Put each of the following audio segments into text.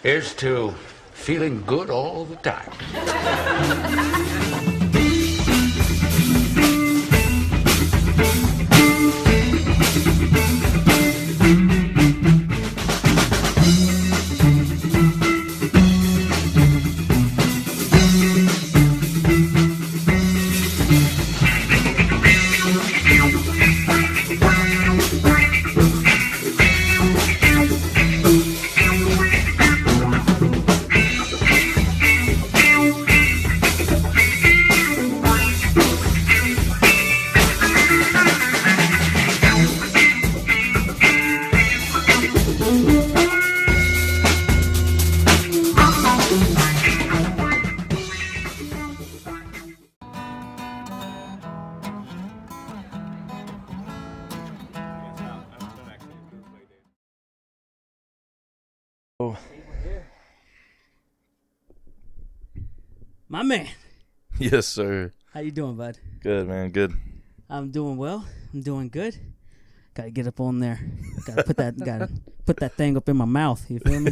Here's to feeling good all the time. My man. Yes, sir. How you doing, bud? Good, man. Good. I'm doing well. I'm doing good. Gotta get up on there. Gotta put that thing up in my mouth. You feel me?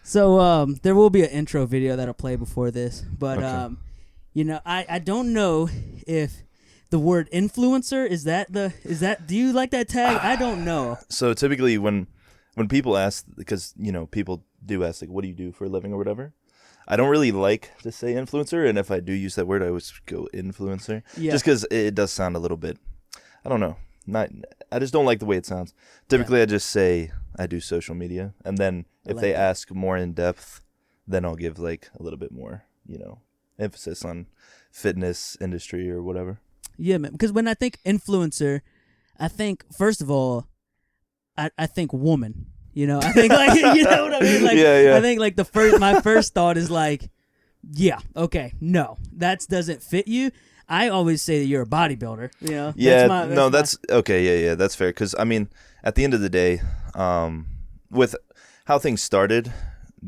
So there will be an intro video that'll play before this, but Okay. I don't know if the word influencer is that do you like that tag? I don't know. So typically when people ask, because people do ask, like, what do you do for a living or whatever, I don't really like to say influencer, and if I do use that word, I always go influencer, just because it does sound a little bit, I don't know, I just don't like the way it sounds. Typically, I just say I do social media, and then if they ask more in depth, then I'll give like a little bit more, emphasis on fitness industry or whatever. Yeah, man. Because when I think influencer, I think first of all, I think woman. I think like you know what I mean. Like, yeah. I think like my first thought is like, yeah, okay, no, that doesn't fit you. I always say that you're a bodybuilder. Yeah, that's okay. Yeah, that's fair. Because I mean, at the end of the day, with how things started,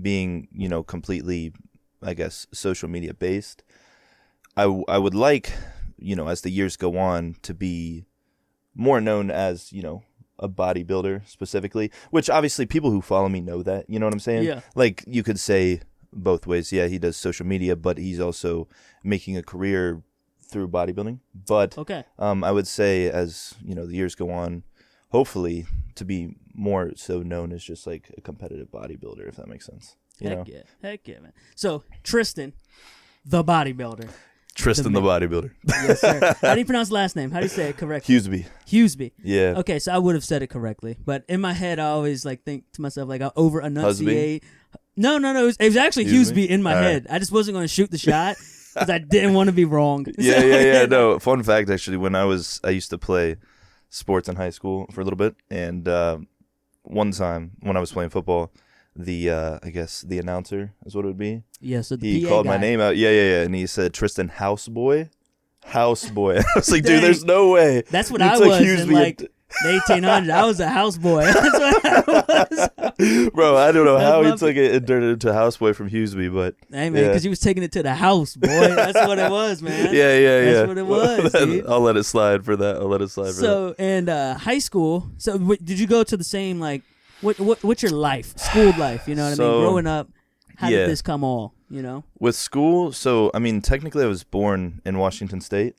being completely, I guess, social media based, I would like as the years go on to be more known as a bodybuilder specifically, which obviously people who follow me know that, you know what I'm saying? Yeah. Like you could say both ways. Yeah, he does social media, but he's also making a career through bodybuilding. But okay. I would say as, the years go on, hopefully to be more so known as just like a competitive bodybuilder, if that makes sense. Heck yeah, man. So Tristan, the bodybuilder. Tristan the bodybuilder. Yes, sir. How do you pronounce the last name? How do you say it correctly? Huseby. Yeah. Okay, so I would have said it correctly, but in my head, I always like think to myself like I over enunciate. No. It was actually Huseby in my head. I just wasn't going to shoot the shot because I didn't want to be wrong. Yeah. No, fun fact actually. When I used to play sports in high school for a little bit, and one time when I was playing football, I guess the announcer is what it would be. Yeah, so he PA called guy. my name out. Yeah, and he said Tristan Houseboy. I was like, dude, there's no way. That's what I was in like the 1800s. I was a houseboy. That's what I was. Bro, I don't know how he took it and turned it into Houseboy from Huseby, but hey man, because he was taking it to the house, boy. That's what it was, man. Yeah. That's what it was. Dude. I'll let it slide for that. So, and high school. So, did you go to the same like? What's your life, school life? You know what I mean? Growing up, how did this come all? With school, so I mean, technically, I was born in Washington State,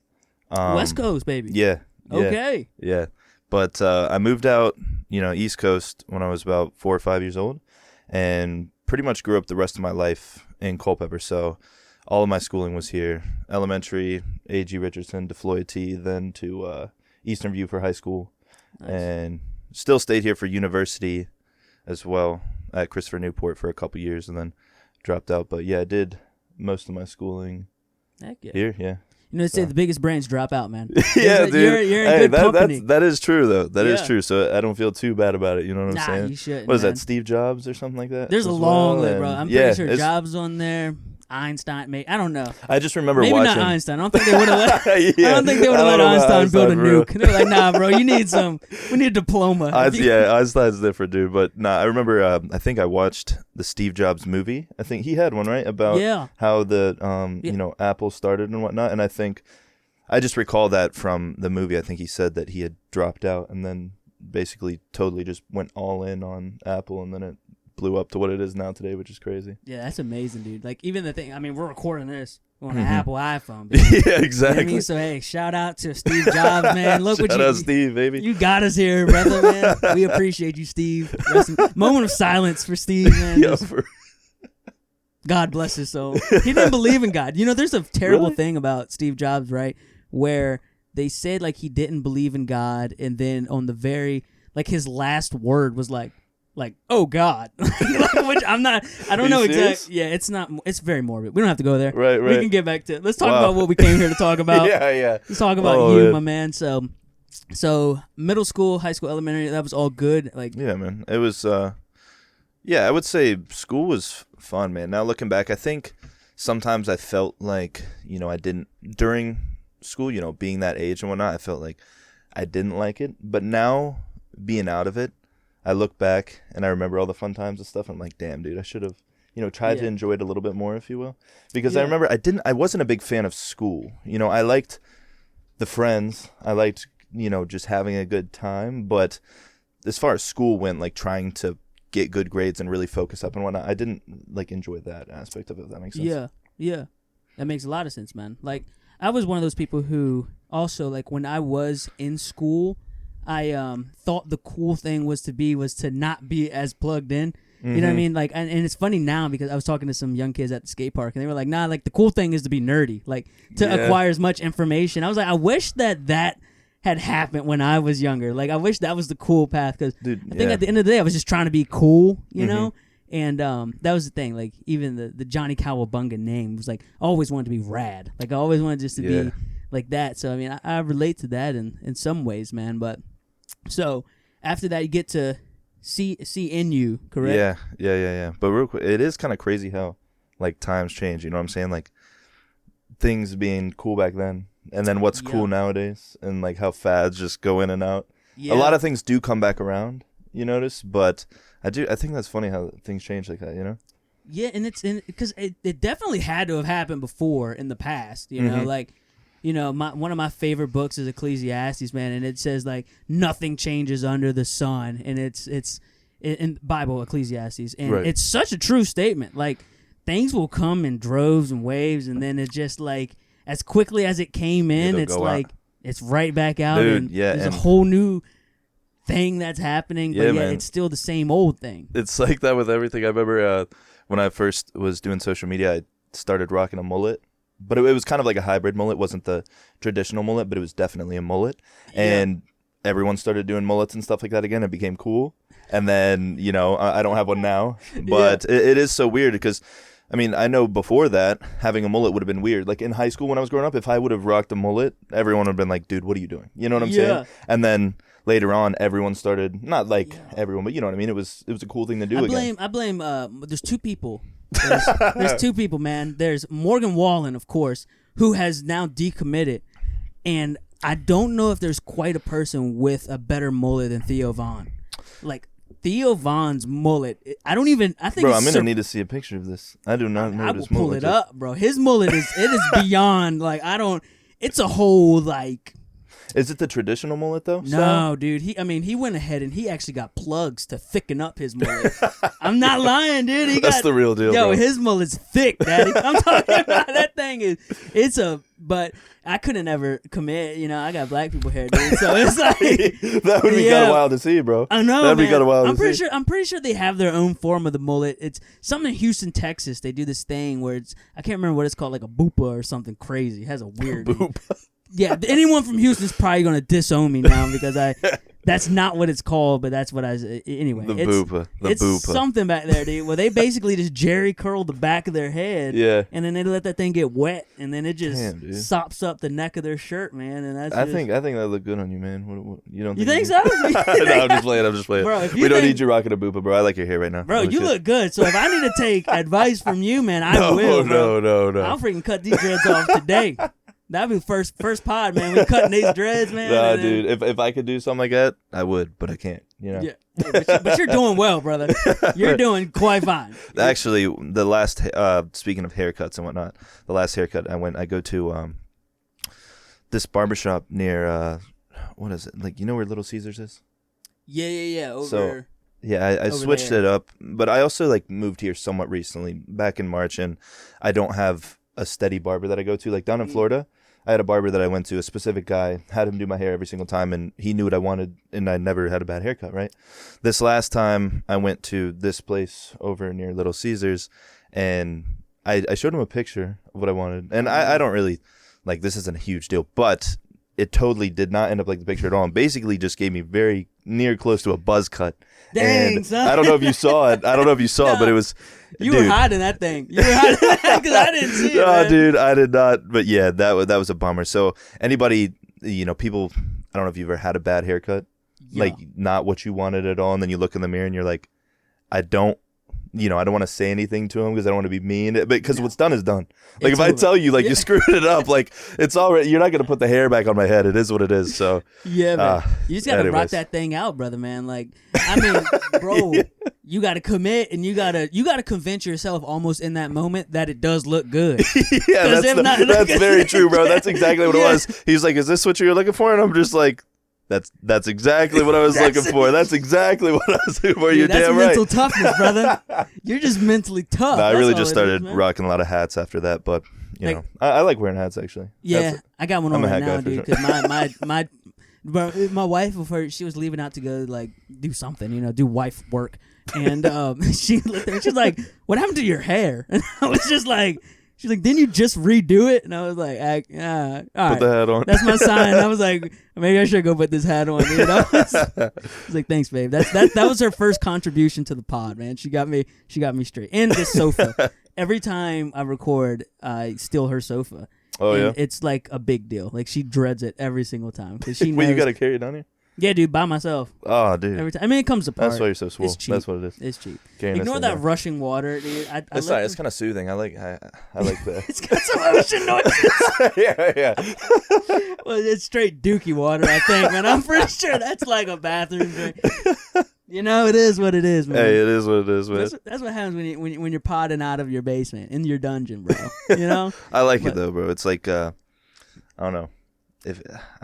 West Coast, baby. Yeah. Okay. Yeah, but I moved out, East Coast when I was about 4 or 5 years old, and pretty much grew up the rest of my life in Culpeper. So all of my schooling was here: elementary, A.G. Richardson to Floyd T, then to Eastern View for high school, and still stayed here for university as well at Christopher Newport for a couple years, and then dropped out. But yeah, I did most of my schooling here. Yeah. They say the biggest brains drop out, man. Yeah, dude. You're in good company. That is true, though. That is true. So I don't feel too bad about it. You know what I'm saying? You shouldn't. What is that, Steve Jobs or something like that? There's a long list, bro. I'm pretty sure Jobs on there. Einstein, I don't know. I just remember maybe watching. not Einstein. I don't think they would have let. I don't think they would have let Einstein build a nuke. They were like, nah, bro, we need a diploma. Einstein's different, dude. But nah, I remember. I think I watched the Steve Jobs movie. I think he had one right about how the Apple started and whatnot. And I think I just recall that from the movie. I think he said that he had dropped out and then basically totally just went all in on Apple, and then it blew up to what it is now today, which is crazy. Yeah, that's amazing, dude. Like, even the thing, I mean, we're recording this on an Apple iPhone, baby. Yeah, exactly. You know what I mean? So, hey, shout out to Steve Jobs, man. Look Shout what you out Steve, baby. You got us here, brother, man. We appreciate you, Steve. Moment of silence for Steve, man. Yo, God bless his soul. He didn't believe in God. You know, there's a terrible Really? thing about Steve Jobs, right? Where they said, like, he didn't believe in God, and then on the very, like, his last word was like, oh God. Which I don't know exactly. Yeah, it's very morbid. We don't have to go there. Right. We can get back to, let's talk about what we came here to talk about. Yeah. Let's talk about you, my man. So middle school, high school, elementary, that was all good. Like, yeah, man. It was, I would say school was fun, man. Now looking back, I think sometimes I felt like, you know, I didn't, during school, you know, being that age and whatnot, I felt like I didn't like it. But now, being out of it, I look back and I remember all the fun times and stuff. I'm like, damn, dude, I should have, you know, tried to enjoy it a little bit more, if you will. Because I remember I wasn't a big fan of school. You know, I liked the friends. I liked, you know, just having a good time. But as far as school went, like trying to get good grades and really focus up and whatnot, I didn't like enjoy that aspect of it, if that makes sense. Yeah. That makes a lot of sense, man. Like, I was one of those people who also, like, when I was in school, I thought the cool thing was to not be as plugged in. You know what I mean? Like, and it's funny now because I was talking to some young kids at the skate park, and they were like, nah, like, the cool thing is to be nerdy, like, to acquire as much information. I was like, I wish that had happened when I was younger. Like, I wish that was the cool path, because I think at the end of the day, I was just trying to be cool, you know? And that was the thing. Like, even the Johnny Cowabunga name was like, I always wanted to be rad. Like, I always wanted just to be like that. So, I mean, I relate to that in some ways, man. But so after that, you get to see NU, correct? Yeah. But real quick, it is kind of crazy how, like, times change. You know what I'm saying? Like, things being cool back then, and then what's cool nowadays, and like how fads just go in and out. A lot of things do come back around, you notice, but I think that's funny how things change like that, you know? Yeah, and it's because it definitely had to have happened before in the past, you know, like, you know, one of my favorite books is Ecclesiastes, man, and it says, like, nothing changes under the sun, and it's in Bible, Ecclesiastes, and it's such a true statement. Like, things will come in droves and waves, and then it just, like, as quickly as it came in, it's like it's right back out. Dude, and there's a whole new thing that's happening, but it's still the same old thing. It's like that with everything. I remember when I first was doing social media, I started rocking a mullet, but it was kind of like a hybrid mullet. It wasn't the traditional mullet, but it was definitely a mullet. And everyone started doing mullets and stuff like that again. It became cool. And then, you know, I don't have one now, but it is so weird because, I mean, I know before that, having a mullet would have been weird. Like, in high school when I was growing up, if I would have rocked a mullet, everyone would have been like, dude, what are you doing? You know what I'm saying? And then later on, everyone started, not like everyone, but you know what I mean? It was a cool thing to do again. I blame, there's two people. There's two people, man. There's Morgan Wallen, of course, who has now decommitted. And I don't know if there's quite a person with a better mullet than Theo Von. Like, Theo Von's mullet, I think bro, I'm going to need to see a picture of this. I do not know I this will pull it up, bro. His mullet is beyond, like, it's a whole, like. Is it the traditional mullet, though? No, dude. He went ahead and he actually got plugs to thicken up his mullet. I'm not lying, dude. That's the real deal, yo, bro. His mullet's thick, daddy. I'm talking about that thing but I couldn't ever commit. You know, I got black people hair, dude. So it's like that would be kind of wild to see, bro. I know, that'd man. be kind of wild. I'm pretty sure they have their own form of the mullet. It's something in Houston, Texas. They do this thing where I can't remember what it's called, like a boopa or something crazy. It has a weird name. Yeah, anyone from Houston's probably gonna disown me now because that's not what it's called, but that's what anyway. The boopa. It's something back there, dude. Well, they basically just Jerry curled the back of their head, and then they let that thing get wet, and then it just sops up the neck of their shirt, man. And I think that looked good on you, man. What, you don't? You think so? No, I'm just playing. Bro, we don't need you rocking a boopa, bro. I like your hair right now. Bro, you look good. So if I need to take advice from you, man, I will. Bro. No. I'll freaking cut these dreads off today. That'd be first pod, man. We cutting these dreads, man. Nah, dude. If I could do something like that, I would, but I can't. You know. Yeah, but you're doing well, brother. You're doing quite fine. Actually, the last speaking of haircuts and whatnot, the last haircut I go to this barbershop near what is it? Like, you know where Little Caesars is? Yeah. Over. So Yeah, I switched it up, but I also like moved here somewhat recently, back in March, and I don't have a steady barber that I go to. Like down in Florida, I had a barber that I went to, a specific guy, had him do my hair every single time, and he knew what I wanted, and I never had a bad haircut, right? This last time, I went to this place over near Little Caesars, and I showed him a picture of what I wanted, and I don't really, like, this isn't a huge deal, but it totally did not end up like the picture at all, and basically just gave me very near close to a buzz cut. Dang, and son. I don't know if you saw it. But it was. You were hiding that thing. You were hiding that because I didn't see it. No, man. dude, I did not. But yeah, that was a bummer. So anybody, people, I don't know if you've ever had a bad haircut, like not what you wanted at all, and then you look in the mirror and you're like, I don't want to say anything to him because I don't want to be mean. But because what's done is done. Like It's if I over. tell you, like you screwed it up, like it's already. You're not gonna put the hair back on my head. It is what it is. So Yeah, man. You just gotta rock anyways. that thing out, brother, man. Like, I mean, bro, you gotta commit and you gotta convince yourself almost in that moment that it does look good. Yeah, 'Cause if not- that's very true, bro. That's exactly what Yeah. it was. He's like, "Is this what you're looking for?" And I'm just like, "That's exactly what I was looking for. That's exactly what I was looking for." You're That's damn right. mental toughness, brother. You're just mentally tough. No, I That's really all just it started is, man. rocking a lot of hats after that, but Like- I like wearing hats actually. Yeah, That's- I got one I'm on a right hat guy now, for dude. sure. Because my wife, before she was leaving out to go like do something, do wife work, and she looked at me, she's like, "What happened to your hair?" And I was just like, she's like, "Didn't you just redo it?" And I was like, all Put right. the hat on. That's my sign. I was like, maybe I should go put this hat on. Dude. I was like, thanks, babe. That was her first contribution to the pod, man. She got me straight. And this sofa. Every time I record, I steal her sofa. Oh And yeah. it's like a big deal. Like she dreads it every single time because she knows. Well, you gotta carry it down here. Yeah, dude, by myself Oh, dude. every time. I mean, it comes apart. That's why you're so swole. It's cheap. That's what it is. It's cheap. Carrying Ignore this that thing, yeah. rushing water, dude. I It's let not. It's them- kind of soothing. I like that. It's got some ocean noise. yeah. Well, it's straight dookie water, I think, man. I'm pretty sure that's like a bathroom drink. It is what it is, man. Hey, it is what it is, man. That's what happens when you're potting out of your basement in your dungeon, bro. I like But- it though, bro. It's like I don't know. I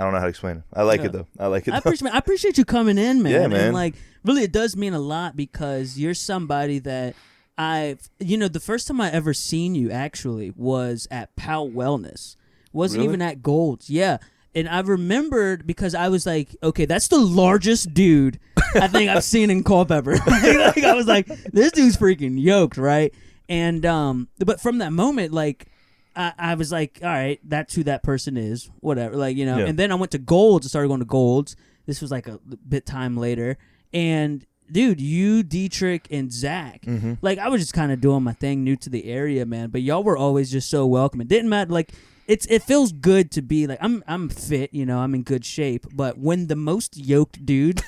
don't know how to explain it. I like it though. I like it. I Though. appreciate you coming in, man. Yeah, man. And like, really, it does mean a lot because you're somebody that the first time I ever seen you actually was at Pal Wellness. Wasn't Really? even at Gold's. Yeah. And I remembered because I was like, okay, that's the largest dude I think I've seen in Culpeper. Like, I was like, this dude's freaking yoked, right? And but from that moment, like, I was like, all right, that's who that person is, whatever, like, Yeah. And then I went to Gold's and started going to Gold's. This was like a bit time later, and dude, you, Dietrich, and Zach, Mm-hmm. like, I was just kind of doing my thing, new to the area, man. But y'all were always just so welcome. It didn't matter, like. It feels good to be like I'm fit, I'm in good shape. But when the most yoked dude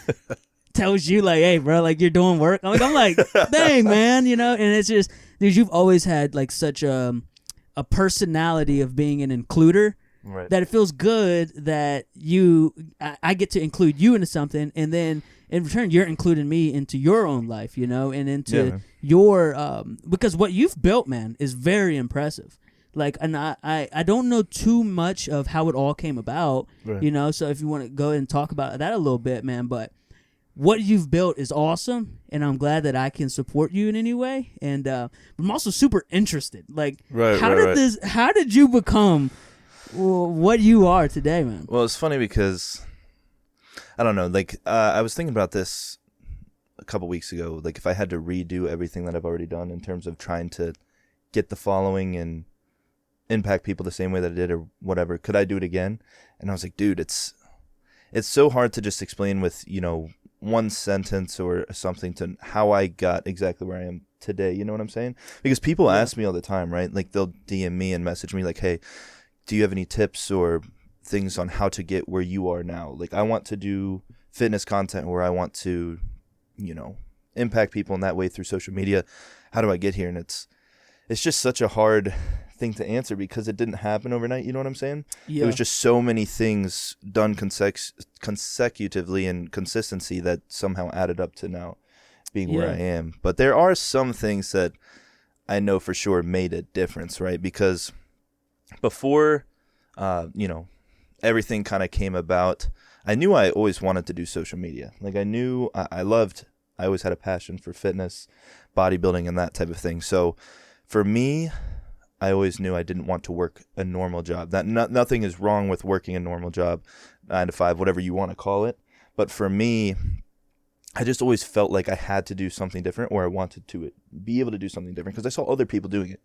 tells you like, hey, bro, like you're doing work, I'm like, dang, man, and it's just, dude, you've always had like such a personality of being an includer Right. that it feels good that I get to include you into something, and then in return you're including me into your own life, and into Yeah, man. your because what you've built, man, is very impressive. Like, and I don't know too much of how it all came about, Right. So if you want to go and talk about that a little bit, man, but what you've built is awesome, and I'm glad that I can support you in any way. And I'm also super interested. Like, Right, how right, did right. how did you become what you are today, man? Well, it's funny because I don't know. Like I was thinking about this a couple weeks ago. Like if I had to redo everything that I've already done in terms of trying to get the following and impact people the same way that I did or whatever, could I do it again? And I was like, dude, it's so hard to just explain with one sentence or something to how I got exactly where I am today. You know what I'm saying? Because people ask me all the time, right? Like they'll DM me and message me like, hey, do you have any tips or things on how to get where you are now? Like I want to do fitness content where I want to, impact people in that way through social media. How do I get here? And it's just such a hard thing to answer because it didn't happen overnight. You know what I'm saying? Yeah. It was just so many things done consecutively and consistency that somehow added up to now being where Yeah. I am. But there are some things that I know for sure made a difference, right? Because before, everything kind of came about, I knew I always wanted to do social media. Like I knew I loved I always had a passion for fitness, bodybuilding, and that type of thing. So for me, I always knew I didn't want to work a normal job. That nothing is wrong with working a normal job, 9 to 5, whatever you want to call it. But for me, I just always felt like I had to do something different, or I wanted to be able to do something different because I saw other people doing it.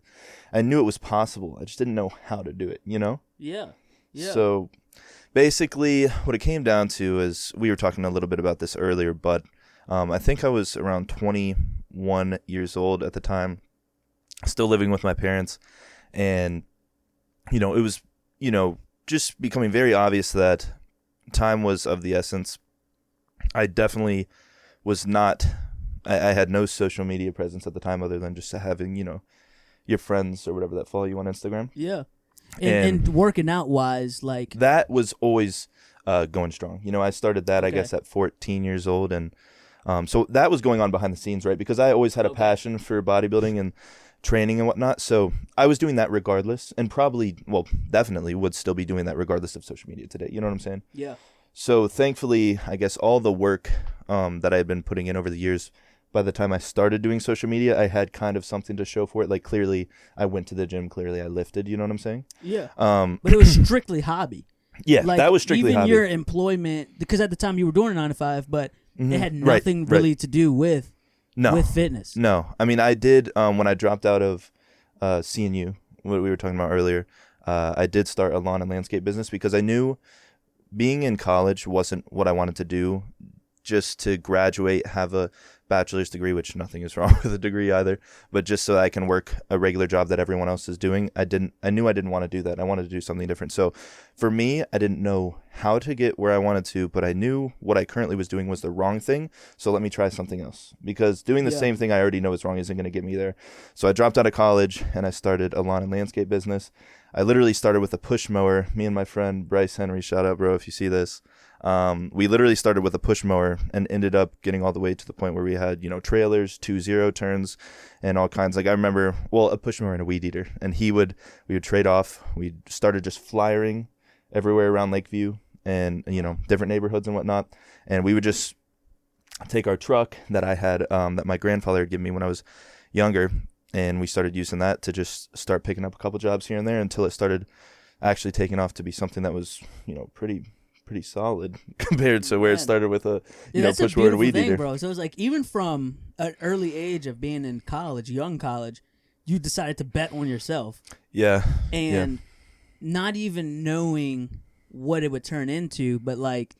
I knew it was possible. I just didn't know how to do it, you know? Yeah. Yeah. So basically what it came down to is, we were talking a little bit about this earlier, but I think I was around 21 years old at the time, still living with my parents. And, it was, just becoming very obvious that time was of the essence. I definitely was not, I had no social media presence at the time other than just having, your friends or whatever that follow you on Instagram. Yeah. And working out wise, like. That was always going strong. I started that, I guess, at 14 years old. And so that was going on behind the scenes, right? Because I always had a passion for bodybuilding and training and whatnot. So I was doing that regardless, and definitely would still be doing that regardless of social media today. You know what I'm saying? Yeah. So thankfully, I guess all the work that I had been putting in over the years, by the time I started doing social media, I had kind of something to show for it. Like, clearly I went to the gym, clearly I lifted, you know what I'm saying? Yeah. But it was strictly hobby. Yeah, like, that was strictly even hobby. your employment, because at the time you were doing a 9 to 5, but it had nothing really to do with fitness. No. I mean, I did, when I dropped out of CNU, what we were talking about earlier, I did start a lawn and landscape business because I knew being in college wasn't what I wanted to do. Just to graduate, have a bachelor's degree, which nothing is wrong with a degree either, but just so I can work a regular job that everyone else is doing. I knew I didn't want to do that. I wanted to do something different. So for me, I didn't know how to get where I wanted to, but I knew what I currently was doing was the wrong thing. So let me try something else, because doing the same thing I already know is wrong isn't going to get me there. So I dropped out of college and I started a lawn and landscape business. I literally started with a push mower. Me and my friend Bryce Henry, shout out, bro, if you see this. We literally started with a push mower and ended up getting all the way to the point where we had, trailers, 2 0 turns, and all kinds. Like, I remember, a push mower and a weed eater, and we would trade off. We started just flyering everywhere around Lakeview and, different neighborhoods and whatnot. And we would just take our truck that I had, that my grandfather had given me when I was younger, and we started using that to just start picking up a couple jobs here and there until it started actually taking off to be something that was, pretty solid compared to where it started with a push mower and weed eater, bro. So it was like, even from an early age of being in college, young college, you decided to bet on yourself. Yeah. And not even knowing what it would turn into, but like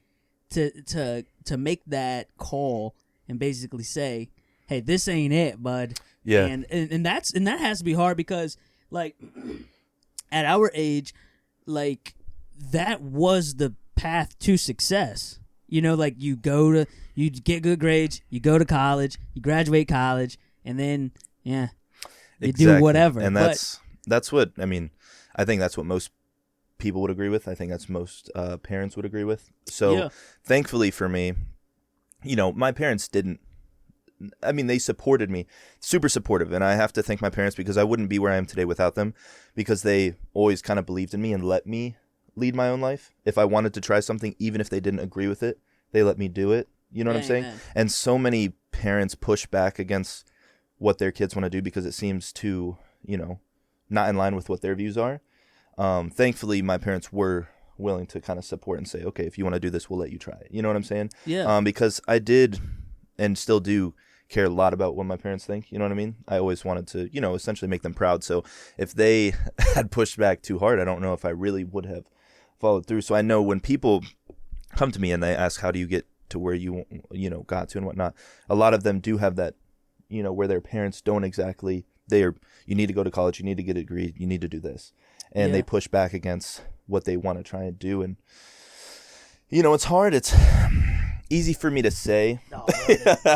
to make that call and basically say, hey, this ain't it, bud. Yeah. And that has to be hard because, like, at our age, like, that was the path to success. Like, you get good grades, you go to college, you graduate college, and then you do whatever. And that's what, I mean, I think that's what most people would agree with. I think that's most parents would agree with. So thankfully for me, my parents didn't, I mean, they supported me, super supportive. And I have to thank my parents because I wouldn't be where I am today without them, because they always kind of believed in me and let me lead my own life. If I wanted to try something, even if they didn't agree with it, they let me do it. You know what I'm saying? And so many parents push back against what their kids want to do because it seems too, not in line with what their views are. Thankfully, my parents were willing to kind of support and say, okay, if you want to do this, we'll let you try it. You know what I'm saying? Yeah. Because I did and still do care a lot about what my parents think. You know what I mean? I always wanted to, essentially make them proud. So if they had pushed back too hard, I don't know if I really would have followed through. So I know when people come to me and they ask, how do you get to where you got to and whatnot, a lot of them do have that, where their parents don't exactly, you need to go to college, you need to get a degree, you need to do this. And they push back against what they want to try and do. And, it's hard. It's easy for me to say. Oh,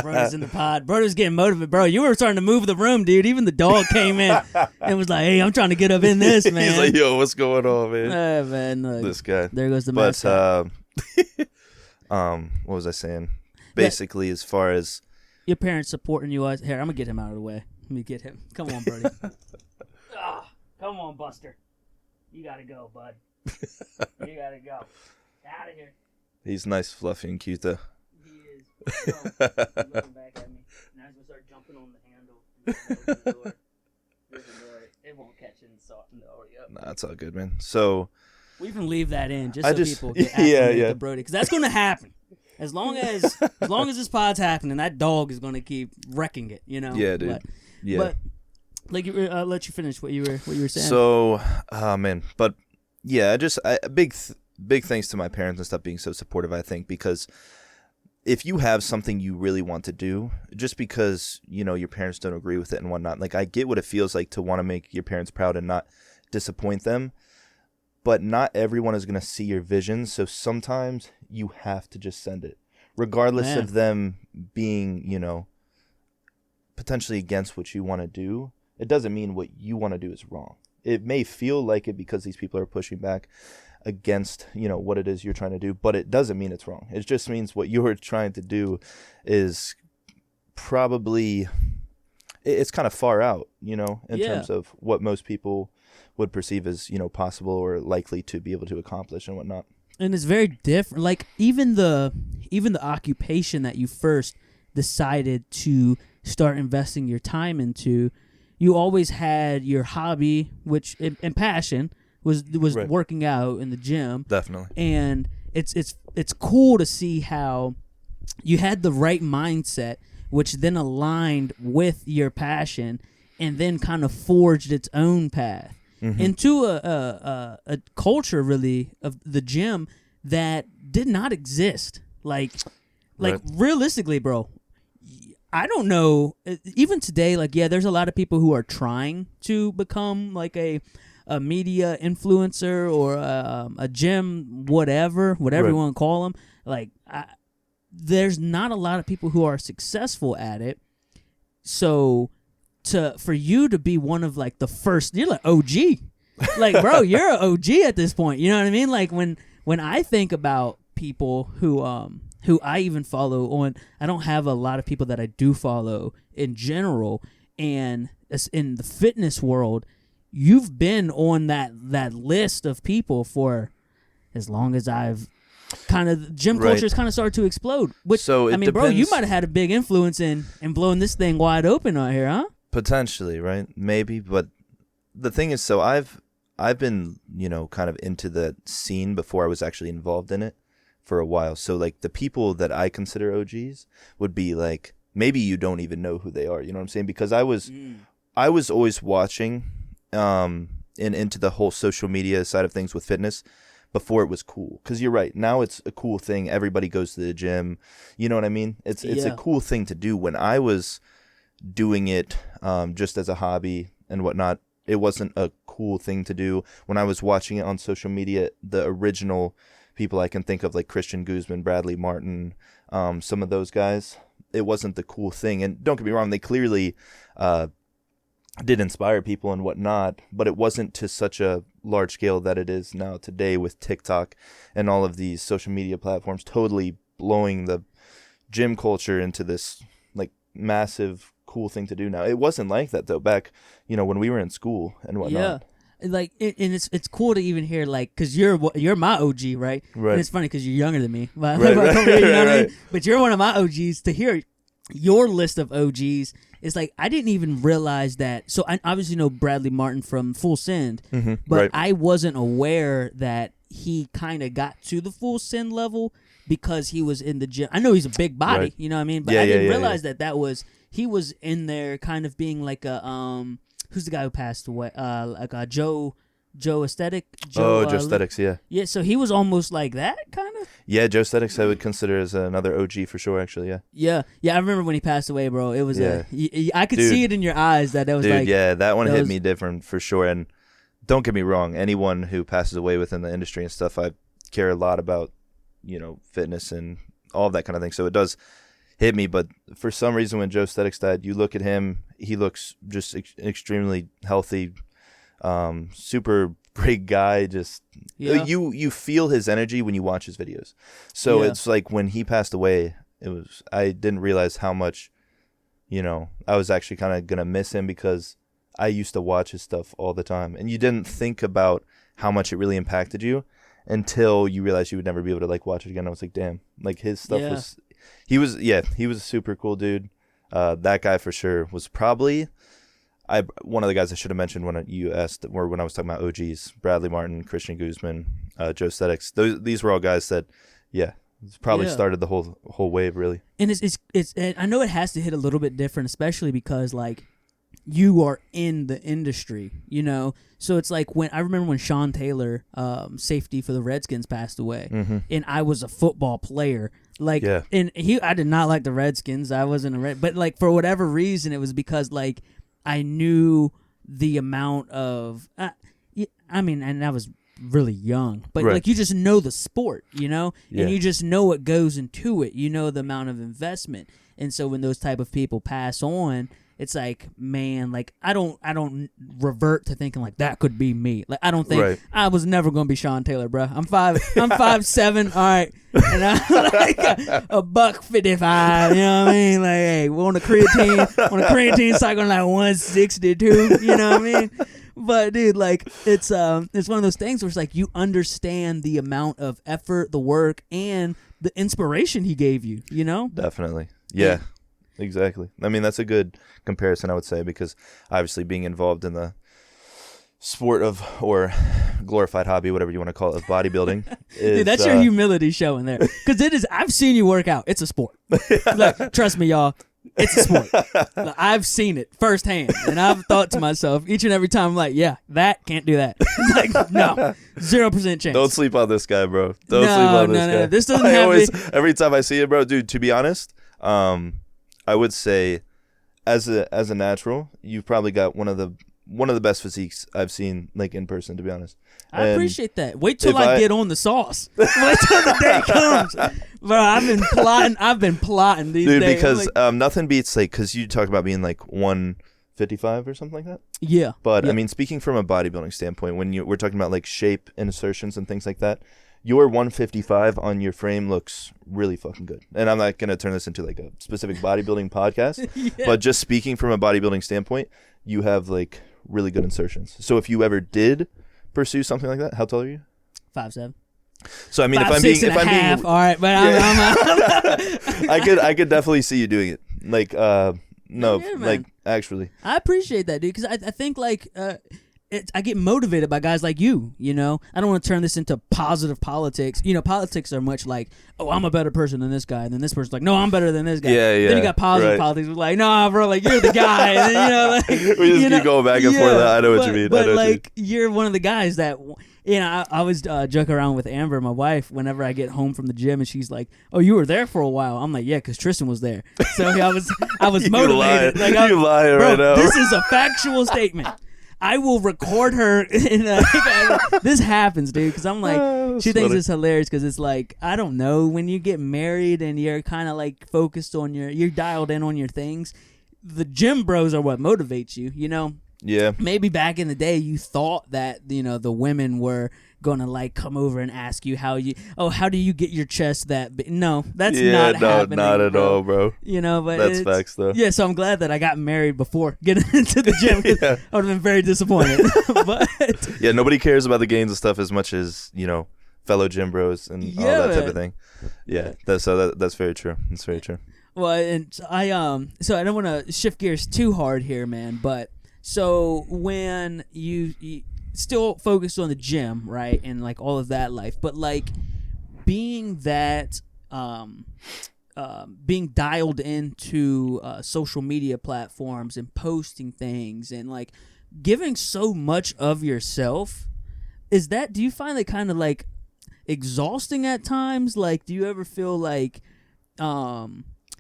bro's in the pod. Bro's getting motivated. Bro, you were starting to move the room, dude. Even the dog came in and was like, hey, I'm trying to get up in this, man. He's like, yo, what's going on, man? Man, look, this guy. There goes the mascot. What was I saying? Basically, as far as your parents supporting you. Here, I'm going to get him out of the way. Let me get him. Come on, Brody. Come on, Buster. You got to go, bud. You got to go. Out of here. He's nice, fluffy, and cute, though. He is. looking back at me. Now he's gonna start jumping on the handle. And open the door. There's the door. It won't catch it and salt in the Oreo. Nah, it's all good, man. So We can leave that in just so people get yeah, acclimated to Brody, because that's gonna happen. As long as this pod's happening, that dog is gonna keep wrecking it. You know. Yeah, dude. But like, I'll let you finish what you were saying. So, man, but yeah, big thanks to my parents and stuff being so supportive. I think because if you have something you really want to do, just because your parents don't agree with it and whatnot, like I get what it feels like to want to make your parents proud and not disappoint them. But not everyone is going to see your vision, so sometimes you have to just send it, regardless of them being, potentially against what you want to do. It doesn't mean what you want to do is wrong. It may feel like it because these people are pushing back against, what it is you're trying to do, but it doesn't mean it's wrong. It just means what you're trying to do is probably, it's kind of far out, in terms of what most people would perceive as, possible or likely to be able to accomplish and whatnot. And it's very different. Like even the occupation that you first decided to start investing your time into, you always had your hobby, which and passion was right. working out in the gym. Definitely. And it's cool to see how you had the right mindset, which then aligned with your passion, and then kind of forged its own path. Mm-hmm. Into a culture really of the gym that did not exist. Like right. Realistically, bro, I don't know. Even today, there's a lot of people who are trying to become like a media influencer or a gym, whatever right. you want to call them. There's not a lot of people who are successful at it. So for you to be one of the first, you're like OG. Bro, you're an OG at this point. You know what I mean? When I think about people who I even follow on, I don't have a lot of people that I do follow in general, and in the fitness world, you've been on that list of people for as long as I've kind of gym right. culture has kind of started to explode. Which so I mean, depends. bro, you might have had a big influence in blowing this thing wide open out here, huh? Potentially, right? Maybe, but the thing is, so I've been, kind of into the scene before I was actually involved in it for a while. So the people that I consider OGs would be maybe you don't even know who they are. You know what I'm saying? Because I was always watching and into the whole social media side of things with fitness before it was cool. Because you're right. Now it's a cool thing. Everybody goes to the gym. You know what I mean? It's a cool thing to do. When I was doing it just as a hobby and whatnot, it wasn't a cool thing to do. When I was watching it on social media, the original people I can think of, like Christian Guzman, Bradley Martin, some of those guys, it wasn't the cool thing. And don't get me wrong, they clearly did inspire people and whatnot, but it wasn't to such a large scale that it is now today with TikTok and all of these social media platforms totally blowing the gym culture into this massive cool thing to do now. It wasn't like that though back, when we were in school and whatnot. Yeah, and it's cool to even hear because you're my OG, right? Right. And it's funny because you're younger than me, but right. I mean? But you're one of my OGs. To hear your list of OGs is I didn't even realize that. So I obviously know Bradley Martin from Full Send, mm-hmm. but right. I wasn't aware that he kind of got to the Full Send level because he was in the gym. I know he's a big body, right. you know what I mean? But I didn't realize that was he was in there kind of being like a who's the guy who passed away? Joe Aesthetic. Joe Aesthetics, yeah. Yeah, so he was almost like that kind of. Yeah, Joe Aesthetics I would consider as another OG for sure, actually. Yeah. Yeah. I remember when he passed away, bro. It was I could Dude. see it in your eyes that was Dude, yeah, that one hit me different for sure. And don't get me wrong, anyone who passes away within the industry and stuff, I care a lot about, fitness and all of that kind of thing. So it does hit me, but for some reason when Joe Aesthetics died, you look at him, he looks just extremely healthy, super great guy. Just you feel his energy when you watch his videos. So it's when he passed away, I didn't realize how much, I was actually kind of gonna miss him because I used to watch his stuff all the time, and you didn't think about how much it really impacted you until you realized you would never be able to watch it again. I was like, damn, his stuff was he was a super cool dude. That guy for sure was probably one of the guys I should have mentioned when you asked, or when I was talking about OGs, Bradley Martin, Christian Guzman, Joe Stetics. These were all guys that, probably started the whole wave, really. And it's I know it has to hit a little bit different, especially because like you are in the industry, you know. So it's like I remember when Sean Taylor, safety for the Redskins, passed away, and I was a football player. Like, and I did not like the Redskins. I wasn't but like for whatever reason, it was because like I knew the amount of, I mean, and I was really young, but like you just know the sport, you know, and you just know what goes into it. You know the amount of investment, and so when those type of people pass on, it's like, man, like I don't revert to thinking like that could be me. Like I don't think I was never gonna be Sean Taylor, bro. I'm 5'7", all right, and I'm like a $155. You know what I mean? Like, hey, we're on a creatine cycle like 162. You know what I mean? But dude, like it's one of those things where it's like you understand the amount of effort, the work, and the inspiration he gave you. You know? Definitely, yeah. Exactly. I mean, that's a good comparison, I would say, because obviously being involved in the sport of, or glorified hobby, whatever you want to call it, of bodybuilding. Dude, that's your humility showing there. Because it is, I've seen you work out. It's a sport. Like, trust me, y'all. It's a sport. Like, I've seen it firsthand. And I've thought to myself each and every time, I'm like, yeah, that can't do that. Like, no, 0% chance. Don't sleep on this guy, bro. Don't sleep on this guy. No. This doesn't have every time I see it, bro, dude, to be honest, I would say, as a natural, you've probably got one of the best physiques I've seen, like, in person, to be honest. I appreciate that. Wait till I get on the sauce. Wait till the day comes, bro. I've been plotting these days, dude. Because like, nothing beats, like, because you talk about being like 155 or something like that. Yeah. But I mean, speaking from a bodybuilding standpoint, when we're talking about like shape and insertions and things like that, your 155 on your frame looks really fucking good. And I'm not going to turn this into like a specific bodybuilding podcast, but just speaking from a bodybuilding standpoint, you have like really good insertions. So if you ever did pursue something like that, how tall are you? 5'7". So I mean, 5'6" and a half, all right, but I could definitely see you doing it. Like, like actually. I appreciate that, dude, because I think like, I get motivated by guys like you, you know? I don't want to turn this into positive politics. You know, politics are much like, oh, I'm a better person than this guy. And then this person's like, no, I'm better than this guy. Yeah. Then you got positive politics. We're like, nah, bro, like, you're the guy. And then, you know, like, we just keep going back and forth. I know what you mean. But, like, you're one of the guys that, you know, I always joke around with Amber, my wife, whenever I get home from the gym, and she's like, oh, you were there for a while. I'm like, yeah, because Tristan was there. So I was motivated. Like, you lying right now. This is a factual statement. I will record her. This happens, dude, because I'm like, she thinks it's hilarious because it's like, I don't know, when you get married and you're kind of like focused on you're dialed in on your things, the gym bros are what motivates you, you know? Yeah. Maybe back in the day you thought that, you know, the women were gonna like come over and ask you how do you get your chest that big? No, that's not happening. Not at all, bro. You know, but that's facts though. Yeah, so I'm glad that I got married before getting into the gym. I would have been very disappointed. But yeah, nobody cares about the gains and stuff as much as, you know, fellow gym bros and all that type of thing. Yeah, that's very true. That's very true. Well, and so I don't want to shift gears too hard here, man. But so when you still focused on the gym, right, and like all of that life, but like being that being dialed into social media platforms and posting things and like giving so much of yourself, do you find it kind of like exhausting at times? Like, do you ever feel like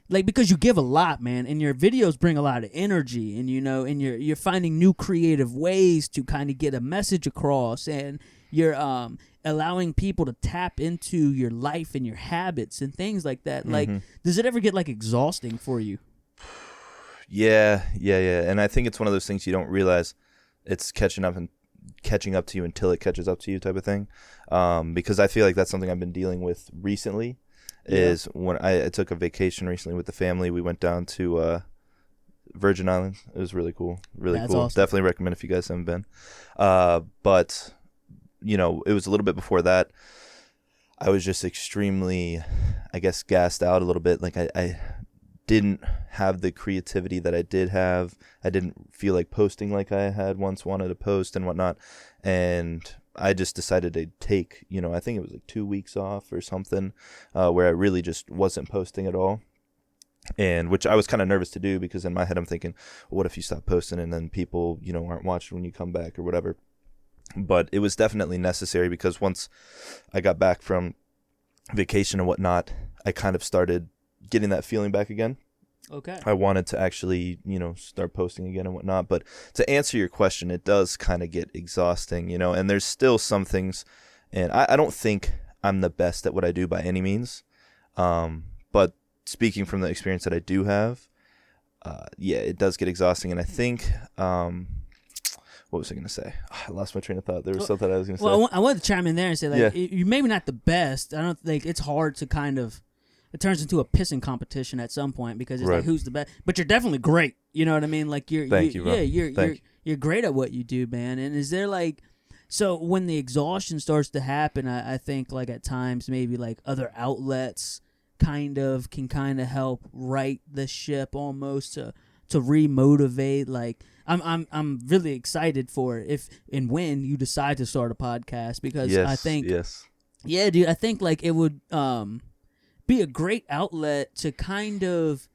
because you give a lot, man, and your videos bring a lot of energy, and you know, and you're finding new creative ways to kind of get a message across, and you're allowing people to tap into your life and your habits and things like that. Like, does it ever get like exhausting for you? Yeah. And I think it's one of those things you don't realize it's catching up to you until it catches up to you, type of thing. Because I feel like that's something I've been dealing with recently. Is when I took a vacation recently with the family. We went down to Virgin Islands. It was really cool. Really cool. Awesome. Definitely recommend if you guys haven't been. But, you know, it was a little bit before that. I was just extremely, I guess, gassed out a little bit. Like I didn't have the creativity that I did have. I didn't feel like posting like I had once wanted to post and whatnot. And I just decided to take, I think it was like 2 weeks off or something, where I really just wasn't posting at all. And which I was kind of nervous to do, because in my head I'm thinking, well, what if you stop posting and then people, aren't watching when you come back or whatever. But it was definitely necessary, because once I got back from vacation and whatnot, I kind of started getting that feeling back again. Okay. I wanted to actually, start posting again and whatnot. But to answer your question, it does kind of get exhausting, and there's still some things, and I don't think I'm the best at what I do by any means. But speaking from the experience that I do have, it does get exhausting. And I think, what was I going to say? I lost my train of thought. There was something I was going to say. Well, I wanted to chime in there and say, you're maybe not the best. I don't think it's hard to kind of, it turns into a pissing competition at some point, because it's like, who's the best? But you're definitely great. You know what I mean? Like Thank you, bro. Yeah, you're great at what you do, man. And is there so when the exhaustion starts to happen, I think like at times maybe like other outlets can help right the ship almost to remotivate. Like I'm really excited for if and when you decide to start a podcast, because I think yeah, dude, I think like it would be a great outlet to kind of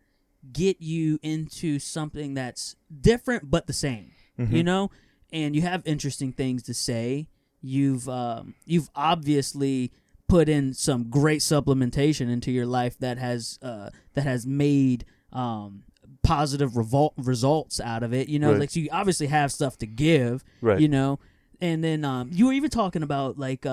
get you into something that's different but the same, and you have interesting things to say. You've obviously put in some great supplementation into your life that has made positive results out of it. Like, so you obviously have stuff to give. Right. And then you were even talking about like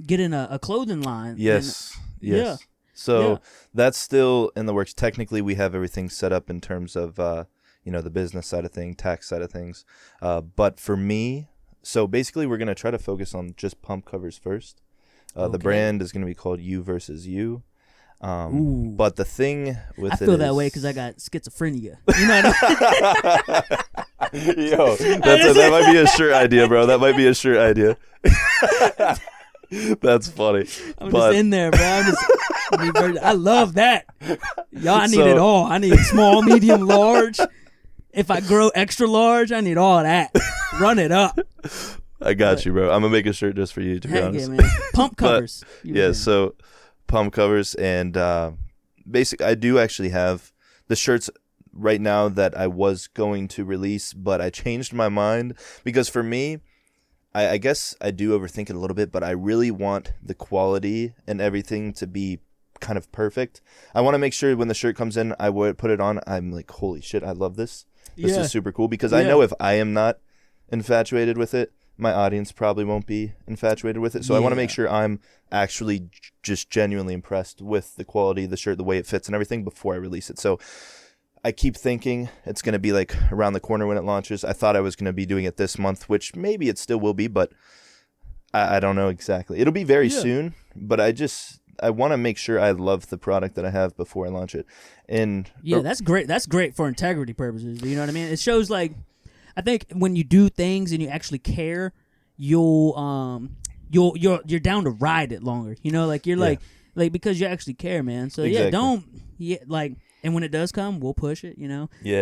getting a clothing line. Yes. Yeah. So that's still in the works. Technically, we have everything set up in terms of the business side of things, tax side of things. But for me, so basically, we're gonna try to focus on just pump covers first. The brand is going to be called You versus You. But the thing with I feel that way because I got schizophrenia. Yo, that might be a shirt idea, bro. That might be a shirt idea. That's funny. I'm just in there, bro. I love that. Y'all, I need it all. I need small, medium, large. If I grow extra large, I need all that. Run it up. I got you, bro. I'm going to make a shirt just for you, to be honest. Yeah, man. Pump covers. So pump covers. And basically, I do actually have the shirts right now that I was going to release, but I changed my mind, because for me, I guess I do overthink it a little bit, but I really want the quality and everything to be kind of perfect. I want to make sure when the shirt comes in, I would put it on, I'm like, holy shit, I love this. This is super cool, because I know if I am not infatuated with it, my audience probably won't be infatuated with it. So I want to make sure I'm actually just genuinely impressed with the quality of the shirt, the way it fits and everything before I release it. So I keep thinking it's going to be like around the corner when it launches. I thought I was going to be doing it this month, which maybe it still will be, but I don't know exactly. It'll be very soon, but I want to make sure I love the product that I have before I launch it. And that's great. That's great for integrity purposes. You know what I mean? It shows like, I think when you do things and you actually care, you're down to ride it longer. Like you're like because you actually care, man. So and when it does come, we'll push it.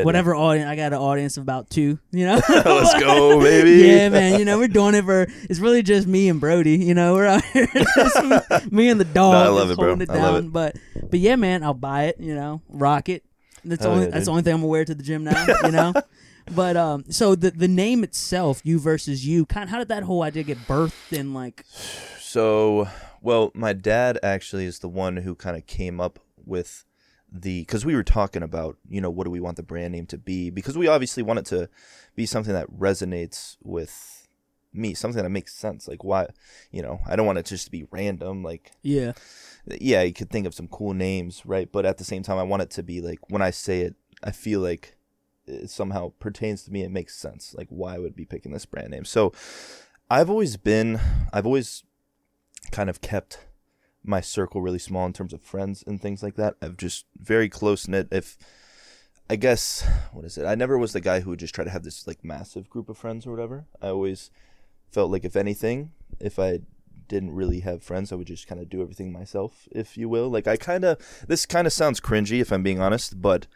Whatever audience. I got an audience of about 2. Let's go, baby. Yeah, man. We're doing it for. It's really just me and Brody. We're out here, just me and the dog. No, I love it, bro. Holding it down. I love it. But yeah, man, I'll buy it. Rock it. That's the only thing I'm gonna wear to the gym now. But so the name itself, You versus You, how did that whole idea get birthed in like? So, well, my dad actually is the one who kind of came up with because we were talking about, what do we want the brand name to be? Because we obviously want it to be something that resonates with me, something that makes sense. Like why, I don't want it just to be random. Like, yeah, you could think of some cool names, right? But at the same time, I want it to be like, when I say it, I feel like it somehow pertains to me. It makes sense, like why I would be picking this brand name. So I've always kind of kept my circle really small in terms of friends and things like that. I'm just very close knit. I guess, what is it? I never was the guy who would just try to have this like massive group of friends or whatever. I always felt like if anything, if I didn't really have friends. I would just kind of do everything myself, if you will. Like this kind of sounds cringy if I'm being honest, but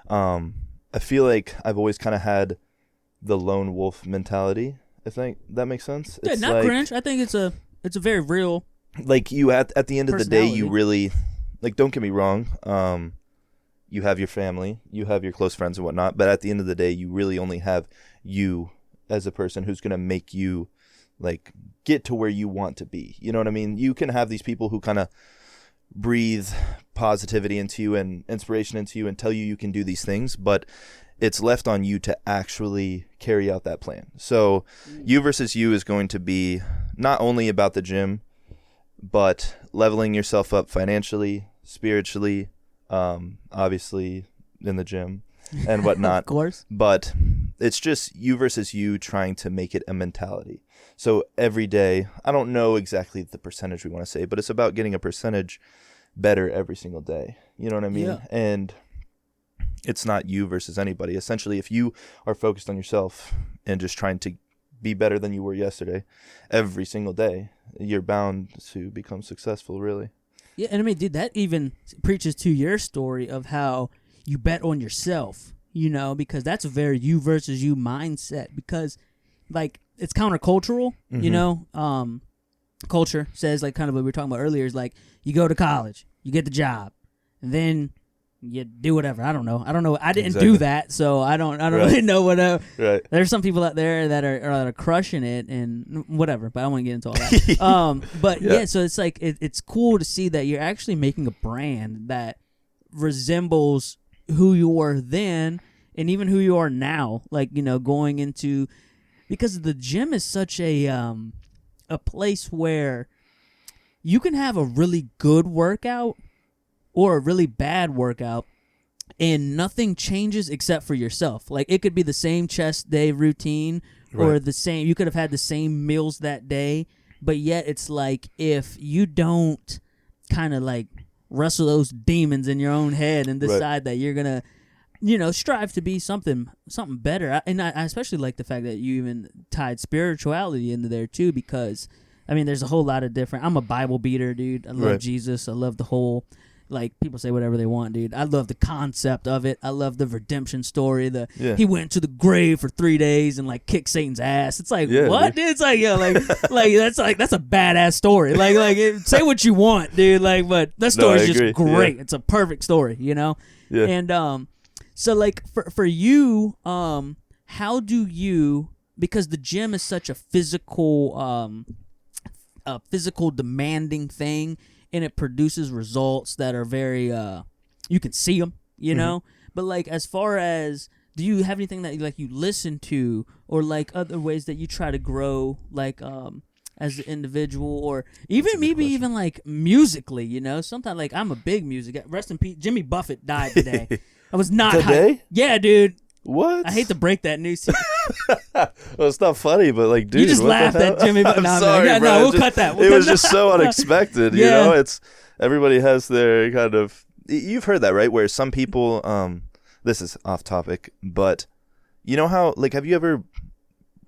I feel like I've always kind of had the lone wolf mentality. I think that makes sense. Yeah, it's not like, cringe. I think it's a very real. Like you at the end of the day, you personality. really, like, don't get me wrong. You have your family, you have your close friends and whatnot, but at the end of the day, you really only have you as a person who's gonna make you like get to where you want to be. You know what I mean? You can have these people who kind of breathe positivity into you and inspiration into you and tell you can do these things, but it's left on you to actually carry out that plan. So you versus you is going to be not only about the gym, but leveling yourself up financially, spiritually, obviously in the gym and whatnot. Of course. But it's just you versus you trying to make it a mentality. So every day, I don't know exactly the percentage we want to say, but it's about getting a percentage better every single day. You know what I mean? Yeah. And it's not you versus anybody. Essentially, if you are focused on yourself and just trying to be better than you were yesterday every single day, you're bound to become successful, really. Yeah, and I mean, dude, that even preaches to your story of how you bet on yourself, you know, because that's a very you versus you mindset, because, like, it's countercultural, you know? Culture says, like, kind of what we were talking about earlier, is like, you go to college, you get the job, and then you do whatever. I don't know. I didn't do that, so I don't really know what. Right. There's some people out there that are crushing it and whatever, but I don't want to get into all that. But yeah, so it's like it's cool to see that you're actually making a brand that resembles who you were then and even who you are now. Like, you know, going into, because the gym is such a place where you can have a really good workout or a really bad workout, and nothing changes except for yourself. Like, it could be the same chest day routine, or the same, you could have had the same meals that day, but yet it's like, if you don't kind of like wrestle those demons in your own head and decide that you're gonna, you know, strive to be something better. And I especially like the fact that you even tied spirituality into there too, because I mean, there's a whole lot of different. I'm a Bible beater, dude. I love Jesus. I love the whole, like, people say whatever they want, dude. I love the concept of it. I love the redemption story. He went to the grave for 3 days and like kicked Satan's ass. It's like, what, dude? It's like, yeah, like that's a badass story. Say what you want, dude. Like, but that story's just great. Yeah. It's a perfect story, you know. Yeah. And so like for you, how do you, because the gym is such a physical demanding thing, and it produces results that are very, you can see them, you know? But, like, as far as, do you have anything that, like, you listen to, or, like, other ways that you try to grow, like, as an individual, or even maybe even, like, musically, you know? Sometimes, like, I'm a big music guy. Rest in peace. Jimmy Buffett died today. I was not today? Yeah, dude. What? I hate to break that news to you. Well, it's not funny, but like, dude, you just laughed at Jimmy. I'm sorry, bro. No, we'll cut that. It was just so unexpected. You know, it's everybody has their kind of. You've heard that, right? Where some people, this is off topic, but you know how, like, have you ever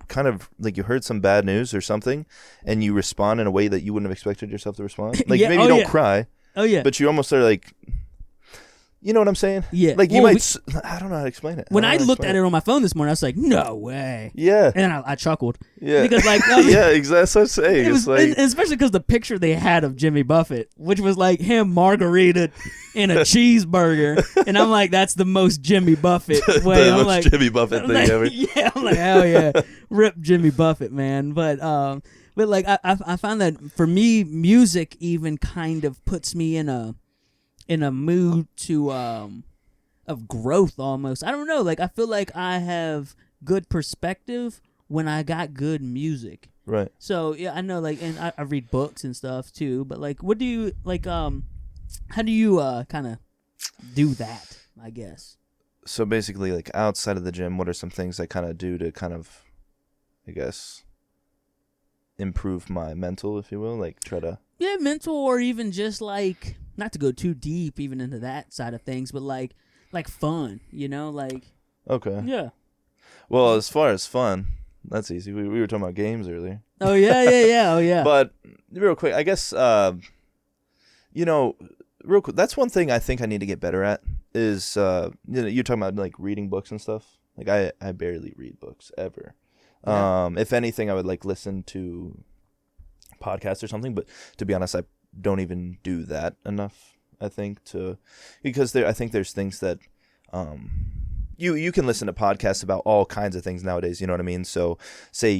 kind of like you heard some bad news or something, and you respond in a way that you wouldn't have expected yourself to respond? Like, maybe you don't cry. Oh yeah. But you almost are like. You know what I'm saying? Yeah. Like, you might... I don't know how to explain it. When I looked at it on my phone this morning, I was like, no way. Yeah. And then I chuckled. Yeah. Because, like... yeah, exactly. That's what I'm saying. It's like, and especially because the picture they had of Jimmy Buffett, which was, like, him margarita in a cheeseburger. And I'm like, that's the most Jimmy Buffett way. The most Jimmy Buffett thing ever. Yeah. I'm like, hell yeah. Rip Jimmy Buffett, man. But like, I found that, for me, music even kind of puts me in a mood to of growth almost. I don't know, like, I feel like I have good perspective when I got good music. Right. So yeah, I know, like, and I read books and stuff too, but like, what do you like how do you kind of do that, I guess? So basically, like, outside of the gym, what are some things I kind of do to kind of, I guess, improve my mental, if you will, like try to mental, or even just like, not to go too deep even into that side of things, but like fun, you know, like. Okay. Yeah. Well, as far as fun, that's easy. We were talking about games earlier. Oh yeah. Oh yeah. But real quick, I guess, real quick, that's one thing I think I need to get better at is, you're talking about like reading books and stuff. Like I barely read books ever. Yeah. If anything, I would like listen to podcasts or something, but to be honest, I don't even do that enough. I think because I think there's things that, you can listen to podcasts about all kinds of things nowadays. You know what I mean? So say,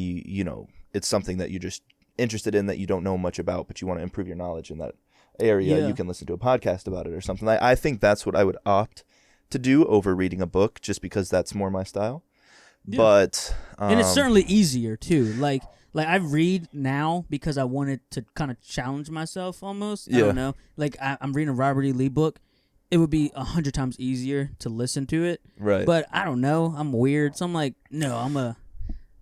it's something that you're just interested in that you don't know much about, but you want to improve your knowledge in that area. Yeah. You can listen to a podcast about it or something. I think that's what I would opt to do over reading a book, just because that's more my style. Yeah. But and it's certainly easier too. Like I read now because I wanted to kind of challenge myself almost. I don't know. Like I'm reading a Robert E. Lee book. It would be 100 times easier to listen to it. Right. But I don't know. I'm weird. So I'm like, no,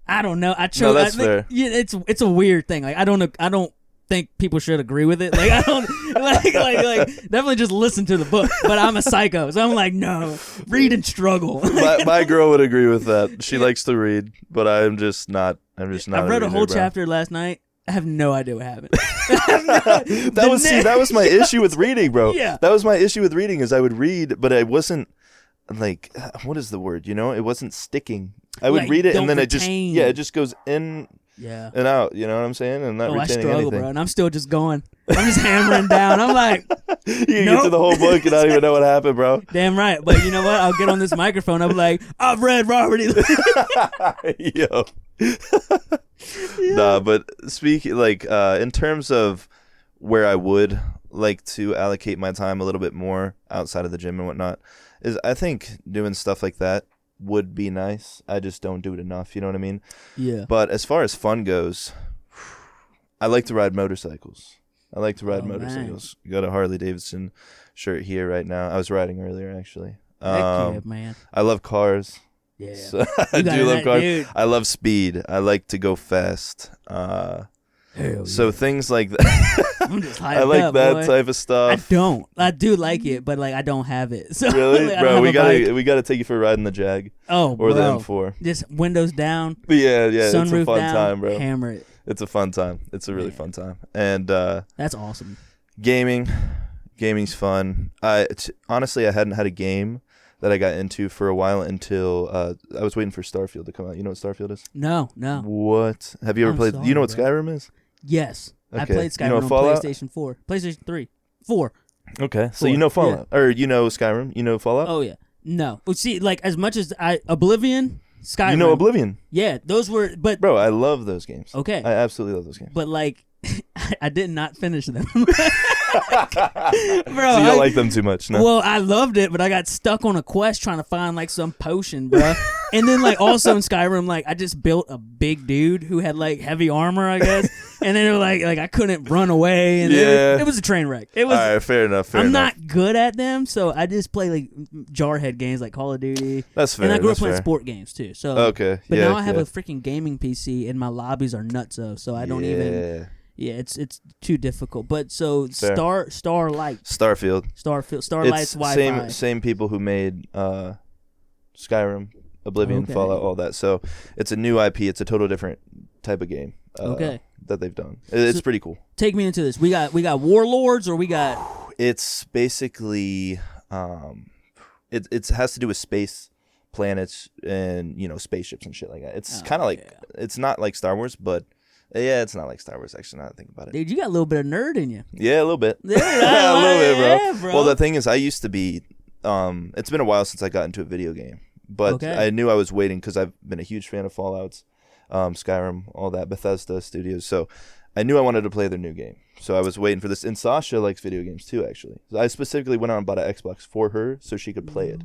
I don't know. I chose. No, that's fair. Yeah, it's a weird thing. Like I don't think people should agree with it. Like I don't like definitely just listen to the book. But I'm a psycho, so I'm like, no, read and struggle. my girl would agree with that. She likes to read, but I'm just not. I read a whole chapter last night. I have no idea what happened. That was my issue with reading, bro. Yeah. That was my issue with reading is I would read, but I wasn't like, what is the word? It wasn't sticking. I would read it and then it just goes in and out. You know what I'm saying? And not retaining struggle, anything. Bro, and I'm still just going. I'm just hammering down. I'm like, you can get to the whole book and not even know what happened, bro. Damn right. But you know what? I'll get on this microphone. I'll be like, I've read Robert E. Lee. Yo. Nah, but speaking in terms of where I would like to allocate my time a little bit more outside of the gym and whatnot, is I think doing stuff like that would be nice. I just don't do it enough. You know what I mean? Yeah. But as far as fun goes, I like to ride motorcycles. Man. You got a Harley Davidson shirt here right now. I was riding earlier, actually. Heck yeah, man. I love cars. Yeah. So I do love cars. Dude. I love speed. I like to go fast. So things like that. I'm just hyped I like up, that boy. type of stuff. I do like it, but I don't have it. So really, bro, we gotta take you for a ride in the Jag. Oh, or bro. the M4. Just windows down. Yeah. It's a fun down, time, bro. Hammer it. It's a fun time. It's a really fun time, and that's awesome. Gaming's fun. Honestly, I hadn't had a game that I got into for a while until I was waiting for Starfield to come out. You know what Starfield is? No. What? Have you ever played? You know what Skyrim is? Yes. Okay. I played Skyrim on Fallout? PlayStation 4. PlayStation 3. 4. Okay. So you know Fallout. Yeah. Or you know Skyrim. You know Fallout? Oh, yeah. No. Well, see, as much as Oblivion, Skyrim. You know Oblivion? Yeah. Those were, but. Bro, I love those games. Okay. I absolutely love those games. But I did not finish them. Bro, so you don't like them too much, no? Well, I loved it, but I got stuck on a quest trying to find some potion, bro. And then also in Skyrim, I just built a big dude who had heavy armor, I guess. And then it was I couldn't run away, and it was a train wreck. It was. All right, fair enough. I'm not good at them, so I just play jarhead games like Call of Duty. That's fair. And I grew up playing sport games too. So okay, but now I have a freaking gaming PC, and my lobbies are nutso, so I don't even. Yeah, it's too difficult. But so Starlight. Starlight's Wi-Fi. Same people who made Skyrim, Oblivion, Fallout, all that. So it's a new IP. It's a total different type of game. That they've done. It's pretty cool. Take me into this. We got warlords, or we got. It's basically it has to do with space, planets, and spaceships and shit like that. It's kind of it's not like Star Wars, but. Yeah, it's not like Star Wars, actually, now that I think about it. Dude, you got a little bit of nerd in you. Yeah, a little bit. Yeah, a little bit, bro. Yeah, bro. Well, the thing is, I used to be, it's been a while since I got into a video game. But I knew I was waiting because I've been a huge fan of Fallouts, Skyrim, all that, Bethesda Studios. So I knew I wanted to play their new game. So I was waiting for this. And Sasha likes video games too, actually. So I specifically went out and bought an Xbox for her so she could play it.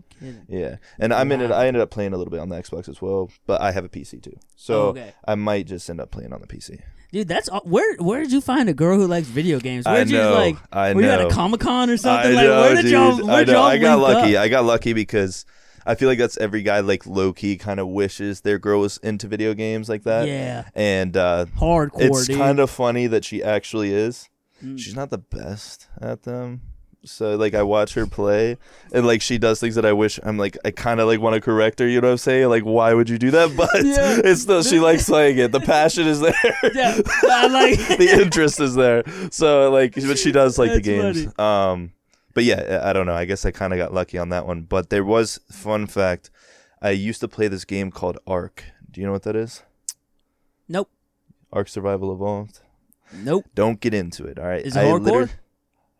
Yeah. And I ended up playing a little bit on the Xbox as well, but I have a PC too. So I might just end up playing on the PC. Dude, that's where did you find a girl who likes video games? Where did you I know. Were you at a Comic-Con or something? I know, where did y'all I got lucky. Up? I got lucky because I feel like that's every guy low key kind of wishes their girl was into video games like that. Yeah. And hardcore. It's kind of funny that she actually is. She's not the best at them. So like I watch her play, and like she does things that I wish I'm like I kind of like want to correct her. You know what I'm saying? Like why would you do that? But it's still she likes playing it. The passion is there. Yeah, I like the interest is there. So like, but she does like the That's games. But yeah, I don't know. I guess I kind of got lucky on that one. But there was fun fact. I used to play this game called Ark. Do you know what that is? Nope. Ark Survival Evolved. Nope. Don't get into it. All right. Is it hardcore?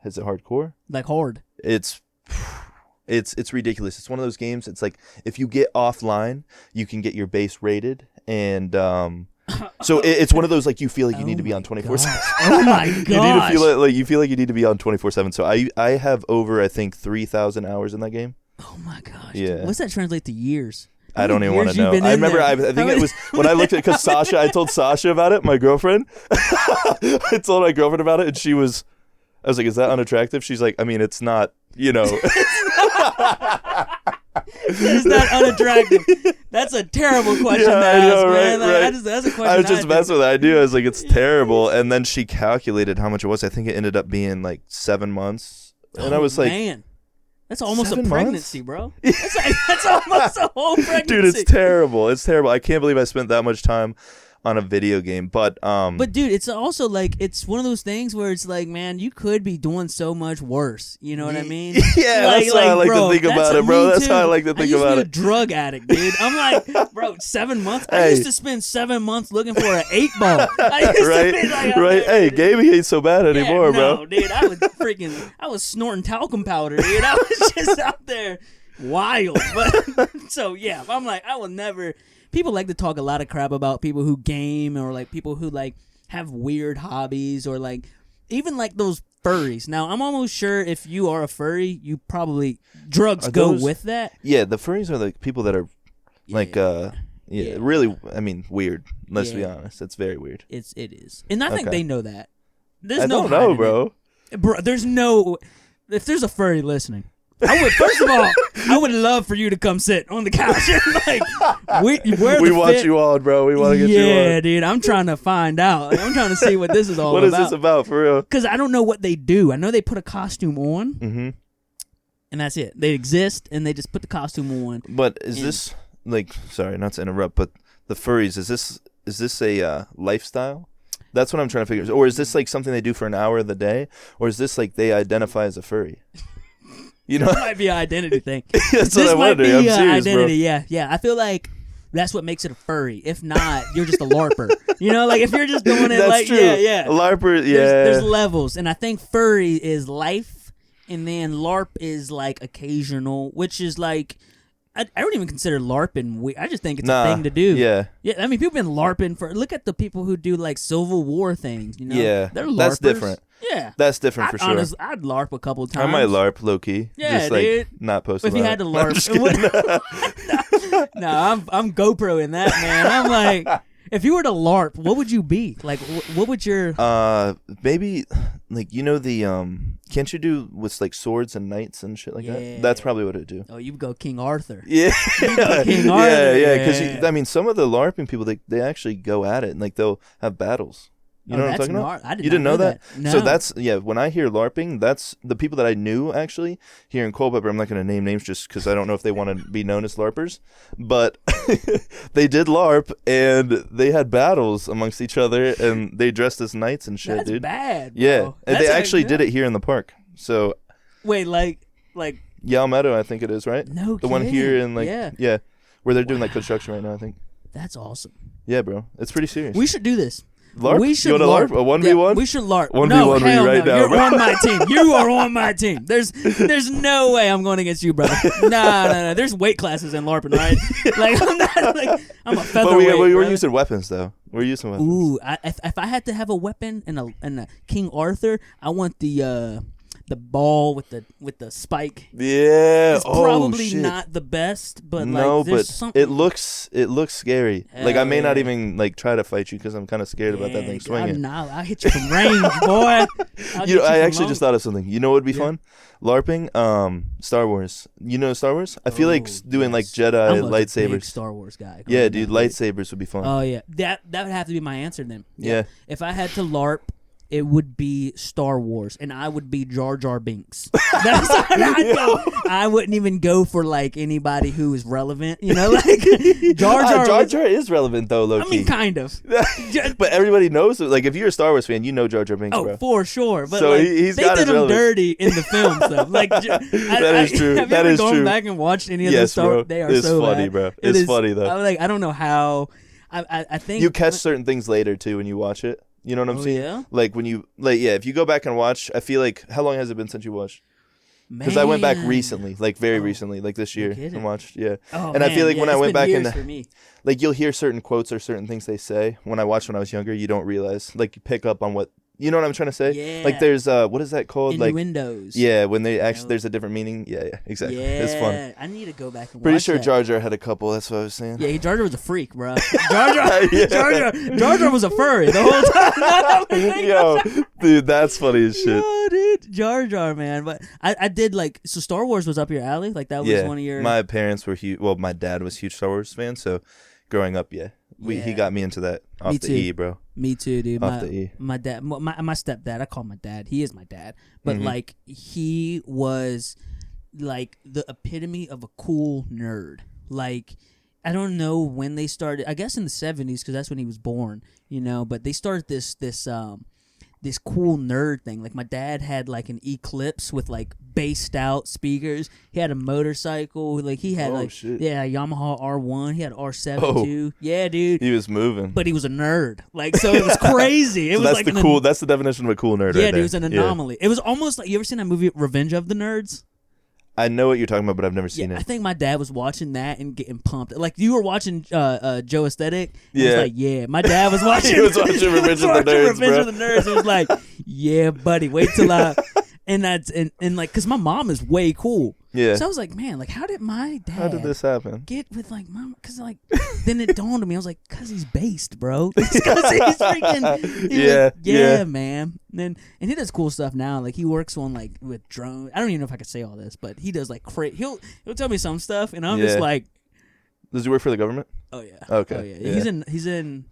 Is it hardcore? Like hard. It's ridiculous. It's one of those games. It's like if you get offline, you can get your base rated, and so it's one of those like you feel like you need to be on 24/7. Oh my gosh. You need to feel like you feel like you need to be on 24/7. So I have over I think 3,000 hours in that game. Oh my gosh. Yeah. Dude. What's that translate to years? I don't even want to know. Years you've been I in remember. there? I think it was when I looked at because Sasha. I told Sasha about it. My girlfriend. I told my girlfriend about it, and she was. I was like, "Is that unattractive?" She's like, "I mean, it's not. You know." It's not unattractive. That's a terrible question to ask, man. Like, that's a question. I was just messing with it. I knew. I was like, "It's terrible," and then she calculated how much it was. I think it ended up being like 7 months, and I was like, "Man, that's almost a 7 pregnancy, bro. That's almost a whole pregnancy." Dude, it's terrible. It's terrible. I can't believe I spent that much time on a video game, but dude, it's also like it's one of those things where it's like, man, you could be doing so much worse. You know what I mean? Yeah, that's how I like to think about it, bro. That's how I like to think about it. I used to be a drug addict, dude. I'm like, bro, 7 months. I used to spend 7 months looking for an 8 ball. I used to be like, right. Hey, gaming ain't so bad anymore, no, bro. Dude, I was snorting talcum powder, dude. I was just out there wild. But so yeah, I'm like, I will never. People like to talk a lot of crap about people who game or like people who like have weird hobbies or like even like those furries. Now, I'm almost sure if you are a furry, you probably drugs go with that. Yeah, the furries are like people that are like really, I mean, weird. Let's be honest. It's very weird. It is. And I think they know that. There's I no don't know, bro. Bro, there's no if there's a furry listening, I would first of all, I would love for you to come sit on the couch and like we want you on, bro. We want to get you on. Yeah, dude. I'm trying to find out. Like, I'm trying to see what this is all about. What is this about, for real? Because I don't know what they do. I know they put a costume on, and that's it. They exist, and they just put the costume on. But is this like? Sorry, not to interrupt, but the furries. Is this a lifestyle? That's what I'm trying to figure. Or is this like something they do for an hour of the day, or is this like they identify as a furry? You know, it might be an identity thing. That's what I'm wondering. I'm serious, identity, bro. Yeah. I feel like that's what makes it a furry. If not, you're just a LARPer. You know, like if you're just doing it, that's like true. yeah, a LARPer, yeah. There's levels, and I think furry is life, and then LARP is like occasional, which is like. I don't even consider LARPing. I just think it's a thing to do. Yeah. Yeah. I mean, people have been LARPing for. Look at the people who do like Civil War things. You know. Yeah. They're LARPers. That's different. Yeah. That's different for sure. Honestly, I'd LARP a couple times. I might LARP low key. Yeah, just like dude. not post. If you had to LARP, no, I'm GoPro in that, man. I'm like, if you were to LARP, what would you be? Like, what would your maybe like the can't you do with like swords and knights and shit like that? That's probably what it'd do. Oh, you would go King Arthur. Yeah, King Arthur. Yeah. Because I mean, some of the LARPing people they actually go at it and like they'll have battles. You know what I'm talking about? You didn't know that? No. So that's when I hear LARPing, that's the people that I knew actually here in Culpeper. I'm not going to name names just because I don't know if they want to be known as LARPers, but they did LARP and they had battles amongst each other and they dressed as knights and shit, that's dude. Bad, bro. Yeah, and they actually did it here in the park. So wait, like Yale Meadow, I think it is, right? No, the one here in yeah, where they're doing like construction right now, I think. That's awesome. Yeah, bro, it's pretty serious. We should do this. LARP? We should you want to LARP? A 1v1? Yeah, we should LARP. 1v1 no, hell right no. now. You're bro. on my team. You are on my team. There's no way I'm going against you, brother. No. There's weight classes in LARPing, right? Like I'm not like I'm a featherweight. But we're using weapons though. We're using weapons. Ooh, if I had to have a weapon and a King Arthur, I want the ball with the spike. Yeah, it's probably not the best, but no, like there's but something. it looks scary. Like I may not even like try to fight you because I'm kind of scared about that thing swinging. I'll hit you from range, boy. I actually just thought of something. You know what would be fun? LARPing, Star Wars. You know Star Wars? I feel like doing like Jedi I'm lightsabers. A big Star Wars guy. Yeah, dude, lightsabers would be fun. Oh yeah, that would have to be my answer then. Yeah. If I had to LARP, it would be Star Wars, and I would be Jar Jar Binks. That's what I'd go. I wouldn't even go for like anybody who is relevant, you know, like Jar Jar is relevant though, low key. I mean, kind of. But everybody knows, like, if you're a Star Wars fan, you know Jar Jar Binks, bro. Oh, for sure. But so like, he's they got did his him relevance. dirty in the film stuff. Like, that is true. Have That you ever is gone true. back and watched any of Yes, those Star bro. Wars? They are It's so funny, bad. bro. It It's is- funny though. I don't know how. I think You catch certain things later too when you watch it. You know what I'm saying? Yeah? Like when you if you go back and watch, I feel like, how long has it been since you watched? Because I went back recently, like very recently, like this year, and watched. Yeah, Oh, and I feel like when I went back and and like you'll hear certain quotes or certain things they say. When I watched when I was younger, you don't realize, like, you pick up on what, you know what I'm trying to say. Yeah. Like there's what is that called? Like Innuendos. yeah, when they actually there's a different meaning. Yeah, exactly. Yeah, It's fun. I need to go back and Pretty watch sure that. Jar Jar had a couple. That's what I was saying. Yeah, Jar Jar was a freak, bro. Jar Jar was a furry the whole time. Yo, dude, that's funny as shit. Yo, dude, Jar Jar, man. But I did like, so Star Wars was up your alley, like that was one of your. My parents were huge. Well, my dad was a huge Star Wars fan, so growing up, he got me into that off Me the too. E, bro. Me too, dude. Off the E. My dad, my stepdad. I call him my dad. He is my dad, but Mhm. like he was like the epitome of a cool nerd. Like, I don't know when they started. I guess in the 70s, because that's when he was born. You know, but they started this cool nerd thing. Like, my dad had like an Eclipse with like bassed out speakers. He had a motorcycle. Like, he had a Yamaha R1. He had R7 too. Yeah, dude. He was moving. But he was a nerd. Like, so it was crazy. It was that's like that's the definition of a cool nerd. Yeah, right dude, it was there. an anomaly. It was almost like, you ever seen that movie Revenge of the Nerds? I know what you're talking about, but I've never seen I it. think my dad was watching that and getting pumped. Like, you were watching Joe Aesthetic. And Yeah. It was like, yeah. My dad was watching. He was watching Revenge of the Nerds, Revenge bro. of the Nerds. It was like, yeah, buddy, wait till I. And that's and like, cause my mom is way cool. Yeah. So I was like, man, like, how did my dad? How did this happen? Get with like mom? Cause like, then it dawned on me. I was like, cause he's based, bro. Cause he's freaking. Yeah, man. And he does cool stuff now. Like, he works on like with drones. I don't even know if I could say all this, but he does like he'll tell me some stuff, and I'm just like, does he work for the government? oh yeah, Okay. oh yeah. He's in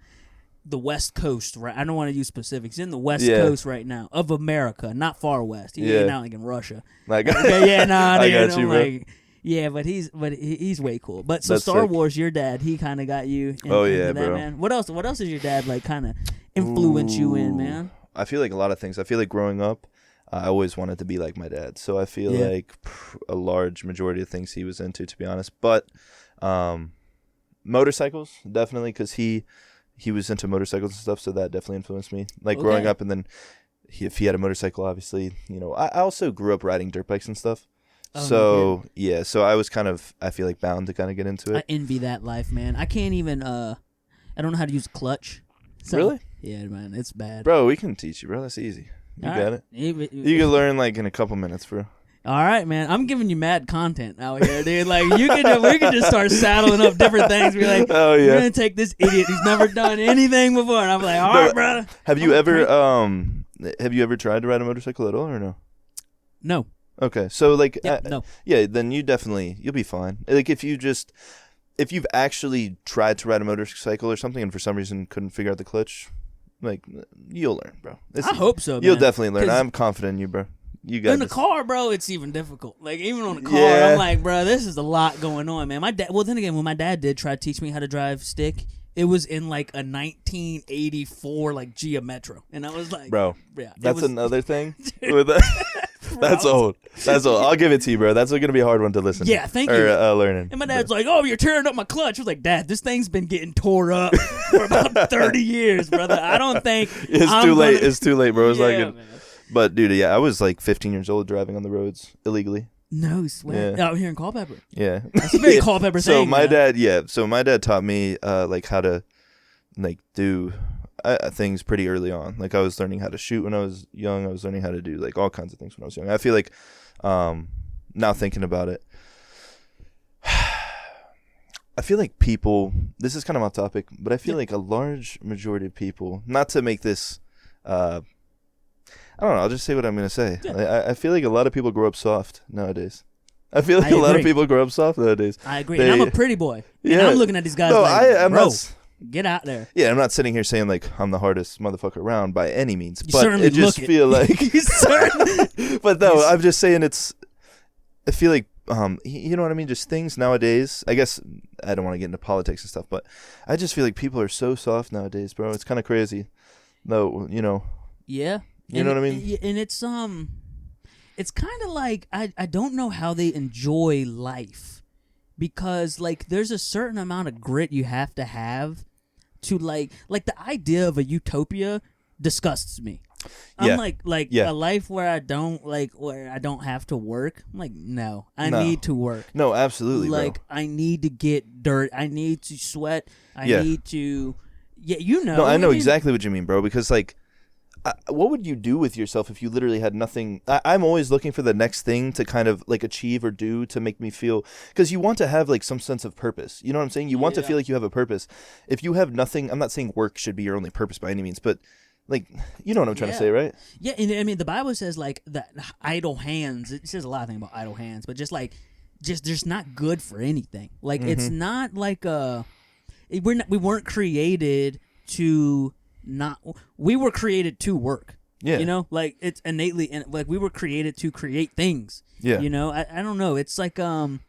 the West Coast, right? I don't want to use specifics. He's in the West Yeah. Coast right now of America, not far west. He's not like in Russia. Like, Yeah, nah, I dude, got you, I'm bro. like, yeah, but he's way cool. But so That's Star sick. Wars, your dad, he kind of got you. Oh, yeah, into that, bro. man. What else is your dad like kind of influence you in, man? I feel like a lot of things. I feel like growing up, I always wanted to be like my dad. So I feel like a large majority of things he was into, to be honest. But motorcycles, definitely, because he was into motorcycles and stuff. So that definitely influenced me. Like growing up, and then if he had a motorcycle, obviously, you know. I also grew up riding dirt bikes and stuff. So yeah, so I was kind of, I feel like, bound to kind of get into it. I envy that life, man. I can't even. I don't know how to use a clutch. So, Really? Yeah, man, it's bad. Bro, we can teach you, bro. That's easy. You All got right. it. You can learn like in a couple minutes, bro. All right, man. I'm giving you mad content out here, dude. Like, we can just start saddling up different things. Be like, Oh yeah. we're gonna take this idiot who's never done anything before, and I'm like, all right, brother. Have you ever tried to ride a motorcycle at all or no? No. Okay, so like No. yeah, then you'll be fine. Like if you've actually tried to ride a motorcycle or something and for some reason couldn't figure out the clutch, like, you'll learn, bro. I hope so, man. You'll definitely learn. 'Cause I'm confident in you, bro. You got in the this. car, bro, it's even difficult. Like, even on the car, Yeah. I'm like, bro, this is a lot going on, man. My dad. Well, then again, when my dad did try to teach me how to drive stick, it was in like a 1984 like Gia Metro, and I was like, Bro, yeah, that's another thing. With that's old. That's old. I'll give it to you, bro. That's going to be a hard one to listen. Yeah, thank or, you. Learning. And my dad's like, "Oh, you're tearing up my clutch." I was like, "Dad, this thing's been getting tore up for about 30 years, brother. I don't think It's I'm too late. gonna-" It's too late, bro. It's Yeah, like, man. but dude, yeah, I was like 15 years old driving on the roads illegally. No sweat. Yeah. Out here in Culpeper. Yeah, That's a very Culpeper So thing. my man. dad, so my dad taught me like how to like do things pretty early on. Like I was learning how to shoot when I was young. I was learning how to do like all kinds of things when I was young. I feel like now thinking about it, I feel like people, this is kind of off topic, but I feel like a large majority of people, not to make this, I don't know, I'll just say what I'm going to say. Yeah. I feel like a lot of people grow up soft nowadays. I feel like I a lot of agree. people grow up soft nowadays. I agree. And I'm a pretty boy. And Yeah. I'm looking at these guys No, like, I'm bro. not. Get out there. Yeah, I'm not sitting here saying like I'm the hardest motherfucker around by any means, You but certainly it just look it. feel like. You certainly- But no, I'm just saying I feel like you know what I mean. Just things nowadays. I guess I don't want to get into politics and stuff, but I just feel like people are so soft nowadays, bro. It's kind of crazy. Though Yeah. You know what I mean? And it's kind of like I don't know how they enjoy life, because like there's a certain amount of grit you have to like the idea of a utopia disgusts me. I'm like a life where I don't have to work. I'm like, no, I need to work. No, absolutely, like, bro. I need to get dirt. I need to sweat. I need to. Yeah, No, I know exactly what you mean, bro. Because like, what would you do with yourself if you literally had nothing? I'm always looking for the next thing to kind of like achieve or do to make me feel, because you want to have like some sense of purpose. You know what I'm saying? You want to feel like you have a purpose. If you have nothing, I'm not saying work should be your only purpose by any means, but like, you know what I'm trying to say, right? Yeah, and I mean the Bible says like that idle hands. It says a lot of things about idle hands, but just there's not good for anything. Like it's not like we weren't created to not. We were created to work. Yeah, you know, like it's innately, and like we were created to create things. Yeah, you know, I don't know. It's like I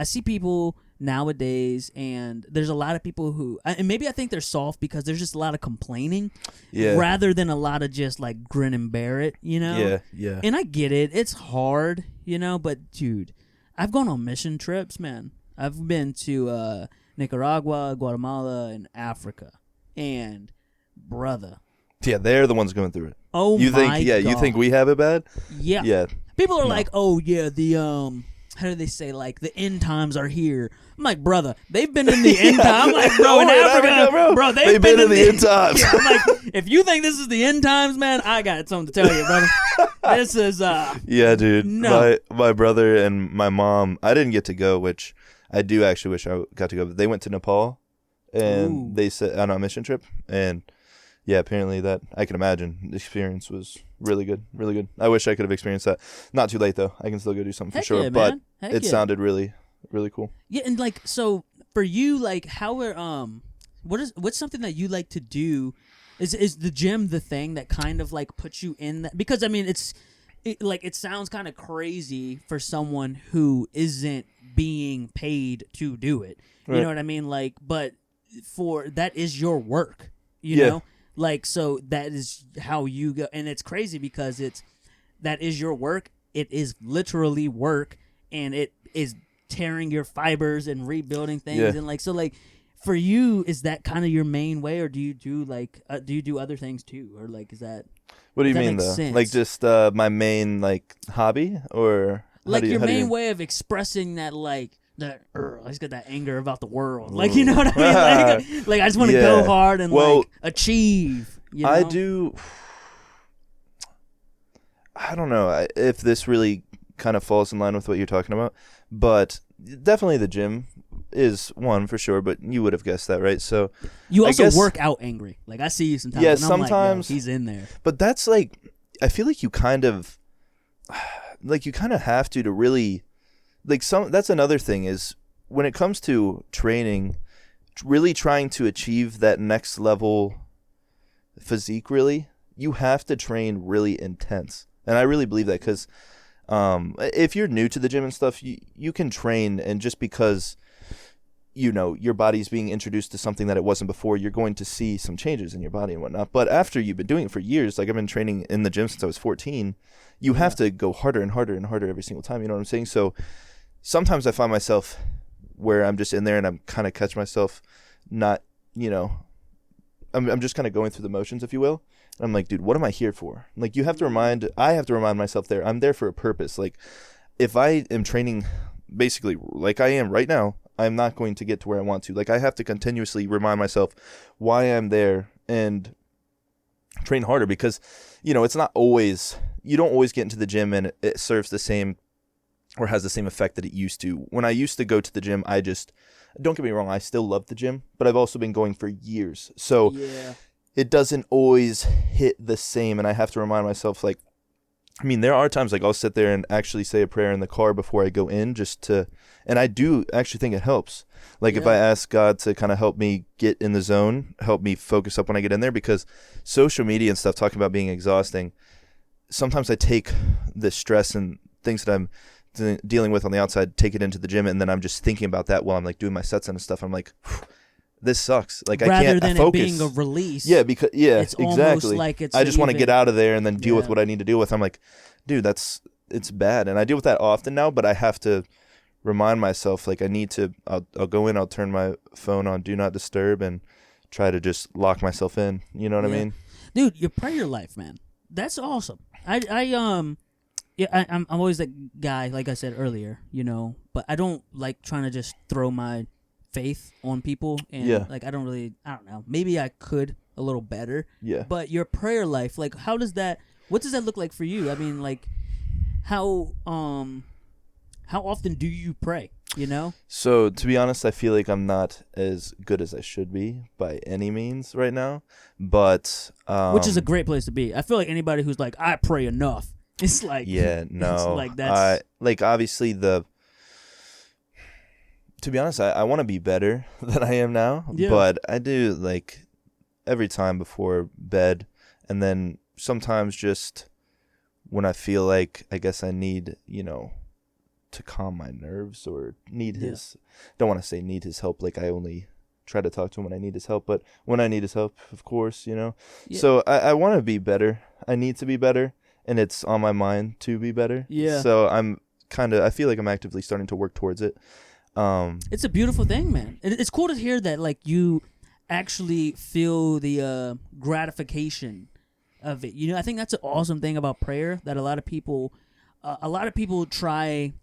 see people nowadays, and there's a lot of people who, and maybe I think they're soft because there's just a lot of complaining, rather than a lot of just like grin and bear it. You know, yeah. And I get it. It's hard, you know, but dude, I've gone on mission trips, man. I've been to Nicaragua, Guatemala, and Africa, and brother. Yeah, they're the ones going through it. Oh, you think? My Yeah, God. You think we have it bad? Yeah. Yeah. People are like, oh yeah, the how do they say, like the end times are here? I'm like, brother, they've been in the end times. I'm like, bro, in Africa, bro, they've been in the end times. Yeah, I'm like, if you think this is the end times, man, I got something to tell you, brother. This is yeah, dude. No. My brother and my mom, I didn't get to go, which I do actually wish I got to go. But they went to Nepal, and they set on a mission trip, and yeah, apparently that, I can imagine, the experience was really good, really good. I wish I could have experienced that. Not too late, though. I can still go do something for sure, but it sounded really, really cool. Yeah, and like, so for you, like, how are, what's something that you like to do? Is the gym the thing that kind of like puts you in that? Because I mean, it sounds kind of crazy for someone who isn't being paid to do it. You know what I mean? Like, but that is your work, you know? Like, so that is how you go. And it's crazy because that is your work. It is literally work, and it is tearing your fibers and rebuilding things. Yeah. And like, so like for you, is that kind of your main way, or do you do like, do you do other things too? Or like, is that, what do you mean though? Sense? Like just, my main like hobby, or like your main way of expressing that, like, that I just got that anger about the world, like, you know what I mean? Like I just want to go hard and like achieve. You know? I do. I don't know if this really kind of falls in line with what you're talking about, but definitely the gym is one for sure. But you would have guessed that, right? So you also work out angry. Like I see you sometimes. Yeah, and I'm sometimes like, he's in there. But that's like, I feel like you kind of have to really. Like that's another thing is when it comes to training, really trying to achieve that next level physique, really, you have to train really intense. And I really believe that because if you're new to the gym and stuff, you can train, and just because, you know, your body's being introduced to something that it wasn't before, you're going to see some changes in your body and whatnot. But after you've been doing it for years, like I've been training in the gym since I was 14, you have to go harder and harder and harder every single time. You know what I'm saying? So sometimes I find myself where I'm just in there and I'm kind of catch myself not, you know, I'm just kind of going through the motions, if you will. And I'm like, dude, what am I here for? Like, I have to remind myself there, I'm there for a purpose. Like, if I am training basically like I am right now, I'm not going to get to where I want to. Like, I have to continuously remind myself why I'm there and train harder, because, you know, it's not always, you don't always get into the gym and it serves the same or has the same effect that it used to. When I used to go to the gym, don't get me wrong, I still love the gym, but I've also been going for years. So it doesn't always hit the same, and I have to remind myself, like, I mean, there are times like I'll sit there and actually say a prayer in the car before I go in and I do actually think it helps. Like if I ask God to kind of help me get in the zone, help me focus up when I get in there, because social media and stuff, talking about being exhausting, sometimes I take the stress and things that I'm dealing with on the outside, take it into the gym, and then I'm just thinking about that while I'm like doing my sets and stuff. I'm like, this sucks. Like Rather I can't than focus. It being a release. Yeah, because it's exactly. almost like it's I just want to get out of there and then deal with Yeah. what I need to deal with. I'm like, dude, it's bad, and I deal with that often now. But I have to remind myself, like, I need to. I'll go in. I'll turn my phone on Do Not Disturb and try to just lock myself in. You know what I mean? Dude, your prayer life, man. That's awesome. I'm always that guy, like I said earlier, you know, but I don't like trying to just throw my faith on people, and like I don't know, maybe I could a little better. Yeah. But your prayer life, like what does that look like for you? I mean, like how often do you pray, you know? So to be honest, I feel like I'm not as good as I should be by any means right now, but which is a great place to be. I feel like anybody who's like, I pray enough, it's like, yeah, no, it's like that's like obviously to be honest, I want to be better than I am now, but I do like every time before bed, and then sometimes just when I feel like I guess I need, you know, to calm my nerves or need his, don't want to say need his help, like I only try to talk to him when I need his help, but when I need his help, of course, you know. Yeah. So I want to be better. I need to be better, and it's on my mind to be better. Yeah. So I feel like I'm actively starting to work towards it. It's a beautiful thing, man. It's cool to hear that, like, you actually feel the gratification of it. You know, I think that's an awesome thing about prayer, that a lot of people try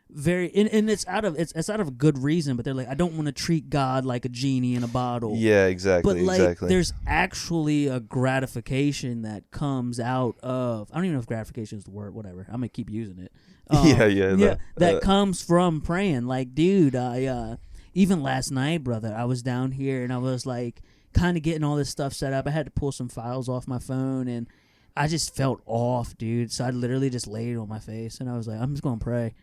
and it's out of a good reason, but they're like, I don't want to treat God like a genie in a bottle. Yeah, exactly. But like, exactly. There's actually a gratification that comes out of, I don't even know if gratification is the word, whatever. I'm gonna keep using it. That comes from praying. Like, dude, I even last night, brother, I was down here and I was like kind of getting all this stuff set up. I had to pull some files off my phone and I just felt off, dude. So I literally just laid on my face and I was like, I'm just gonna pray.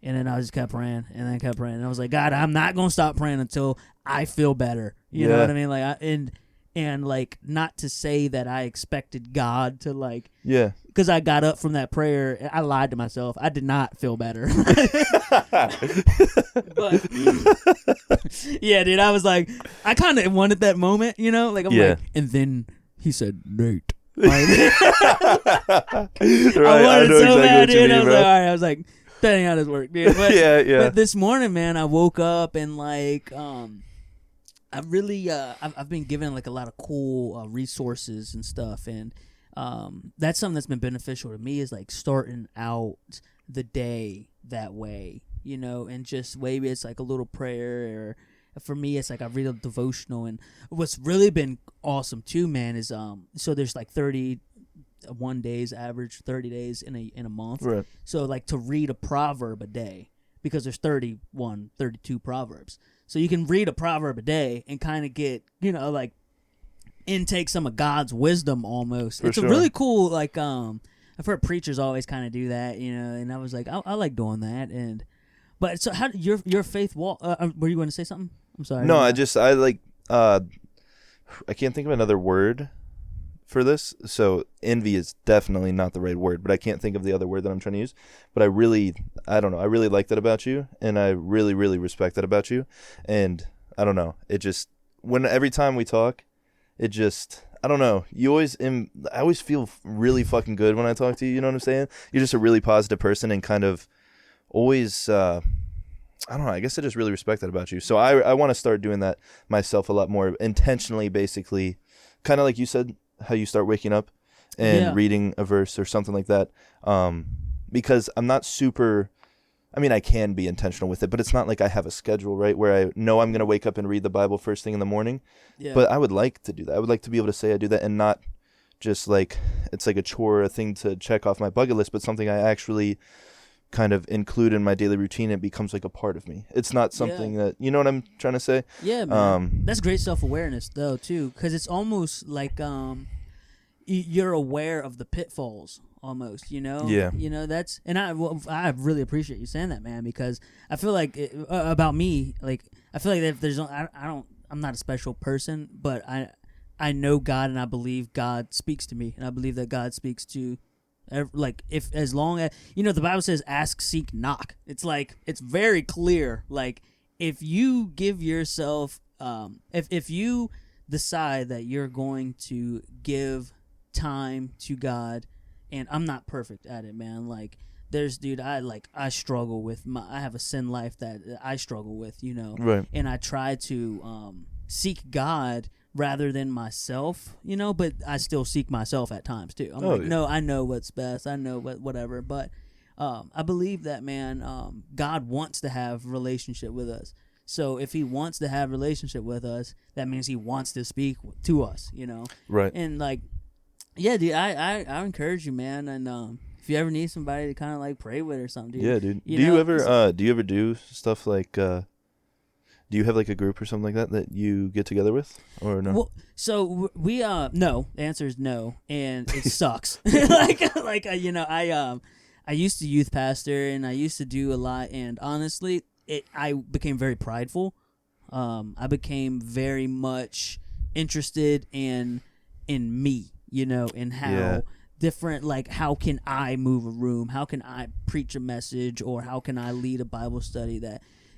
And then I just kept praying and then kept praying. And I was like, God, I'm not gonna stop praying until I feel better. You know what I mean? Like, and like, not to say that I expected God to like, because I got up from that prayer, I lied to myself. I did not feel better. But yeah, dude, I was like, I kind of wanted that moment, you know? Like, I'm like, and then he said, Nate. Like, I wanted it so bad, dude. I was like, all right. I was like, that ain't how this work, dude. But, but this morning, man, I woke up and like, I've been given like a lot of cool resources and stuff, and that's something that's been beneficial to me, is like starting out the day that way, you know, and just maybe it's like a little prayer, or for me it's like I read a devotional. And what's really been awesome too, man, is so there's like 31 days average, 30 days in a month, right? So like to read a proverb a day, because there's 32 proverbs. So you can read a proverb a day and kind of get, you know, like intake some of God's wisdom almost. It's a really cool, like, I've heard preachers always kind of do that, you know, and I was like, I like doing that. But so how your faith walk, were you going to say something? I'm sorry. No, I can't think of another word for this. So envy is definitely not the right word, but I can't think of the other word that I'm trying to use. But I don't know. I really like that about you, and I really, really respect that about you. And I don't know. It just, every time we talk, it just, I don't know. I always feel really fucking good when I talk to you. You know what I'm saying? You're just a really positive person, and kind of always, I don't know. I guess I just really respect that about you. So I want to start doing that myself a lot more intentionally, basically, kind of like you said, how you start waking up and reading a verse or something like that. Because I'm not super, I mean, I can be intentional with it, but it's not like I have a schedule, right, where I know I'm going to wake up and read the Bible first thing in the morning. Yeah. But I would like to do that. I would like to be able to say I do that, and not just like it's like a chore, a thing to check off my bucket list, but something I actually kind of include in my daily routine. It becomes like a part of me. It's not something that, you know what I'm trying to say? Yeah, man. That's great self-awareness though too, because it's almost like you're aware of the pitfalls almost, you know? Yeah. You know, that's, and I really appreciate you saying that, man, because I feel like about me, like, I feel like if there's, I'm not a special person, but I know God, and I believe God speaks to me, and I believe that God speaks to, like, if, as long as, you know, the Bible says, ask, seek, knock. It's like, it's very clear. Like, if you give yourself, if you decide that you're going to give time to God, and I'm not perfect at it, man. Like, I struggle with I have a sin life that I struggle with, you know, Right. and I try to seek God rather than myself, you know, but I still seek myself at times too. I'm no, I know what's best. I know whatever, but I believe that, man, God wants to have relationship with us. So if he wants to have relationship with us, that means he wants to speak to us, you know? Right. And like, yeah, dude, I encourage you, man. And if you ever need somebody to kind of like pray with or something, dude. Yeah, dude. You do know, you ever do stuff like, do you have like a group or something like that you get together with, or no? Well, so we no. The answer is no, and it sucks. You know, I used to youth pastor, and I used to do a lot, and honestly, I became very prideful. I became very much interested in me, you know, in how different, like, how can I move a room? How can I preach a message? Or how can I lead a Bible study?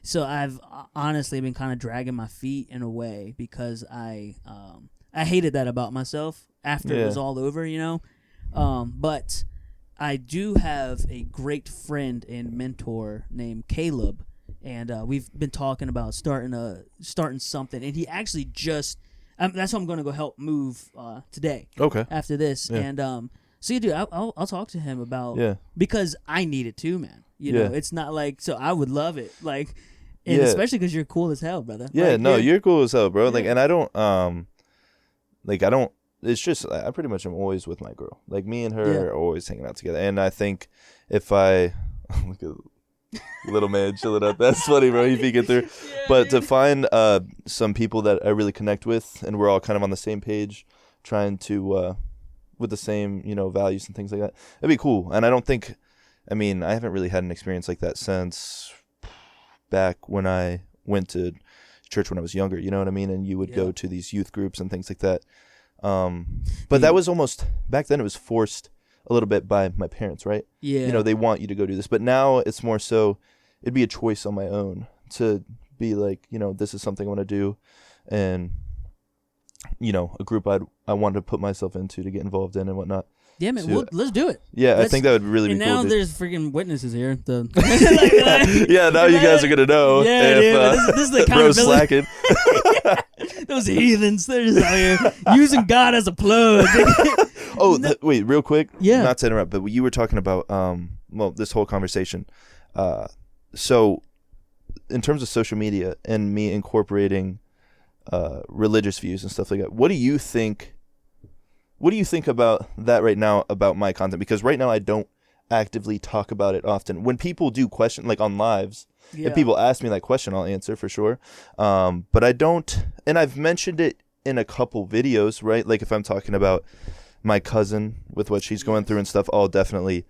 So I've honestly been kind of dragging my feet in a way, because I hated that about myself after it was all over, you know. But I do have a great friend and mentor named Caleb, and we've been talking about starting something, and he actually just that's what I'm going to go help move today. Okay. After this, and so you do. I'll talk to him about because I need it too, man. You know, it's not like, so I would love it, like. And especially because you're cool as hell, brother. Yeah, like, you're cool as hell, bro. Like, and I don't, it's just, I pretty much am always with my girl. Like, me and her are always hanging out together. And I think if I, look at little man chilling out. That's funny, bro. You peeking through. But to find some people that I really connect with, and we're all kind of on the same page, trying to, with the same, you know, values and things like that, it'd be cool. And I haven't really had an experience like that since back when I went to church when I was younger, you know what I mean? And you would go to these youth groups and things like that. But that was almost, back then it was forced a little bit by my parents, right? Yeah. You know, they want you to go do this. But now it's more so, it'd be a choice on my own to be like, you know, this is something I want to do. And, you know, a group I wanted to put myself into to get involved in and whatnot. Yeah, man, let's do it. Yeah, I think that would really be cool. And now there's freaking witnesses here. Yeah, now you guys are going to know if this is the bro's slacking. Those heathens, they're just out here using God as a plug. Wait, real quick. Yeah. Not to interrupt, but you were talking about, this whole conversation. So, in terms of social media and me incorporating religious views and stuff like that, what do you think about that right now, about my content? Because right now I don't actively talk about it often. When people do question, like on lives, if people ask me that question, I'll answer for sure. But I don't, and I've mentioned it in a couple videos, right? Like if I'm talking about my cousin with what she's going through and stuff, I'll definitely,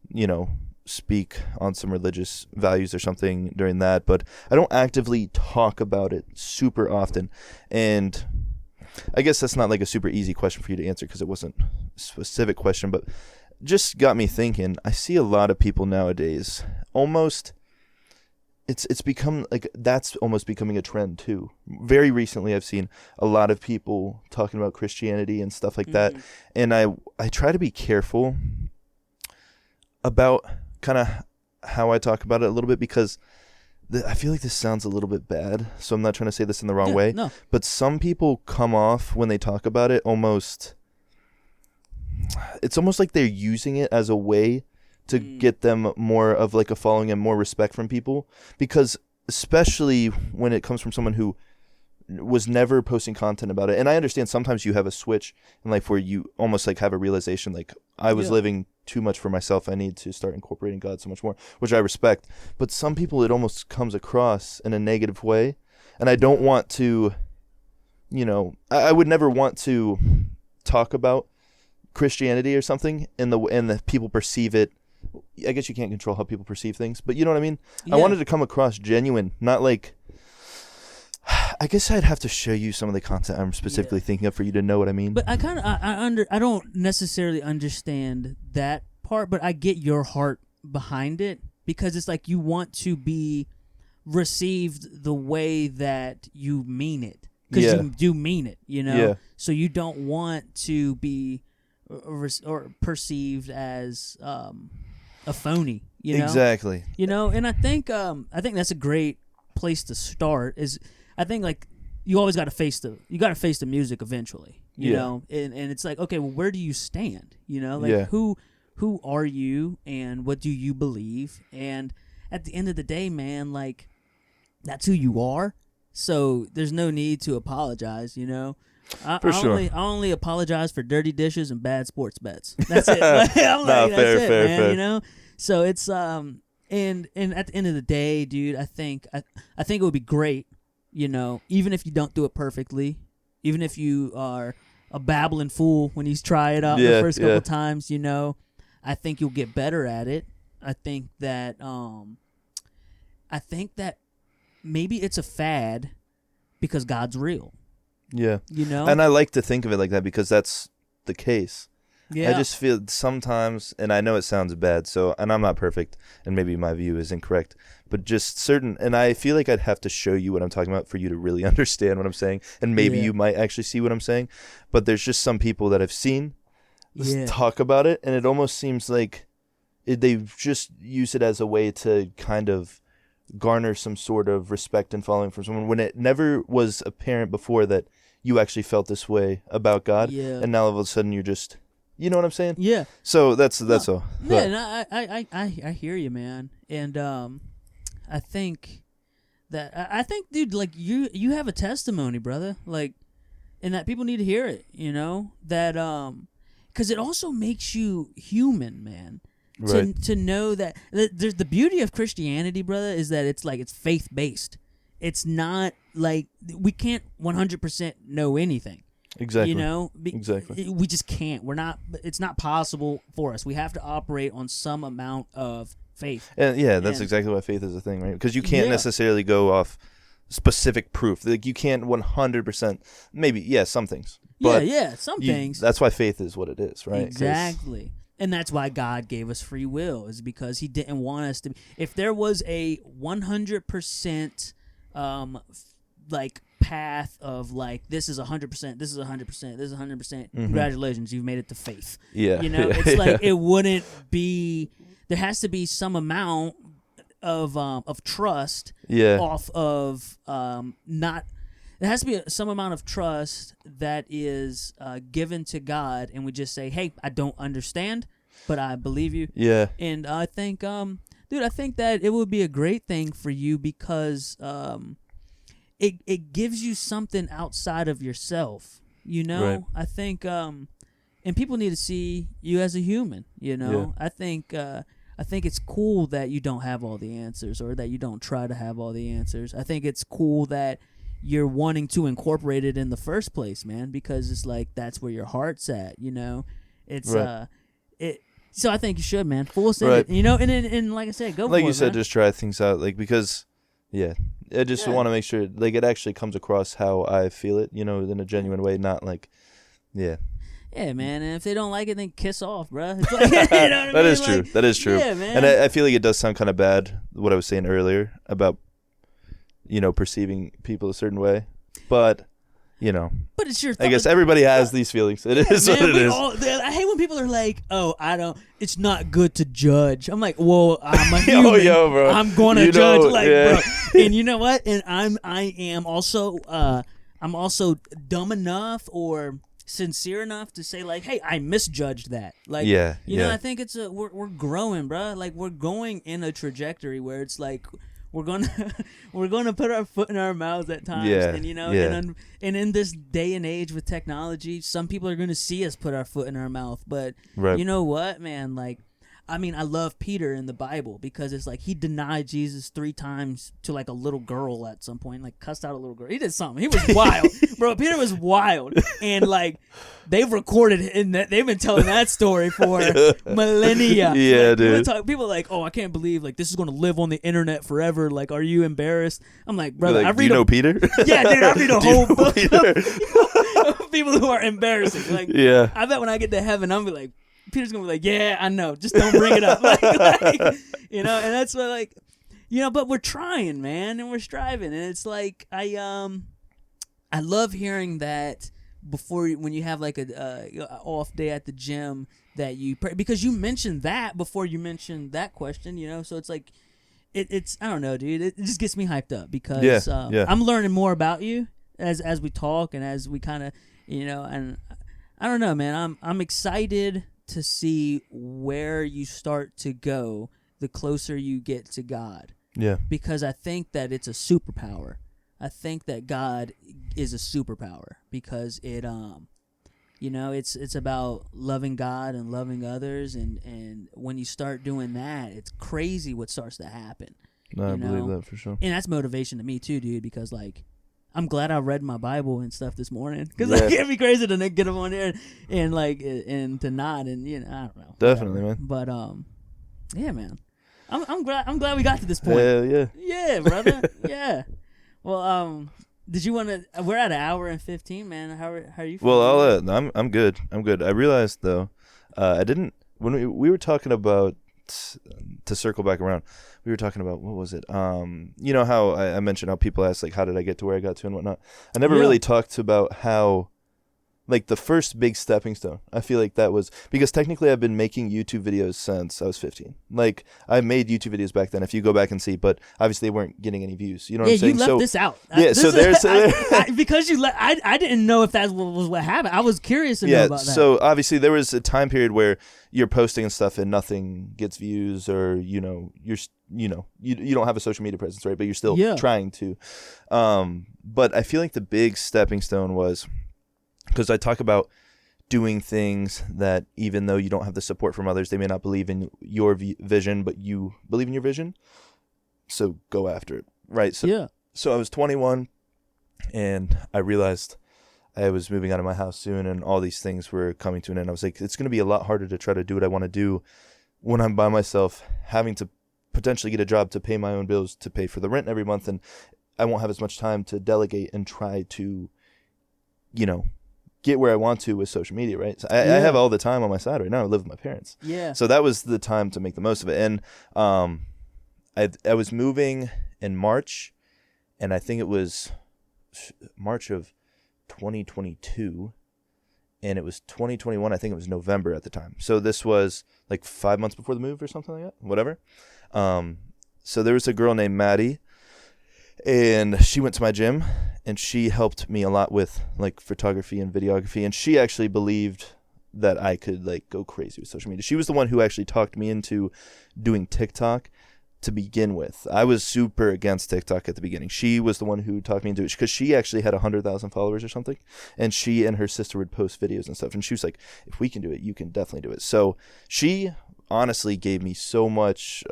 you know, speak on some religious values or something during that. But I don't actively talk about it super often. And I guess that's not like a super easy question for you to answer because it wasn't a specific question, but just got me thinking. I see a lot of people nowadays, almost, it's become like, that's almost becoming a trend too. Very recently I've seen a lot of people talking about Christianity and stuff like that. And I try to be careful about kind of how I talk about it a little bit, because I feel like this sounds a little bit bad, so I'm not trying to say this in the wrong way. No. But some people come off when they talk about it it's almost like they're using it as a way to get them more of like a following and more respect from people. Because especially when it comes from someone who was never posting content about it. And I understand sometimes you have a switch in life where you almost like have a realization, like, I was living too much for myself. I need to start incorporating God so much more, which I respect. But some people, it almost comes across in a negative way. And I don't want to, you know, I would never want to talk about Christianity or something, and the people perceive it. I guess you can't control how people perceive things, but you know what I mean? Yeah. I wanted to come across genuine, not like... I guess I'd have to show you some of the content I'm specifically thinking of for you to know what I mean. But I kind of I don't necessarily understand that part, but I get your heart behind it, because it's like you want to be received the way that you mean it, because you do mean it, you know. Yeah. So you don't want to be or perceived as a phony, you know. Exactly. You know, and I think that's a great place to start. Is I think like you always got to face the music eventually, you know, and it's like, okay, well, where do you stand? You know, like who are you and what do you believe? And at the end of the day, man, like that's who you are. So there's no need to apologize, you know. I only apologize for dirty dishes and bad sports bets. That's it. Fair. You know. So it's and at the end of the day, dude, I think it would be great. You know, even if you don't do it perfectly, even if you are a babbling fool when you try it out the first couple times, you know, I think you'll get better at it. I think that maybe it's a fad because God's real. Yeah. You know? And I like to think of it like that because that's the case. Yeah. I just feel sometimes, and I know it sounds bad, and I'm not perfect, and maybe my view is incorrect, but just certain, and I feel like I'd have to show you what I'm talking about for you to really understand what I'm saying, and maybe you might actually see what I'm saying, but there's just some people that I've seen talk about it, and it almost seems like they just use it as a way to kind of garner some sort of respect and following from someone when it never was apparent before that you actually felt this way about God, and now all of a sudden you're just... You know what I'm saying? Yeah. So that's all. Yeah, and I hear you, man. And I think, dude, like you have a testimony, brother. Like, and that people need to hear it. You know that because it also makes you human, man. Right. To know that there's the beauty of Christianity, brother, is that it's like it's faith based. It's not like we can't 100% know anything. Exactly. You know, exactly. We just can't. It's not possible for us. We have to operate on some amount of faith. And that's exactly why faith is a thing, right? Because you can't necessarily go off specific proof. Like you can't 100%. Maybe some things. But some things. That's why faith is what it is, right? Exactly. And that's why God gave us free will, is because He didn't want us to. If there was a 100%, like path of like this is 100%, this is 100%, this is 100%. Congratulations, you've made it to faith. Yeah, you know, it's like it wouldn't be. There has to be some amount of trust. Off of not. There has to be some amount of trust that is given to God, and we just say, "Hey, I don't understand, but I believe you." Yeah. And I think, dude, I think that it would be a great thing for you because it gives you something outside of yourself, you know? Right. I think and people need to see you as a human, you know? I think it's cool that you don't have all the answers or that you don't try to have all the answers. I think it's cool that you're wanting to incorporate it in the first place, man, because it's like that's where your heart's at, you know? It's so I think you should, man. Full send it, you know, and like I said, go for it. Like you said, just try things out, like because I just want to make sure like it actually comes across how I feel it, you know, in a genuine way, not like Yeah, man, and if they don't like it, then kiss off, bro. It's like, you know what I mean? Is true. That is true. Yeah, man. And I feel like it does sound kind of bad, what I was saying earlier about, you know, perceiving people a certain way. But, you know. But it's your I guess everybody has these feelings. It is man, what it is. I hate when people are like, oh, it's not good to judge. I'm like, well, I'm a human. Bro. I'm going to judge. Bro. And you know what? And I am also, I'm also dumb enough or sincere enough to say like, hey, I misjudged that. Like, you know, I think it's we're growing, bro. Like we're going in a trajectory where it's like we're gonna put our foot in our mouths at times, and you know, and in this day and age with technology, some people are gonna see us put our foot in our mouth. But you know what, man? Like, I mean, I love Peter in the Bible because it's like he denied Jesus 3 times to like a little girl at some point, like cussed out a little girl. He did something. He was wild, bro. Peter was wild, and like they've recorded it and they've been telling that story for millennia. Yeah, like, dude. People are like, oh, I can't believe like this is going to live on the internet forever. Like, are you embarrassed? I'm like, brother, Like, I do read you know Peter? Yeah, dude, I read a Do you whole know book Peter? of people who are embarrassing. Like, Yeah. I bet when I get to heaven, I'm gonna be like, Peter's gonna be like, yeah, I know, just don't bring it up, like, you know. And that's what, like, you know. But we're trying, man, and we're striving, and it's like I love hearing that before when you have like a off day at the gym that you pray, because you mentioned that before you mentioned that question, you know. So it's like it's I don't know, dude. It just gets me hyped up because I'm learning more about you as we talk and as we kind of, you know, and I don't know, man. I'm excited to see where you start to go the closer you get to God. Yeah. Because I think that it's a superpower. I think that God is a superpower because it you know, it's about loving God and loving others, and when you start doing that, it's crazy what starts to happen. No, I believe that for sure. And that's motivation to me too, dude, because like I'm glad I read my Bible and stuff this morning because like, it'd be crazy to get them on there and like and to not, and you know, I don't know. Definitely, whatever. man. But yeah, man. I'm glad we got to this point. Hell yeah. Yeah, brother. Yeah. Well, did you want to? We're at 1 hour and 15, man. How are you feeling? Well, I'm good. I'm good. I realized though, I didn't when we were talking about, to circle back around, we were talking about, what was it? You know how I mentioned how people ask like, how did I get to where I got to and whatnot. I never really talked about how, like, the first big stepping stone. I feel like that was because technically I've been making YouTube videos since I was 15. Like, I made YouTube videos back then, if you go back and see, but obviously they weren't getting any views. You know what I'm saying? Yeah, you left this out. Yeah, so there's because you I didn't know if that was what happened. I was curious to know about that. So obviously there was a time period where you're posting and stuff and nothing gets views, or you don't have a social media presence, right? But you're still trying to. But I feel like the big stepping stone was, because I talk about doing things that even though you don't have the support from others, they may not believe in your vision, but you believe in your vision. So go after it, right? So I was 21 and I realized I was moving out of my house soon and all these things were coming to an end. I was like, it's going to be a lot harder to try to do what I want to do when I'm by myself, having to potentially get a job to pay my own bills, to pay for the rent every month. And I won't have as much time to delegate and try to, get where I want to with social media, right? So I have all the time on my side right now. I live with my parents. Yeah. So that was the time to make the most of it. And I was moving in March, and I think it was March of 2022, and it was 2021. I think it was November at the time. So this was like 5 months before the move or something like that, whatever. So there was a girl named Maddie, and she went to my gym, and she helped me a lot with like photography and videography. And she actually believed that I could like go crazy with social media. She was the one who actually talked me into doing TikTok to begin with. I was super against TikTok at the beginning. She was the one who talked me into it because she actually had 100,000 followers or something. And she and her sister would post videos and stuff. And she was like, if we can do it, you can definitely do it. So she honestly gave me so much,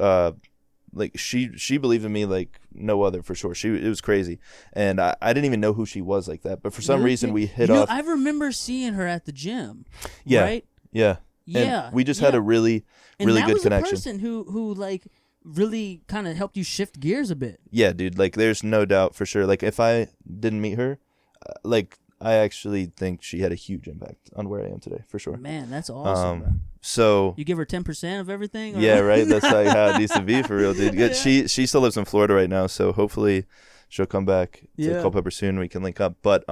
like she believed in me like no other, for sure. It was crazy, and I didn't even know who she was like that. But for some reason, we hit off. I remember seeing her at the gym. Yeah, right? Yeah, yeah. And we just had a really good connection. And that was a person who like really kind of helped you shift gears a bit. Yeah, dude. Like, there's no doubt for sure. Like, if I didn't meet her, like, I actually think she had a huge impact on where I am today, for sure. Man, that's awesome, bro. So you give her 10% of everything? Or? Yeah, right. That's like how it needs to be, for real, dude. Yeah. She still lives in Florida right now, so hopefully she'll come back to Culpeper soon. We can link up. But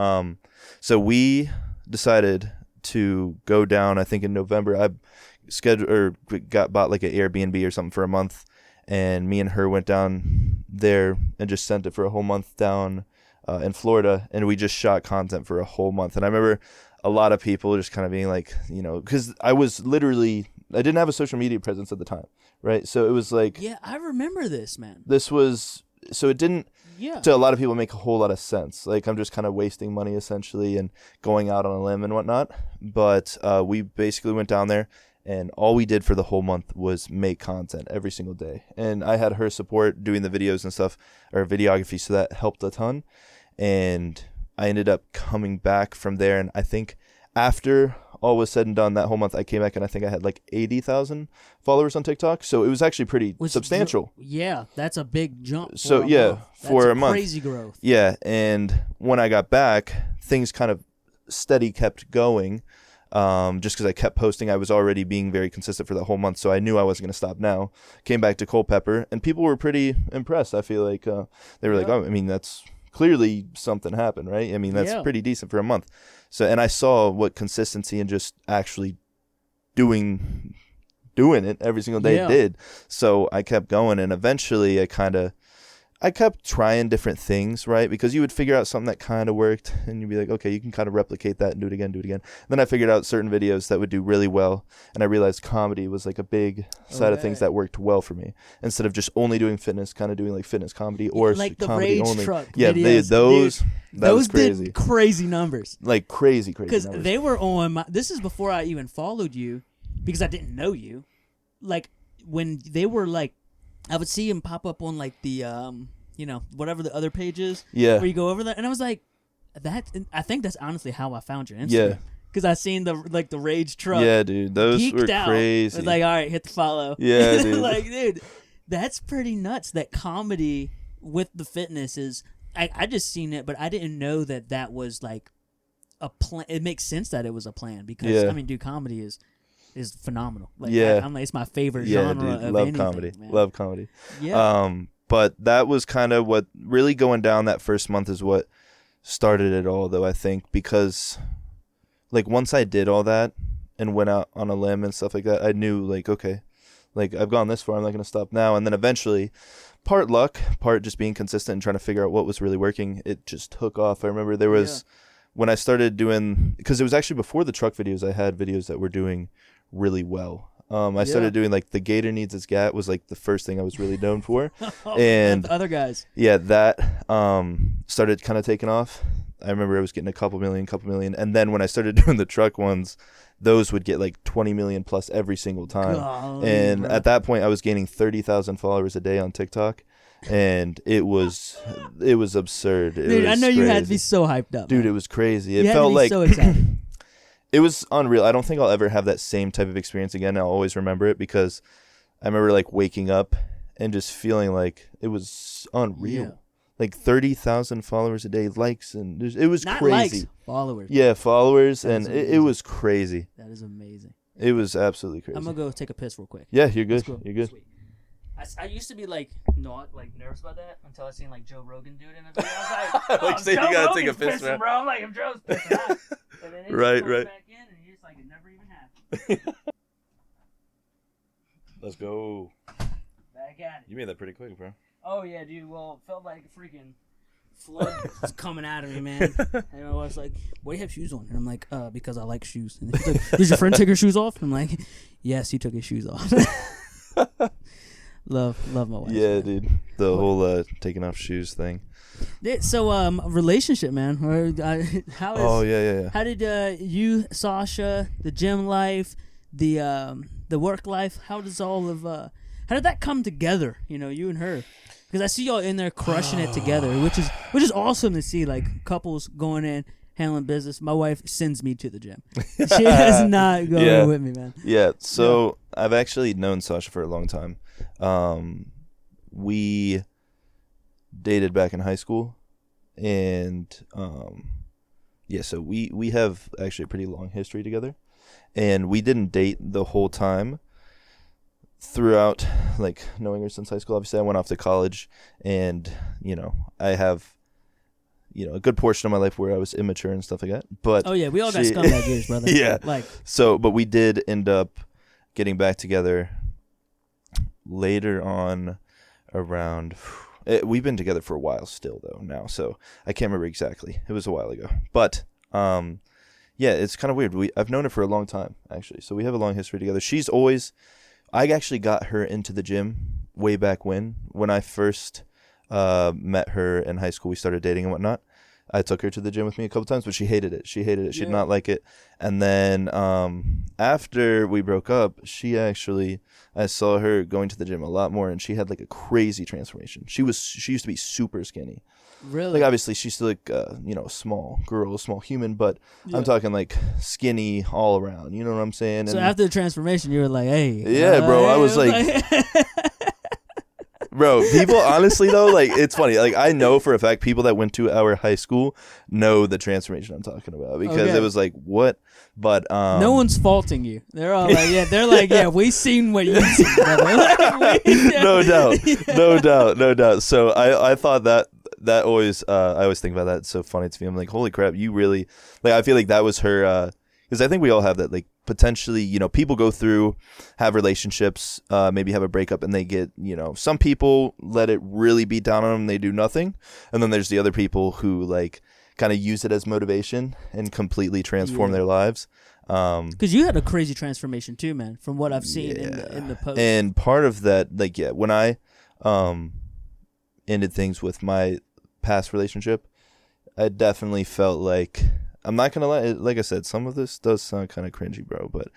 so we decided to go down. I think in November, I bought like an Airbnb or something for a month, and me and her went down there and just sent it for a whole month down in Florida, and we just shot content for a whole month. And I remember a lot of people just kind of being like, because I didn't have a social media presence at the time, right? So it was like, yeah, I remember this, man. So it didn't, to a lot of people, make a whole lot of sense. Like, I'm just kind of wasting money essentially and going out on a limb and whatnot. But we basically went down there, And all we did for the whole month was make content every single day. And I had her support doing the videos and stuff, or videography, so that helped a ton. And I ended up coming back from there. And I think after all was said and done, that whole month, I came back and I think I had like 80,000 followers on TikTok. So it was actually pretty substantial. Yeah, that's a big jump. So yeah, for a month. Crazy growth. Yeah, and when I got back, things kind of kept going. Just because I kept posting, I was already being very consistent for the whole month, so I knew I wasn't going to stop now. Came back to Culpeper, and people were pretty impressed. I feel like they were like, "Oh, I mean, that's clearly something happened, right? I mean, that's pretty decent for a month." So, and I saw what consistency and just actually doing it every single day did. So I kept going, and eventually I kept trying different things, right? Because you would figure out something that kind of worked, and you'd be like, okay, you can kind of replicate that and do it again. And then I figured out certain videos that would do really well, and I realized comedy was like a big side of things that worked well for me. Instead of just only doing fitness, kind of doing like fitness comedy or like the comedy Rage only. Truck Yeah, videos, that was crazy. Did crazy numbers. Like crazy Because numbers. they were on my... This is before I even followed you, because I didn't know you. Like, when they were like... I would see them pop up on like the... whatever the other page is, where you go over that, and I was like, I think that's honestly how I found your Instagram. Yeah, because I seen the Rage Truck. Yeah, dude, those geeked were out. crazy. I was like, all right, hit the follow. Yeah, dude. Like, dude, that's pretty nuts. That comedy with the fitness is. I just seen it, but I didn't know that was like a plan. It makes sense that it was a plan because I mean, dude, comedy is phenomenal. Like, I'm like, it's my favorite genre dude, of love anything, comedy. man. Love comedy. Yeah. But that was kind of what really going down that first month is what started it all, though, I think, because like once I did all that and went out on a limb and stuff like that, I knew like, okay, like I've gone this far, I'm not going to stop now. And then eventually, part luck, part just being consistent and trying to figure out what was really working, it just took off. I remember there was when I started doing, because it was actually before the truck videos, I had videos that were doing really well. I started doing like the Gator Needs Its Gat was like the first thing I was really known for. And the other guys. Yeah, that started kind of taking off. I remember I was getting a couple million. And then when I started doing the truck ones, those would get like 20 million plus every single time. Golly, and bro. At that point, I was gaining 30,000 followers a day on TikTok. And it was absurd. Dude, I know you had to be so hyped up. Dude, man. it was crazy. You It had felt to be like so excited. it was unreal. I don't think I'll ever have that same type of experience again. I'll always remember it because I remember like waking up and just feeling like it was unreal. Yeah. Like 30,000 followers a day, likes, and it was Not crazy. Likes, followers. Yeah, followers, That and is it was crazy. That is amazing. It was absolutely crazy. I'm gonna go take a piss real quick. Yeah, you're good. Let's go. You're good. Sweet. I used to be like not like nervous about that until I seen like Joe Rogan do it in a video. I was like, Like, oh, say you Joe gotta take a Rogan's piss, pissing, man. bro. I'm like, if Joe's pissing out. And then it Right, just goes right. back in, and you're just like, it never even happened. Let's go. Back at it. You made that pretty quick, bro. Oh yeah, dude. Well, it felt like a freaking flood was coming out of me, man. And I was like, "Why do you have shoes on?" And I'm like, because I like shoes." And he's like, "Did your friend take her shoes off?" And I'm like, "Yes, he took his shoes off." love my wife. Yeah, man. dude. The whole taking off shoes thing. So, relationship, man. How is? Oh yeah. How did you, Sasha, the gym life, the work life? How does all of how did that come together? You know, you and her. Because I see y'all in there crushing it together, which is awesome to see. Like couples going in, handling business. My wife sends me to the gym. She does not go with me, man. Yeah. So I've actually known Sasha for a long time. We dated back in high school, and so we have actually a pretty long history together, and we didn't date the whole time. Throughout, like, knowing her since high school, obviously I went off to college, and I have a good portion of my life where I was immature and stuff like that. But we all got scumbag years, brother. Yeah, like but we did end up getting back together later on. Around we've been together for a while still though now, so I can't remember exactly. It was a while ago, but it's kind of weird. I've known her for a long time actually, so we have a long history together. I actually got her into the gym way back when I first met her in high school. We started dating and whatnot. I took her to the gym with me a couple times, but she hated it. She did not like it. And then after we broke up, I saw her going to the gym a lot more, and she had like a crazy transformation. She used to be super skinny. Really? Like, obviously, she's still like, a small girl, a small human, but I'm talking like skinny all around. You know what I'm saying? So after the transformation, you were like, hey. Yeah, bro. I was like, bro, people, honestly, though, like, it's funny. Like, I know for a fact people that went to our high school know the transformation I'm talking about, because it was like, what? But no one's faulting you. They're all like, yeah, we seen what you seen, brother. No doubt. So I thought that always, I always think about that. It's so funny to me. I'm like, holy crap, you really, like, I feel like that was her, because I think we all have that, like, potentially, people go through, have relationships, maybe have a breakup, and they get, some people let it really beat down on them, they do nothing, and then there's the other people who, like, kind of use it as motivation and completely transform their lives. Because you had a crazy transformation too, man, from what I've seen in the post. And part of that, like, when I ended things with my past relationship, I definitely felt like, I'm not gonna lie, like I said, some of this does sound kind of cringy, bro, but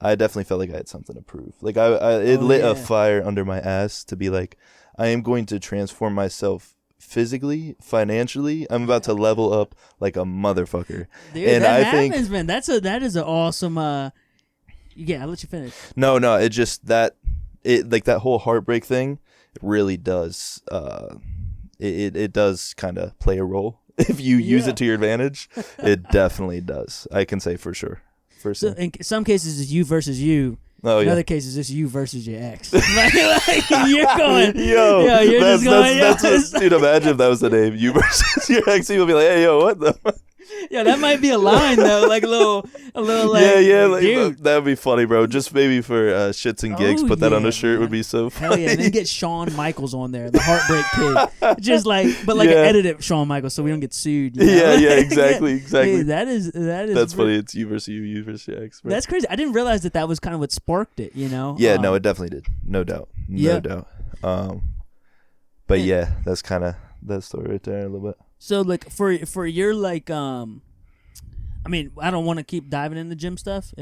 I definitely felt like I had something to prove. Like, it lit a fire under my ass to be like, I am going to transform myself physically, financially. I'm about to level up like a motherfucker. Dude, and that I happens, think, man. That is an awesome. Yeah, I'll let you finish. No, it just like that whole heartbreak thing. It really does. It does kind of play a role if you use it to your advantage. It definitely does. I can say for sure. So in some cases, it's you versus you. Oh, in other cases, it's you versus your ex. like, you're going, you're that's, just going, that's what, dude, imagine if that was the name, you versus your ex. People be like, hey, yo, what the? Yeah, that might be a line though, like a little, like, like, dude. That would be funny, bro. Just maybe for shits and gigs, put that on a shirt, man. Would be so funny. Hell yeah, and then get Shawn Michaels on there, the Heartbreak Kid, just like, but like an edited Shawn Michaels, so we don't get sued. You know? Yeah, exactly. Hey, that is. That's funny. It's you versus you versus your ex. Bro. That's crazy. I didn't realize that was kind of what sparked it. Yeah, no, it definitely did. No doubt. But yeah, that's kind of that story right there a little bit. So like for your like I mean, I don't want to keep diving into gym stuff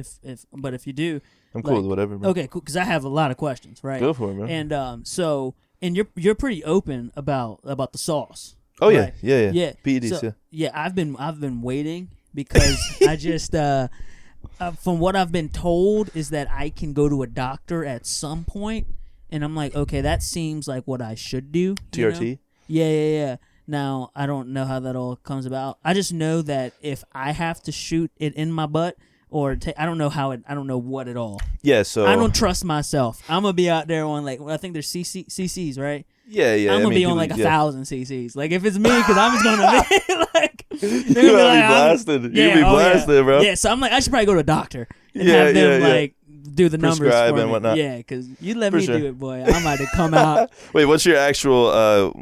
but if you do, I'm cool with whatever, bro. Okay, cool, cuz I have a lot of questions, right? Go for it, bro. And and you're pretty open about the sauce. Oh, right? Yeah. PEDs, yeah, I've been waiting because I just from what I've been told is that I can go to a doctor at some point, and I'm like, okay, that seems like what I should do. TRT? Yeah. Now, I don't know how that all comes about. I just know that if I have to shoot it in my butt or I don't know what at all. Yeah, so I don't trust myself. I'm going to be out there on like, I think there's CCs, right? Yeah. I'm going to be on like 1,000 CCs. Like if it's me, because I'm just going to be like, you're going to be blasted. You're going to be blasted, bro. Yeah, so I'm like, I should probably go to a doctor and have them like do the numbers prescribe for and me. whatnot. Yeah, because you let me do it, boy. I might have come out. Wait, what's your actual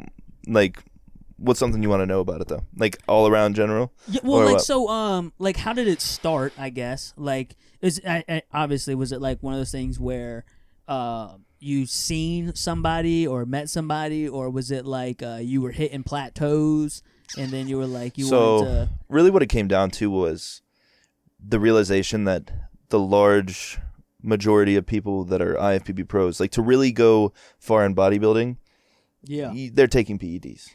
like? What's something you want to know about it though? Like all around general? Yeah, well, like so, like how did it start? I guess like obviously was it like one of those things where you seen somebody or met somebody, or was it like you were hitting plateaus and then you were like wanted to... Really what it came down to was the realization that the large majority of people that are IFBB pros, like to really go far in bodybuilding, they're taking PEDs.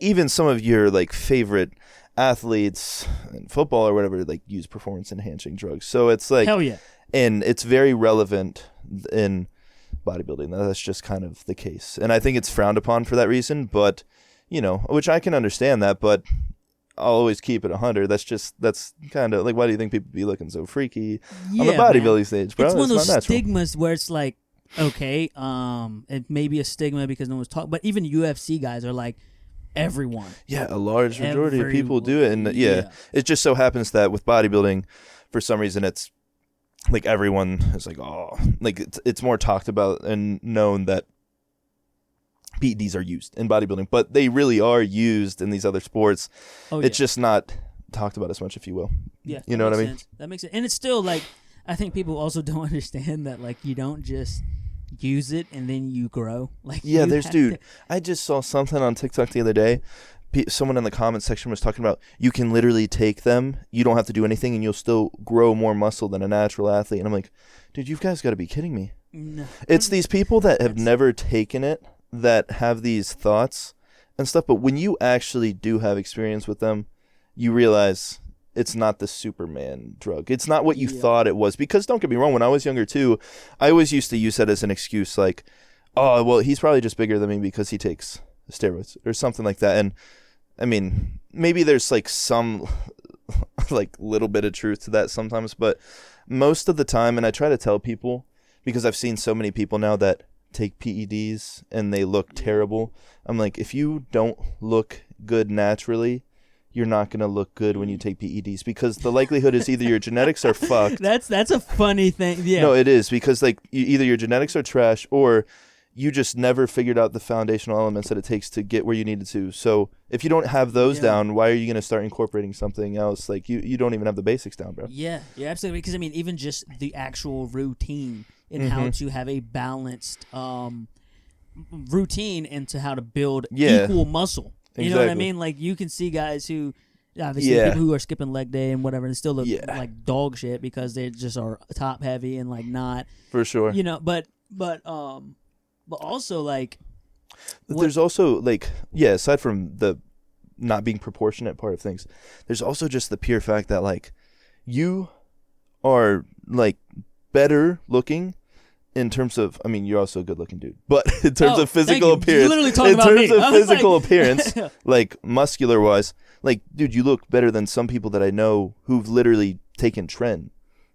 Even some of your like favorite athletes in football or whatever, like use performance enhancing drugs. So it's like, hell yeah, and it's very relevant in bodybuilding. That's just kind of the case, and I think it's frowned upon for that reason. But which I can understand that, but I'll always keep it 100. That's kind of like, why do you think people be looking so freaky on the bodybuilding stage, bro? It's one of those stigmas where it's like, okay, it may be a stigma because no one's talking, but even UFC guys are like, everyone. Yeah, a large majority of people do it, and it just so happens that with bodybuilding, for some reason, it's like everyone is like, oh, like it's more talked about and known that PEDs are used in bodybuilding, but they really are used in these other sports. It's just not talked about as much, if you will. Yeah, you know what I mean? That makes sense, and it's still like, I think people also don't understand that like you don't just use it and then you grow. Like I just saw something on TikTok the other day. someone in the comments section was talking about you can literally take them, you don't have to do anything, and you'll still grow more muscle than a natural athlete. And I'm like, dude, you guys got to be kidding me. No. It's these people that have never taken it that have these thoughts and stuff. But when you actually do have experience with them, you realize it's not the Superman drug. It's not what you thought it was. Because don't get me wrong, when I was younger too, I always used to use that as an excuse, like, oh, well, he's probably just bigger than me because he takes steroids or something like that. And I mean, maybe there's like some like little bit of truth to that sometimes, but most of the time, and I try to tell people, because I've seen so many people now that take PEDs and they look terrible. I'm like, if you don't look good naturally, you're not going to look good when you take PEDs, because the likelihood is either your genetics are fucked. That's a funny thing. Yeah. No, it is, because like either your genetics are trash or you just never figured out the foundational elements that it takes to get where you needed to. So if you don't have those down, why are you going to start incorporating something else? Like you don't even have the basics down, bro. Yeah, absolutely. Because I mean, even just the actual routine and how to have a balanced routine into how to build equal muscle. You know what I mean? Like you can see guys who obviously people who are skipping leg day and whatever and still look like dog shit because they just are top heavy and like not for sure. You know, but also like there's also like aside from the not being proportionate part of things, there's also just the pure fact that like you are like better looking in terms of, I mean, you're also a good looking dude, but in terms of physical appearance, you literally talking about me. In terms of physical appearance, like muscular wise, like dude, you look better than some people that I know who've literally taken Tren,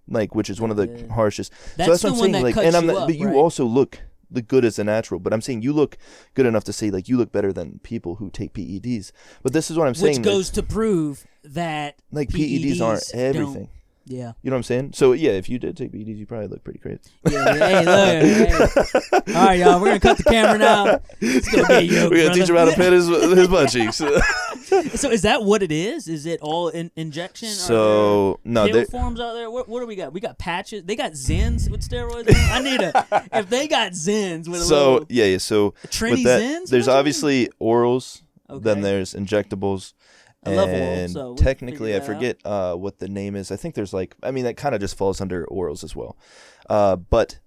like, which is one of the harshest. That's so that's what I'm saying. Like, and I'm not, but you also look the good as a natural, but I'm saying you look good enough to say like you look better than people who take PEDs. But this is what I'm saying, which goes to prove that like PEDs aren't everything. Yeah. You know what I'm saying? So, yeah, if you did take PEDs, you probably look pretty great. Yeah, hey, look. Hey. All right, y'all, we're going to cut the camera now. Let's go get you. We're going to teach him how to pin his butt cheeks. So is that what it is? Is it all injection? So, no. Pill forms out there? What do we got? We got patches. They got Zens with steroids. I need if they got Zens with a little. Yeah. So, Trini that, Zens? there's obviously orals. Okay. Then there's injectables. And so technically, I forget what the name is. I think there's like, I mean, that kind of just falls under orals as well. But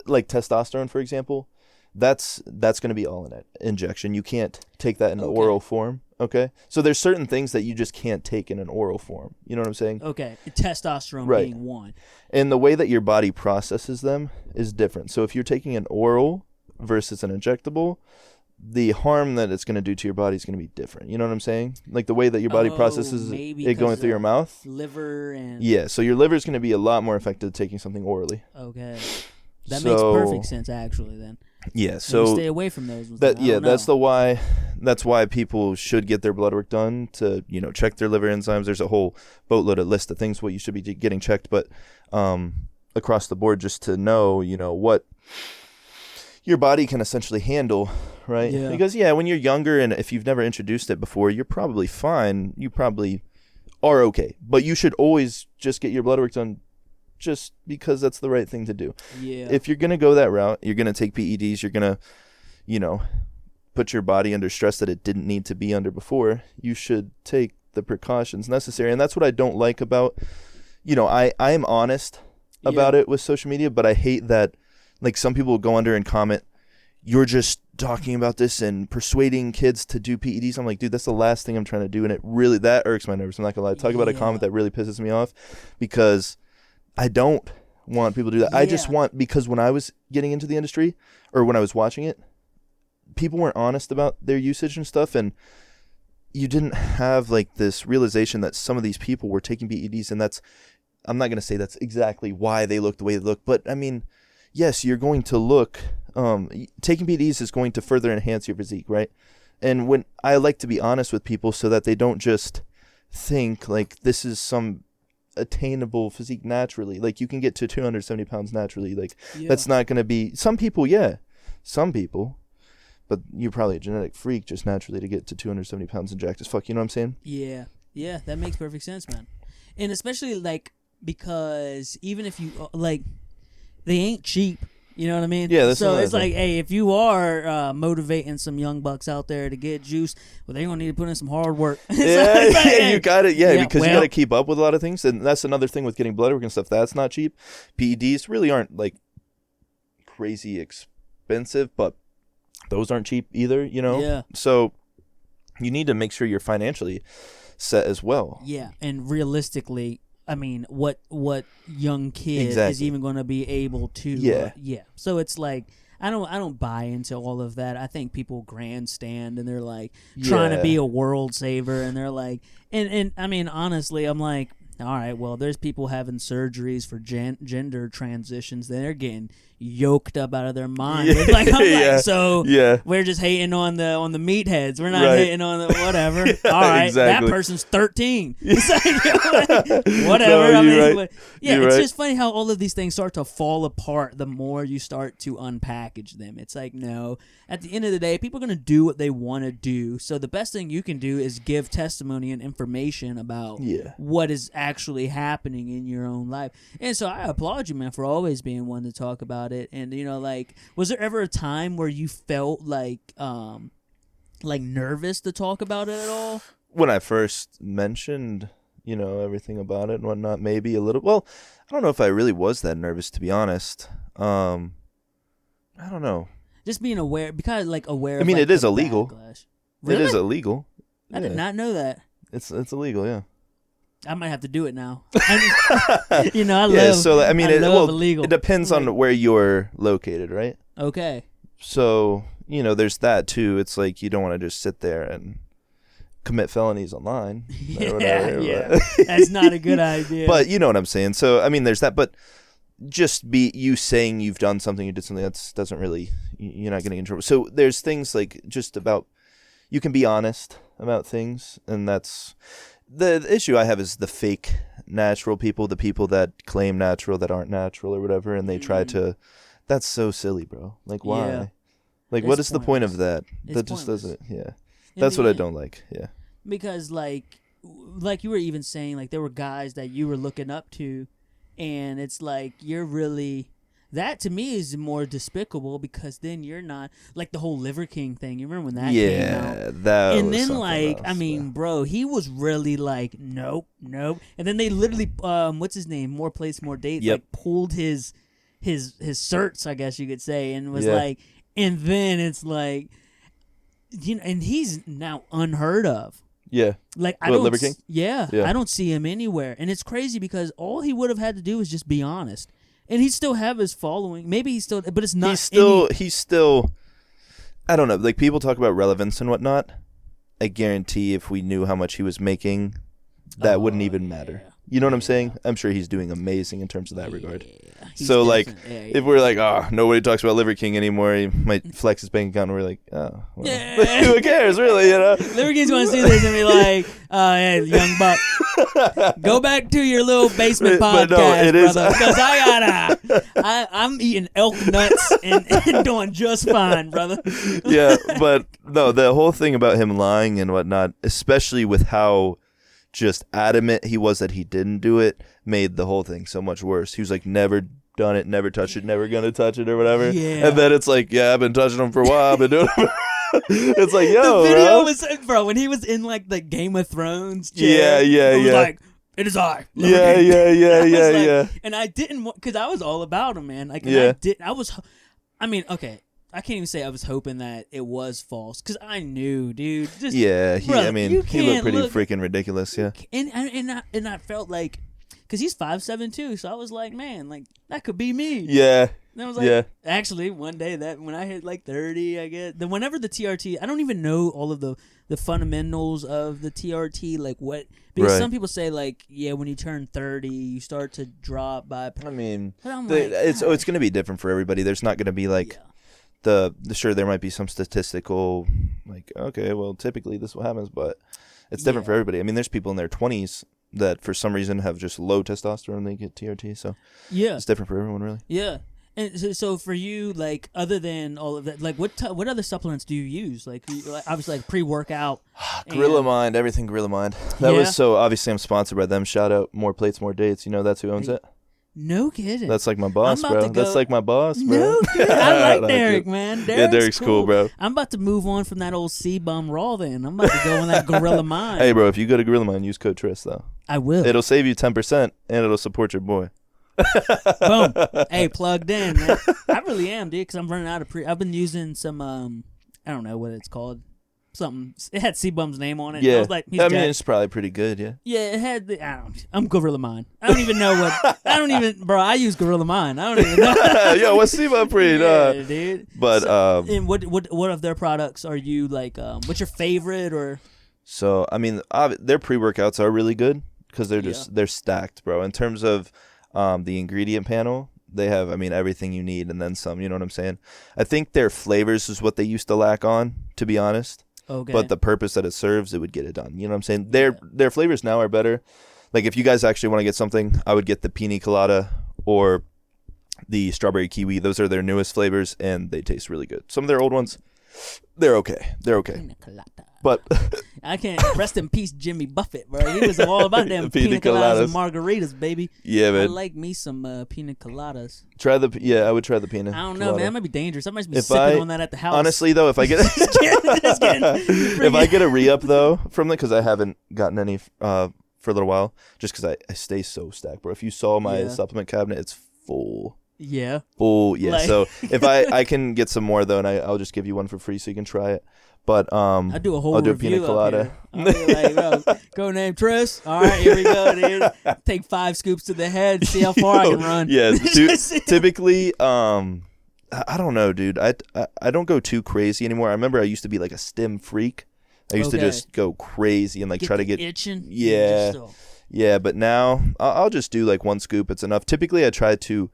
like testosterone, for example, that's going to be all in it. Injection. You can't take that in the oral form. Okay. So there's certain things that you just can't take in an oral form. You know what I'm saying? Okay. Testosterone being one. And the way that your body processes them is different. So if you're taking an oral versus an injectable, the harm that it's going to do to your body is going to be different. You know what I'm saying? Like the way that your body processes it going through your mouth. Liver and... Yeah, so your liver is going to be a lot more affected taking something orally. Okay. That makes perfect sense, actually, then. Yeah, so... stay away from those. That's why people should get their blood work done to, check their liver enzymes. There's a whole boatload of list of things what you should be getting checked, but across the board just to know, what your body can essentially handle, right? Yeah. Because, when you're younger and if you've never introduced it before, you're probably fine. You probably are okay. But you should always just get your blood work done just because that's the right thing to do. Yeah. If you're going to go that route, you're going to take PEDs, you're going to, put your body under stress that it didn't need to be under before, you should take the precautions necessary. And that's what I don't like about, I am honest about it with social media, but I hate that. Like some people will go under and comment, you're just talking about this and persuading kids to do PEDs. I'm like, dude, that's the last thing I'm trying to do. And that irks my nerves. I'm not going to lie. Talk about a comment that really pisses me off because I don't want people to do that. I just want, because when I was getting into the industry or when I was watching it, people weren't honest about their usage and stuff. And you didn't have like this realization that some of these people were taking PEDs. And I'm not going to say that's exactly why they look the way they look, but I mean, yes, you're going to look, taking PEDs is going to further enhance your physique, right? And when I like to be honest with people so that they don't just think like this is some attainable physique naturally. Like you can get to 270 pounds naturally. Like that's not going to be, some people, but you're probably a genetic freak just naturally to get to 270 pounds and jacked as fuck. You know what I'm saying? Yeah. Yeah, that makes perfect sense, man. And especially like, because even if you like, they ain't cheap. You know what I mean? Yeah, that's so another it's like, thing. hey, if you are motivating some young bucks out there to get juice, well, they're gonna need to put in some hard work. Yeah, you got it. Yeah, because you got to well, keep up with a lot of things, and that's another thing with getting blood work and stuff. That's not cheap. PEDs really aren't like crazy expensive, but those aren't cheap either. You know. Yeah. So you need to make sure you're financially set as well. Yeah, and realistically, I mean, what young kid is Exactly. even going to be able to? Yeah. Yeah. So it's like I don't buy into all of that. I think people grandstand and they're like trying to be a world saver, and they're like, and I mean, honestly, I'm like, all right, well, there's people having surgeries for gender transitions. They're getting yoked up out of their mind. Yeah. Like, I'm Yeah. like, so Yeah. we're just hating on the meatheads. We're not Right. hating on the whatever. All right, Exactly. that person's 13. It's like, whatever. No, I mean, you're right. but yeah, You're it's right. just funny how all of these things start to fall apart the more you start to unpackage them. It's like, no, at the end of the day, people are going to do what they want to do. So the best thing you can do is give testimony and information about what is actually happening in your own life. And so I applaud you, man, for always being one to talk about it. And, you know, like, was there ever a time where you felt like nervous to talk about it at all? When I first mentioned, you know, everything about it and whatnot, maybe a little. Well, I don't know if I really was that nervous, to be honest. I don't know. Just being aware, because aware. I mean, of, it is the illegal. backlash. Really? It is illegal. I did not know that. It's illegal, yeah. I might have to do it now. You know, I Yeah, love. so I mean, illegal. It depends on where you're located, right? Okay. So, you know, there's that too. It's like you don't want to just sit there and commit felonies online. Or whatever, Yeah. That's not a good idea. But you know what I'm saying. So, I mean, there's that. But just be you saying you've done something, you did something, that doesn't really, you're not getting in trouble. So there's things like just about, you can be honest about things, and that's the issue I have is the fake natural people, the people that claim natural that aren't natural or whatever, and they try to. That's so silly, bro. Like, why? Yeah. Like, It's what is the point of that? It's That just pointless. doesn't. Yeah, In that's the what I end. don't like. Yeah. Because like you were even saying, like, there were guys that you were looking up to, and it's like you're really. That to me is more despicable, because then you're not like the whole Liver King thing. You remember when that came out? Yeah, that. And was then, something like, else, I mean, bro, he was really like, nope. And then they literally, what's his name? More Plates, More Dates. Yep. Like, pulled his certs, I guess you could say, and was Yeah. like, and then it's like, you know, and he's now unheard of. Yeah. Like, I What, don't, Liver King? Yeah, Yeah. I don't see him anywhere, and it's crazy because all he would have had to do was just be honest, and he'd still have his following. Maybe he's still, but it's not. He's still. I don't know. Like, people talk about relevance and whatnot. I guarantee if we knew how much he was making, that wouldn't even matter. You know what I'm saying? I'm sure he's doing amazing in terms of that regard. So, like, if we're like, oh, nobody talks about Liver King anymore, he might flex his bank account, and we're like, oh, well, who cares, really, you know? Liver King's going to see this and be like, hey, young buck, go back to your little basement But podcast, no, it is- brother, because I'm eating elk nuts and doing just fine, brother. Yeah, but no, the whole thing about him lying and whatnot, especially with how just adamant he was that he didn't do it, made the whole thing so much worse. He was like, never done it, never touched it, never gonna touch it or whatever. Yeah. And then it's like, yeah, I've been touching them for a while, I've been doing it. It's like, yo, The video bro. was, bro, when he was in like the Game of Thrones Yeah, chair, yeah, it was yeah. like, it is I. Liver Yeah, King. yeah, I was like- yeah. And I didn't, because I was all about him, man. Like, and Yeah. I mean, okay, I can't even say I was hoping that it was false, because I knew, dude. Just, Yeah, brother, I mean, you he looked can't pretty look- freaking ridiculous, yeah. And I felt like, because he's 5'7" too, so I was like, man, like, that could be me. Yeah, And I was like, yeah. actually, one day that when I hit like 30, I get then whenever the TRT, I don't even know all of the fundamentals of the TRT, like what, because Right. some people say like, yeah, when you turn 30, you start to drop by. I mean, But I'm it's like, going to be different for everybody. There's not going to be like yeah. sure, there might be some statistical, like, okay, well, typically this is what happens, but it's different for everybody. I mean, there's people in their 20s that for some reason have just low testosterone, they get TRT, so Yeah. it's different for everyone, really. Yeah. And so for you, like, other than all of that, like, what other supplements do you use? Like obviously, like pre-workout. Gorilla Mind, everything Gorilla Mind. That Yeah. was so, obviously I'm sponsored by them. Shout out More Plates, More Dates. You know, that's who owns it. No kidding. That's like my boss, I'm about bro. to go- That's like my boss, bro. No kidding. I like Derek, it. man. Yeah, Derek's cool, bro. I'm about to move on from that old C-Bum Raw then. I'm about to go on that Gorilla Mind. Hey, bro, if you go to Gorilla Mind, use code Tris, though. I will. It'll save you 10%, and it'll support your boy. Boom. Hey, plugged in, man. I really am, dude, because I'm running out of I've been using some, I don't know what it's called. Something. It had C-Bum's name on it. Yeah. I was like, he's I mean, jacked. it's probably pretty good, yeah. Yeah, it had the. I'm Gorilla Mind. I don't even know what. Bro, I use Gorilla Mind. I don't even know. Yo, what's C-Bum breed? Yeah, dude. But, and what of their products are you like, what's your favorite or? So, I mean, their pre-workouts are really good because they're stacked, bro. In terms of the ingredient panel, they have, I mean, everything you need and then some, you know what I'm saying? I think their flavors is what they used to lack on, to be honest. Okay. But the purpose that it serves, it would get it done. You know what I'm saying? Their flavors now are better. Like, if you guys actually want to get something, I would get the pina colada or the strawberry kiwi. Those are their newest flavors, and they taste really good. Some of their old ones, they're okay. Pina colada. But I can't rest in peace, Jimmy Buffett, bro. He was all about them pina coladas and margaritas, baby. Yeah, man. I like me some pina coladas. I would try the pina. I don't know, colada. man. That might be dangerous. I might be sipping on that at the house. Honestly, though, if I get Just kidding. if I get a re-up though from it, because I haven't gotten any for a little while, just because I stay so stacked, bro. If you saw my supplement cabinet, it's full. Yeah. Full, yeah. Like- So if I can get some more though, and I'll just give you one for free so you can try it. But I do a whole I'll do a review pina colada. I'll be like, bro, go name Tris. All right, here we go, dude. Take 5 scoops to the head, see how far I can run. Yeah, typically, I don't know, dude. I don't go too crazy anymore. I remember I used to be like a stim freak. I used to just go crazy and like try to get itching. Yeah, yeah. But now I'll just do like 1 scoop. It's enough. Typically, I try to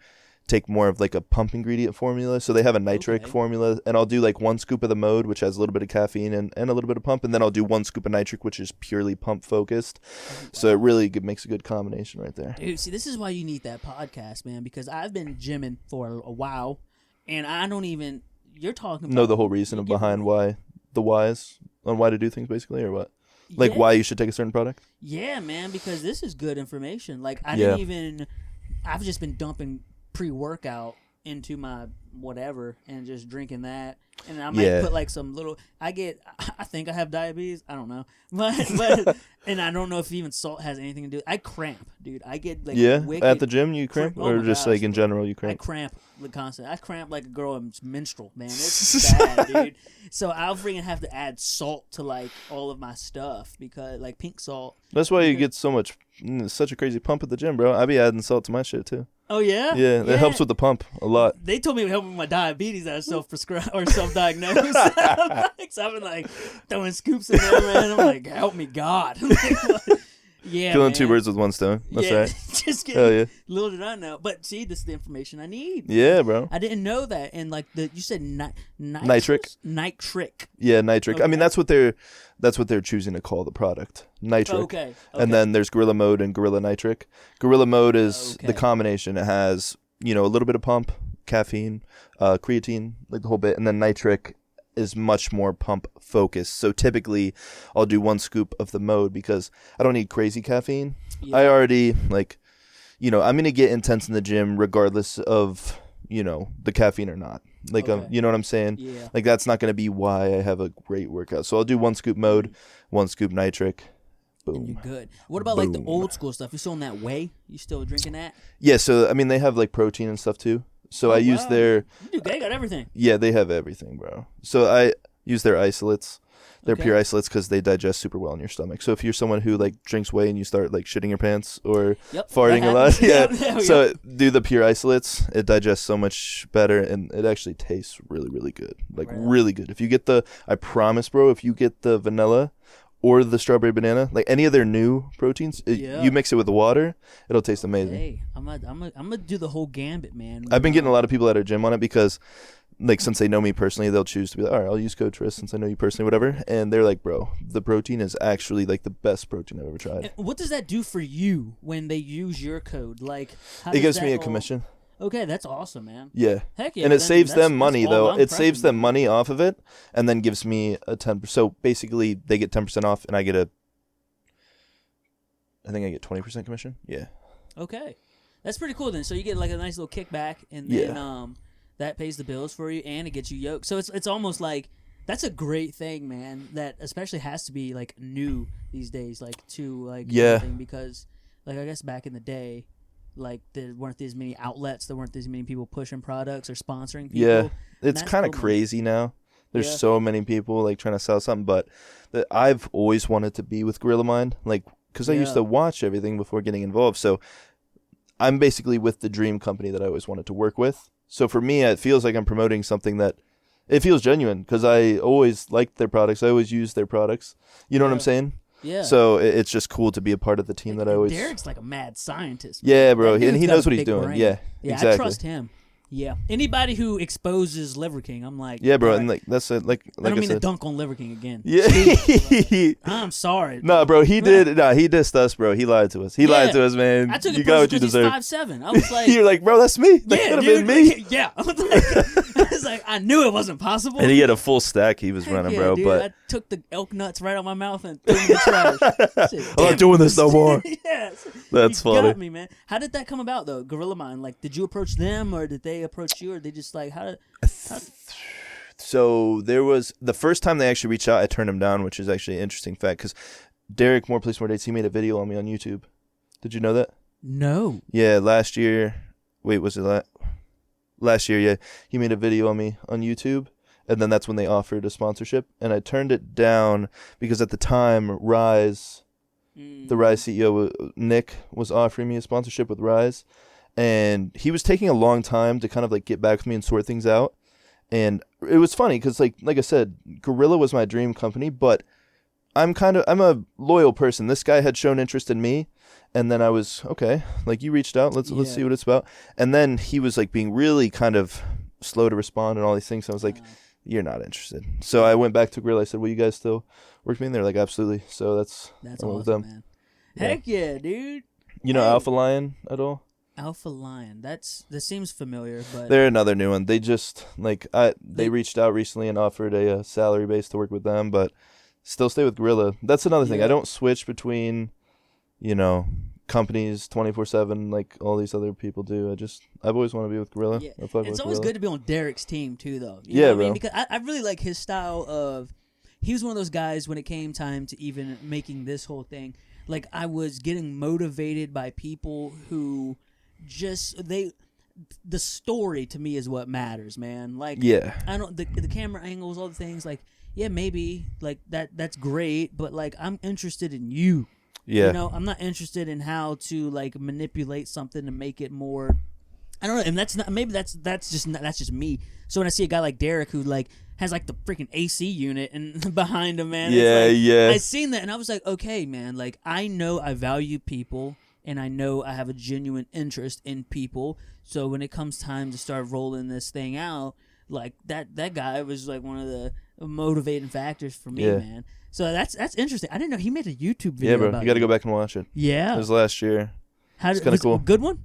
take more of like a pump ingredient formula. So they have a nitric formula, and I'll do like 1 scoop of the mode, which has a little bit of caffeine and a little bit of pump, and then I'll do 1 scoop of nitric, which is purely pump focused. Wow. So it really makes a good combination right there. Dude, see, this is why you need that podcast, man, because I've been gymming for a while, and I don't even. You're talking about know the whole reason behind why the whys on why to do things, basically, or what? Like why you should take a certain product? Yeah, man, because this is good information. Like I didn't even. I've just been dumping pre-workout into my whatever and just drinking that, and I might put like some little. I think I have diabetes. I don't know, but and I don't know if even salt has anything to do. I cramp, dude. I get like at the gym you cramp, or just like in general you cramp. I cramp constantly. I cramp like a girl in menstrual, man. It's bad, dude. So I'll freaking have to add salt to like all of my stuff because like pink salt. That's why you get such a crazy pump at the gym, bro. I be adding salt to my shit too. Oh yeah, yeah. It helps with the pump a lot. They told me it would help with my diabetes that I self-prescribed or self-diagnosed. So I've been like throwing scoops in there, man. I'm like, help me, God. Yeah, killing man. 2 birds with 1 stone. That's right. Just kidding. Hell yeah. Little did I know, but see, this is the information I need. Yeah, bro. I didn't know that, and like you said, nitric. Nitric. Yeah, nitric. Okay. I mean, that's what they're choosing to call the product, nitric. Okay. And then there's Gorilla Mode and Gorilla Nitric. Gorilla Mode is the combination. It has a little bit of pump, caffeine, creatine, like the whole bit, and then nitric is much more pump focused. So typically I'll do 1 scoop of the mode because I don't need crazy caffeine. Yeah. I already I'm going to get intense in the gym regardless of, the caffeine or not. Like, you know what I'm saying? Yeah. Like that's not going to be why I have a great workout. So I'll do 1 scoop mode, 1 scoop nitric. Boom. And you're good. What about like the old school stuff? You still on that whey? You still drinking that? Yeah. So, I mean, they have like protein and stuff too. So I use their... Dude, they got everything. Yeah, they have everything, bro. So I use their isolates. They're pure isolates because they digest super well in your stomach. So if you're someone who like drinks whey and you start like shitting your pants or farting a lot, so do the pure isolates. It digests so much better and it actually tastes really, really good. Like really good. If you get I promise, bro, if you get the vanilla or the strawberry banana, like any of their new proteins, you mix it with the water, it'll taste amazing. Hey, I'm gonna do the whole gambit, man. I've been getting a lot of people at our gym on it because, like, since they know me personally, they'll choose to be like, all right, I'll use code Tris since I know you personally, whatever. And they're like, bro, the protein is actually like the best protein I've ever tried. And what does that do for you when they use your code? Like, it gives me a commission. Okay, that's awesome, man. Yeah. Heck yeah. And it saves them money, though. It saves them with. money off of it and then gives me a 10%. So basically, they get 10% off and I think I get 20% commission. Yeah. Okay. That's pretty cool then. So you get like a nice little kickback, and then that pays the bills for you, and it gets you yoked. So it's almost like that's a great thing, man. That especially has to be like new these days, like to like everything, because like I guess back in the day, like there weren't as many outlets, there weren't as many people pushing products or sponsoring people. Yeah, it's kind of crazy now. There's so many people like trying to sell something, but I've always wanted to be with Gorilla Mind, like because I used to watch everything before getting involved. So I'm basically with the dream company that I always wanted to work with. So for me, it feels like I'm promoting something that it feels genuine because I always liked their products. I always use their products. You know what I'm saying? Yeah. So it's just cool to be a part of the team that I always. Derek's like a mad scientist. Yeah, bro, and he knows what he's doing. Brain. Yeah, exactly. I trust him. Yeah, anybody who exposes Liver King, I'm like, yeah, bro, right. And like that's it. Like I don't mean to dunk on Liver King again. Yeah, I'm sorry. No, bro, he did. Nah, he dissed us, bro. He lied to us. He lied to us, man. I took you got what you deserve. 5'7". I was like, you're like, bro, that's me. That could have been me. Yeah, I was like, I knew it wasn't possible. And he had a full stack he was running, bro. Dude, but I took the elk nuts right out my mouth and threw them in the trash. I'm not doing this no more. Yes, that's funny. Got me, man. How did that come about though? Gorilla Mind. Like, did you approach them, or did they approach you, or they just like how? So there was the first time they actually reached out, I turned them down, which is actually an interesting fact because Derek, More Place More Dates, he made a video on me on YouTube. Did you know that? No. Yeah, last year. Wait, was it last year? Yeah, he made a video on me on YouTube, and then that's when they offered a sponsorship, and I turned it down because at the time the Rise CEO Nick was offering me a sponsorship with Rise. And he was taking a long time to kind of like get back with me and sort things out. And it was funny because like I said, Gorilla was my dream company, but I'm a loyal person. This guy had shown interest in me, and then I was okay. Like you reached out, let's see what it's about. And then he was like being really kind of slow to respond and all these things. So I was like, you're not interested. So I went back to Gorilla. I said, will you guys still work with me? And they're like, absolutely. So that's awesome, them. man. Heck yeah, dude. You know Alpha Lion at all? Alpha Lion. That seems familiar, but they're another new one. They just they reached out recently and offered a salary base to work with them, but still stay with Gorilla. That's another thing. I don't switch between, companies 24/7 like all these other people do. I've always wanted to be with Gorilla. Yeah. It's always good to be on Derek's team too, though. You know what bro. I mean? Because I really like his style of. He was one of those guys when it came time to even making this whole thing. Like I was getting motivated by people who. The story to me is what matters, man. Like, I don't the camera angles, all the things. Like, maybe like that's great, but like I'm interested in you. Yeah, I'm not interested in how to like manipulate something to make it more. I don't know, and that's not. Maybe that's just me. So when I see a guy like Derek who like has like the freaking AC unit and behind him, man. I seen that and I was like, okay, man. Like I know I value people. And I know I have a genuine interest in people. So when it comes time to start rolling this thing out, like that guy was like one of the motivating factors for me, man. So that's interesting. I didn't know he made a YouTube video. Yeah, bro. About you got to go back and watch it. Yeah. It was last year. It's kind of cool. Good one?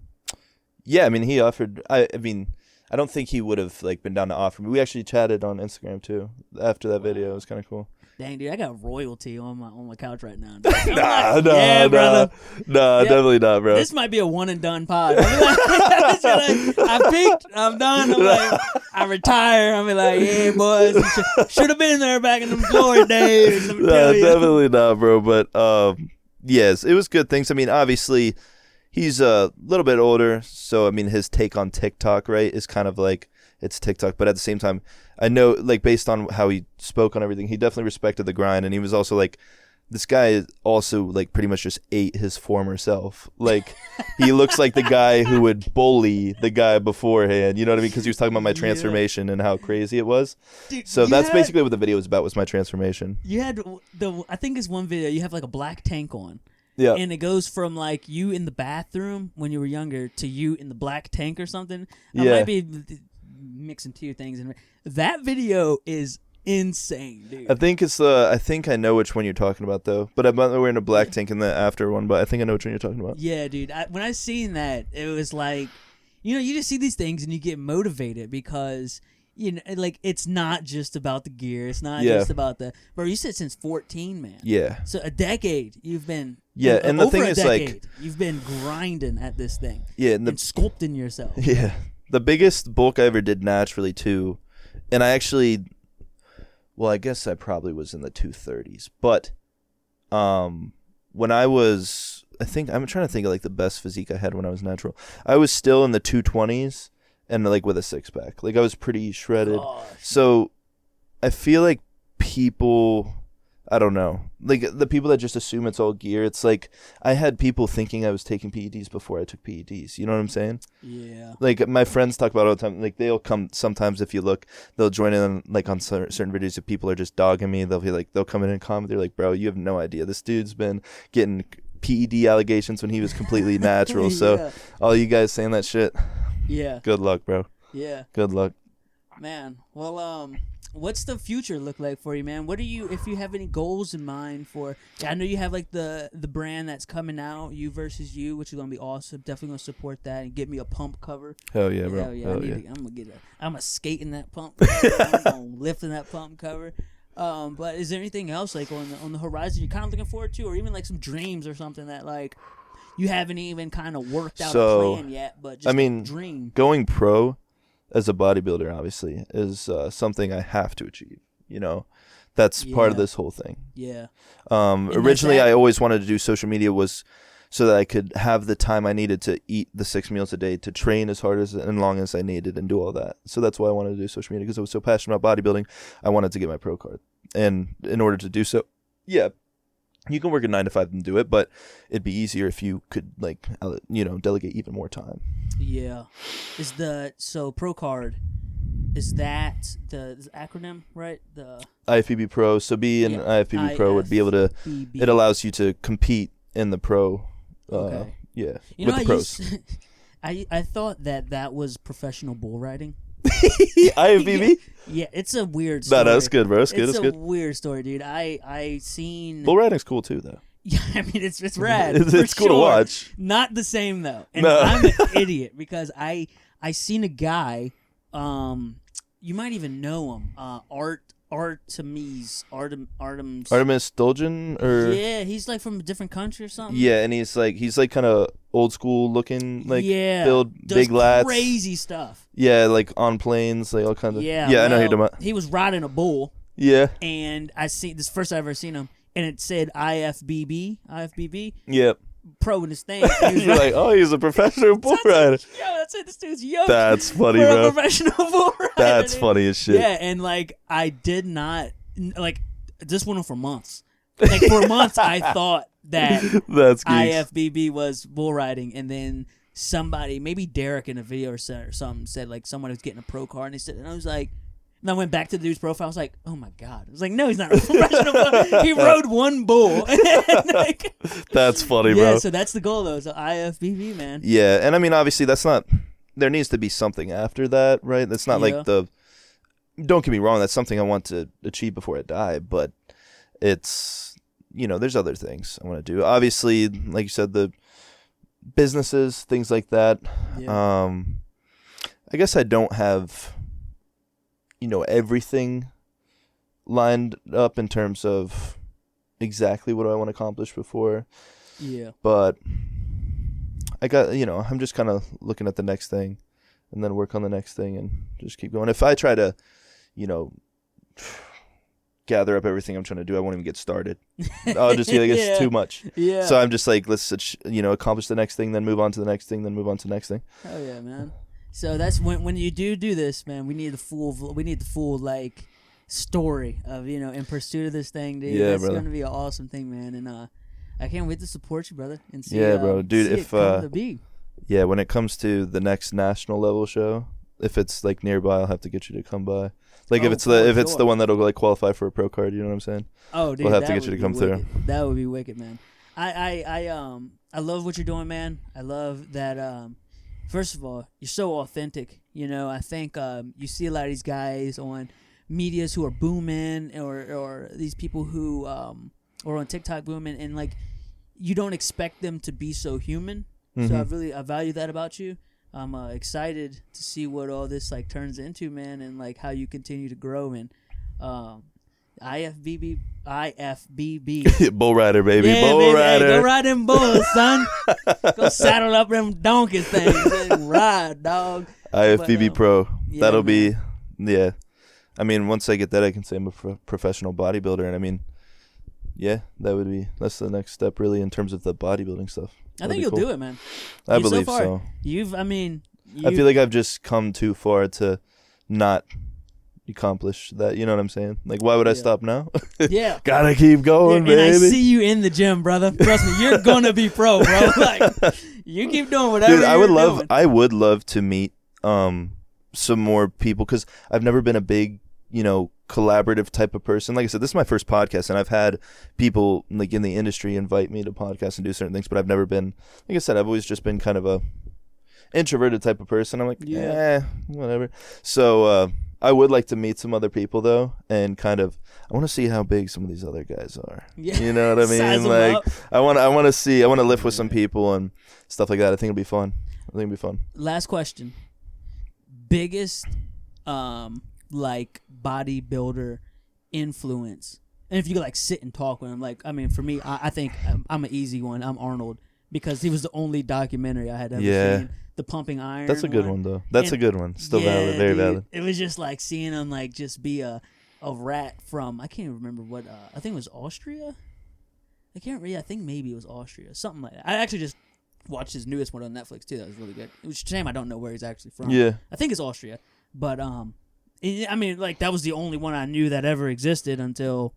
Yeah, I mean, he offered. I mean, I don't think he would have like been down to offer me. We actually chatted on Instagram too after that video. It was kind of cool. Dang, dude, I got royalty on my couch right now. Nah, brother. Nah, definitely not, bro. This might be a one and done pod. I peaked. I'm done. I'm like, I retire. I'm like, yeah, boys, should have been there back in them glory days. Nah, definitely not, bro. But yes, it was good things. I mean, obviously, he's a little bit older, so I mean, his take on TikTok, right, is kind of like it's TikTok, but at the same time, I know, like, based on how he spoke on everything, he definitely respected the grind, and he was also like, this guy also like pretty much just ate his former self. Like, he looks like the guy who would bully the guy beforehand. You know what I mean? Because he was talking about my transformation and how crazy it was. Dude, so that's basically what the video was about, was my transformation. You had I think it's one video. You have like a black tank on. Yeah. And it goes from like you in the bathroom when you were younger to you in the black tank or something. I might be mixing two things. That video is insane, dude. I think it's I think I know which one you're talking about though. But I'm not wearing a black tank in the after one, but I think I know which one you're talking about. Yeah, dude. When I seen that, it was like, you just see these things and you get motivated because you know, like it's not just about the gear. It's not Yeah. just about the. Bro, you said since 14, man. Yeah. So a decade you've been. Yeah, and the over thing a is, decade, like, you've been grinding at this thing. Yeah, and sculpting yourself. Yeah. The biggest bulk I ever did naturally too, and I actually, well, I guess I probably was in the 230s, but when I was, I'm trying to think of like the best physique I had when I was natural. I was still in the 220s and like with a six pack. Like I was pretty shredded. Gosh. So I feel like people, I don't know, like the people that just assume it's all gear. It's like I had people thinking I was taking PEDs before I took PEDs. You know what I'm saying? Yeah. Like my friends talk about it all the time. Like they'll come sometimes if you look, they'll join in like on certain videos if people are just dogging me. They'll be like, they'll come in and comment. They're like, bro, you have no idea. This dude's been getting PED allegations when he was completely natural. So all you guys saying that shit, good luck, bro. Yeah. Good luck. Man, well, what's the future look like for you, man? What are you, if you have any goals in mind for? I know you have like the brand that's coming out, You versus You, which is gonna be awesome. Definitely gonna support that and get me a pump cover. Hell yeah, bro. Hell yeah, Hell yeah. I'm gonna skate in that pump. I'm gonna lift in that pump cover. But is there anything else like on the horizon you're kind of looking forward to, or even like some dreams or something that like you haven't even kind of worked out a plan yet, but just a dream? Going pro as a bodybuilder obviously is something I have to achieve. You know, that's part of this whole thing. Yeah. Originally, I always wanted to do social media was so that I could have the time I needed to eat the 6 meals a day, to train as hard and long as I needed, and do all that. So that's why I wanted to do social media, because I was so passionate about bodybuilding. I wanted to get my pro card, and in order to do so, you can work a 9 to 5 and do it, but it'd be easier if you could delegate even more time. Yeah. So pro card, is that the acronym, right? The IFBB Pro. So being an IFBB Pro would be able to. It allows you to compete in the pro. Okay. Yeah. You know, with the pros. I thought that was professional bull riding. IFBB? Yeah, it's a weird story. No, that's good, bro. It's good. It's a weird story, dude. I seen bull riding's cool too, though. Yeah, I mean it's rad. It's cool to watch. Not the same though. And I'm an idiot because I seen a guy. You might even know him. Artemis Dolgen, or he's like from a different country or something. Yeah, and he's like kind of old school looking, like build, big lats, crazy stuff. Yeah, like on planes, like all kinds of. Yeah, I know who you're talking about. He was riding a bull. Yeah, and I see this first I ever seen him, and it said IFBB. Yep. Pro in his thing. You're like, oh, he's a professional bull rider. Yo, that's it. This dude's young. That's funny, bro. A professional bull rider. That's funny as shit. Yeah, and like I did not like this went on for months. Like for months, I thought that that's IFBB was bull riding, and then somebody, maybe Derek in a video or something, said like someone was getting a pro card, and I was like. And I went back to the dude's profile. I was like, "Oh my god!" I was like, "No, he's not a professional bull. He rode one bull." Like, that's funny, bro. Yeah, so that's the goal, though. So IFBB, man. Yeah, and I mean, obviously, that's not. There needs to be something after that, right? That's not like the. Don't get me wrong. That's something I want to achieve before I die, but it's there's other things I want to do. Obviously, like you said, the businesses, things like that. Yeah. I guess I don't have. Everything lined up in terms of exactly what I want to accomplish before. Yeah. But I got, I'm just kind of looking at the next thing and then work on the next thing and just keep going. If I try to, gather up everything I'm trying to do, I won't even get started. I'll just be like, it's too much. Yeah. So I'm just like, let's, accomplish the next thing, then move on to the next thing, then move on to the next thing. Oh yeah, man. So that's when you do this, man. We need the full like story of in pursuit of this thing, dude. Yeah, that's brother. Gonna be an awesome thing, man. And I can't wait to support you, brother. And see, bro, dude. If when it comes to the next national level show, if it's like nearby, I'll have to get you to come by. Like if it's the one that'll like qualify for a pro card, you know what I'm saying? Oh, dude, we'll have to get you to come through. That would be wicked, man. I love what you're doing, man. I love that. First of all, you're so authentic. I think you see a lot of these guys on medias who are booming, or these people who are on TikTok booming, and like you don't expect them to be so human. Mm-hmm. So I value that about you. I'm excited to see what all this like turns into, man, and like how you continue to grow. And IFBB. Bull rider, baby. Yeah, Bull baby. rider. Hey, go ride them bulls, son. Go saddle up them donkey things and ride, dog. IFBB Pro. Yeah, That'll man. be, yeah. I mean, once I get that, I can say I'm a professional bodybuilder. And I mean, yeah, that's the next step really in terms of the bodybuilding stuff. I think you'll do it, man. I believe so. Far, so. I feel like I've just come too far to not accomplish that. You know what I'm saying? Like, why would I stop now? Yeah. Gotta keep going, baby. And I see you in the gym, brother. Trust me, you're gonna be pro, bro. Like, you keep doing whatever. Dude, doing. I would love to meet some more people because I've never been a big, collaborative type of person. Like I said, this is my first podcast, and I've had people like in the industry invite me to podcasts and do certain things, but I've never been, like I said, I've always just been kind of a introverted type of person. I'm like, whatever. So I would like to meet some other people though, and kind of I want to see how big some of these other guys are. Yeah. You know what I mean? Size them Like up. I want to lift with some people and stuff like that. I think it'll be fun. Last question. Biggest like bodybuilder influence, and if you could like sit and talk with him, like I mean for me, I think I'm an easy one. I'm Arnold because he was the only documentary I had ever seen. The pumping iron. That's a good one though. That's a good one. Still valid, very valid. It was just like seeing him like just be a rat from I can't remember what I think it was Austria. I can't remember. I think maybe it was Austria, something like that. I actually just watched his newest one on Netflix too. That was really good. It was a shame I don't know where he's actually from. Yeah, I think it's Austria, but I mean like that was the only one I knew that ever existed until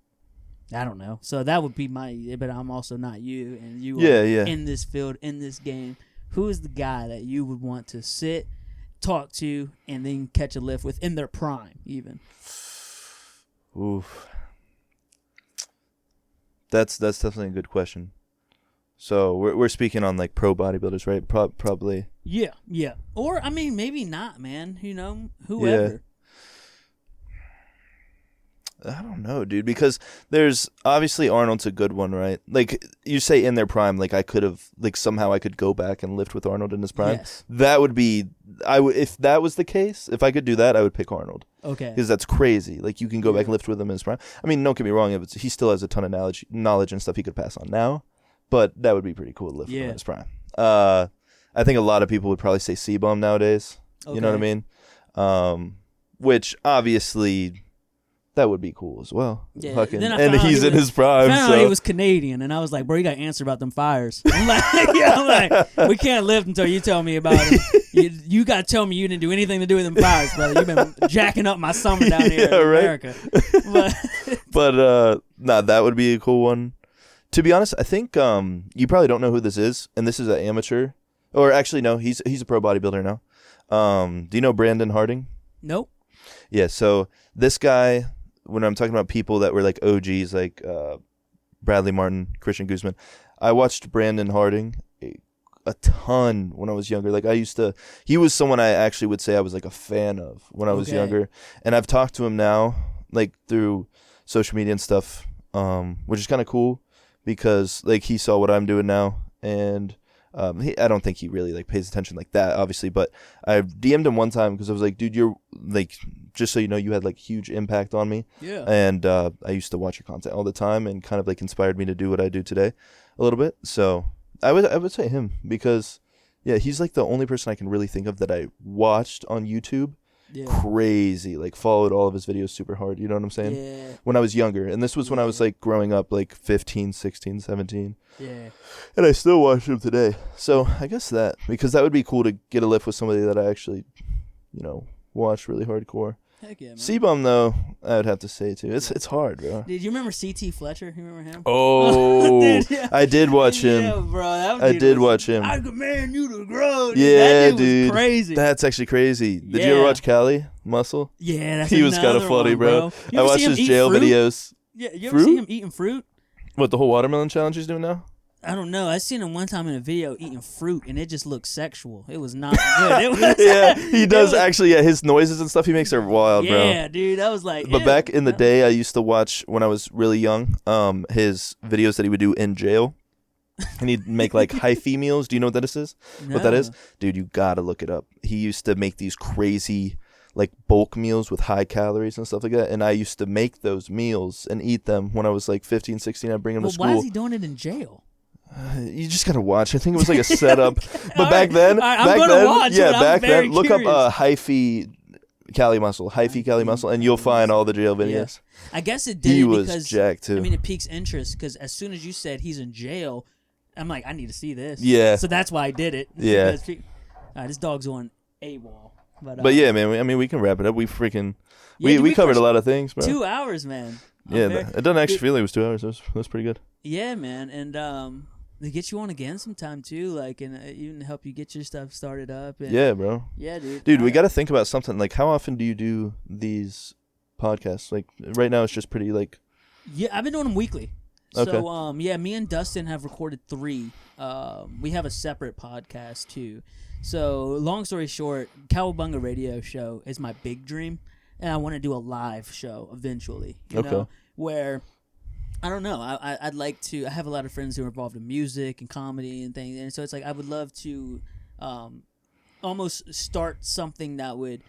I don't know. So that would be but I'm also not you, and you are in this field, in this game. Who is the guy that you would want to sit, talk to, and then catch a lift with in their prime, even? Oof. That's definitely a good question. So we're speaking on like pro bodybuilders, right? Probably. Yeah. Or I mean, maybe not, man. Whoever. Yeah. I don't know, dude, because there's obviously Arnold's a good one, right? Like you say in their prime, like I could have, like somehow I could go back and lift with Arnold in his prime. Yes. That would be, if that was the case, if I could do that, I would pick Arnold. Okay. Because that's crazy. Like you can go back and lift with him in his prime. I mean, don't get me wrong, he still has a ton of knowledge and stuff he could pass on now, but that would be pretty cool to lift with him in his prime. I think a lot of people would probably say C-Bum nowadays. Okay. You know what I mean? Which obviously that would be cool as well. Yeah. And he's in his prime. I found out he was Canadian, and I was like, bro, you got to answer about them fires. I'm like, we can't lift until you tell me about it. You got to tell me you didn't do anything to do with them fires, brother. You've been jacking up my summer down here in America. But that would be a cool one. To be honest, I think you probably don't know who this is, and this is an amateur. Or actually, no, he's a pro bodybuilder now. Do you know Brandon Harding? Nope. Yeah, so this guy, when I'm talking about people that were like OGs, like Bradley Martin, Christian Guzman, I watched Brandon Harding a ton when I was younger. Like he was someone I actually would say I was like a fan of when I was younger. And I've talked to him now, like through social media and stuff, which is kind of cool because like he saw what I'm doing now. And I don't think he really like pays attention like that, obviously, but I DM'd him one time because I was like, dude, you're like, just so you know, you had like huge impact on me. Yeah. And I used to watch your content all the time and kind of like inspired me to do what I do today a little bit. So I would say him because he's like the only person I can really think of that I watched on YouTube. Yeah. Crazy, like followed all of his videos super hard, you know what I'm saying? Yeah. When I was younger, and this was when I was like growing up, like 15, 16, 17. Yeah. And I still watch him today. So I guess that, because that would be cool to get a lift with somebody that I actually, watch really hardcore. Heck yeah, man. C-Bum though, I would have to say too. It's hard, bro. Did you remember C.T. Fletcher? You remember him? Oh, dude, yeah. I did watch him. Yeah, bro. I did watch him. I command you to grow. Yeah, that dude. Was crazy. That's actually crazy. Did you ever watch Cali Muscle? Yeah, that's he was kind of funny, bro. I watched his jail fruit? videos. Yeah, you ever see him eating fruit? What, the whole watermelon challenge he's doing now? I don't know. I seen him one time in a video eating fruit, and it just looked sexual. It was not good. He does actually. Yeah, his noises and stuff he makes are wild, bro. Yeah, dude. I was like. But back in the day, I used to watch when I was really young. His videos that he would do in jail. And he'd make like hyphy meals. Do you know what that is? No. What that is? Dude, you gotta look it up. He used to make these crazy like bulk meals with high calories and stuff like that. And I used to make those meals and eat them when I was like 15, 16. I'd bring them to school. Why is he doing it in jail? You just gotta watch. I think it was like a setup. But back then, watch yeah, it. back then, I'm look very up hyphy Cali muscle, and you'll find all the jail videos. Yeah. I guess it did He because was jacked too. I mean, it piques interest because as soon as you said he's in jail, I'm like, I need to see this. Yeah. So that's why I did it. Yeah. This dog's on AWOL. But yeah, man. We can wrap it up. We freaking Yeah, we covered a lot of things, bro. 2 hours, man. Yeah, it doesn't actually feel like it was 2 hours. It was pretty good. Yeah, man, and they get you on again sometime too, like, and even help you get your stuff started up. And yeah, bro. Yeah, dude. Dude, we got to think about something. Like, how often do you do these podcasts? Like, right now it's just pretty like. Yeah, I've been doing them weekly. Okay. So, yeah, me and Dustin have recorded 3. We have a separate podcast too. So, long story short, Cowabunga Radio Show is my big dream, and I want to do a live show eventually. You know, where I don't know. I'd like to. I have a lot of friends who are involved in music and comedy and things, and so it's like I would love to almost start something that would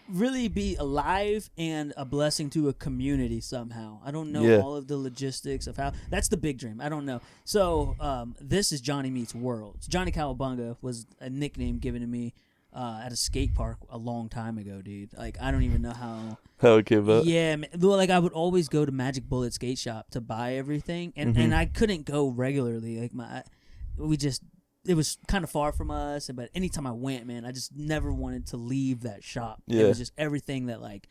really be alive and a blessing to a community somehow. I don't know all of the logistics of how. That's the big dream. I don't know. So this is Johnny Meets World. Johnny Cowabunga was a nickname given to me at a skate park a long time ago, dude. Like, I don't even know how it came up. Yeah, man. Well, like, I would always go to Magic Bullet Skate Shop to buy everything, and I couldn't go regularly. Like, it was kind of far from us, but anytime I went, man, I just never wanted to leave that shop. Yeah. It was just everything that, like,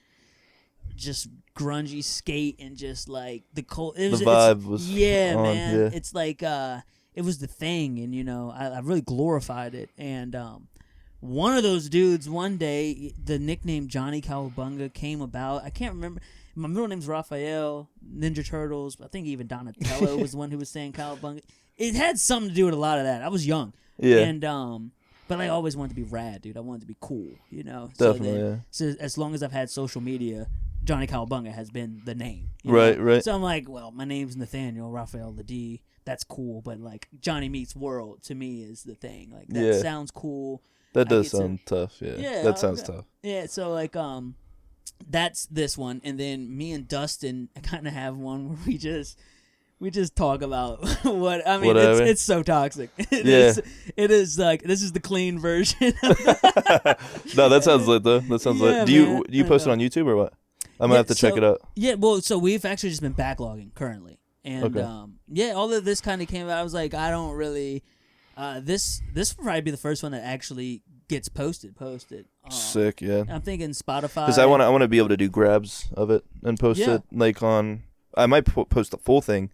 just grungy skate and just, like, the vibe was on, man. Yeah. It's like, it was the thing, and, you know, I really glorified it, and, one of those dudes, one day, the nickname Johnny Cowabunga came about. I can't remember. My middle name's Raphael, Ninja Turtles. I think even Donatello was the one who was saying Cowabunga. It had something to do with a lot of that. I was young. Yeah. And, but I always wanted to be rad, dude. I wanted to be cool, you know? Definitely, So as long as I've had social media, Johnny Cowabunga has been the name. Right, know? right. So I'm like, well, my name's Nathaniel Raphael Ladie. That's cool. But, like, Johnny Meets World to me is the thing. Like, that sounds cool. That does sound tough, yeah. That sounds tough. Yeah, so, like, that's this one. And then me and Dustin kind of have one where we just talk about what, I mean, it's so toxic. It is like, this is the clean version. No, that sounds lit, though. That sounds lit. Do you post it on YouTube or what? I'm going to have to check it out. Yeah, well, so we've actually just been backlogging currently. And, all of this kind of came out. I was like, I don't really... this will probably be the first one that actually gets posted. Sick, yeah. I'm thinking Spotify. Because I want to be able to do grabs of it and post it like on. I might post the full thing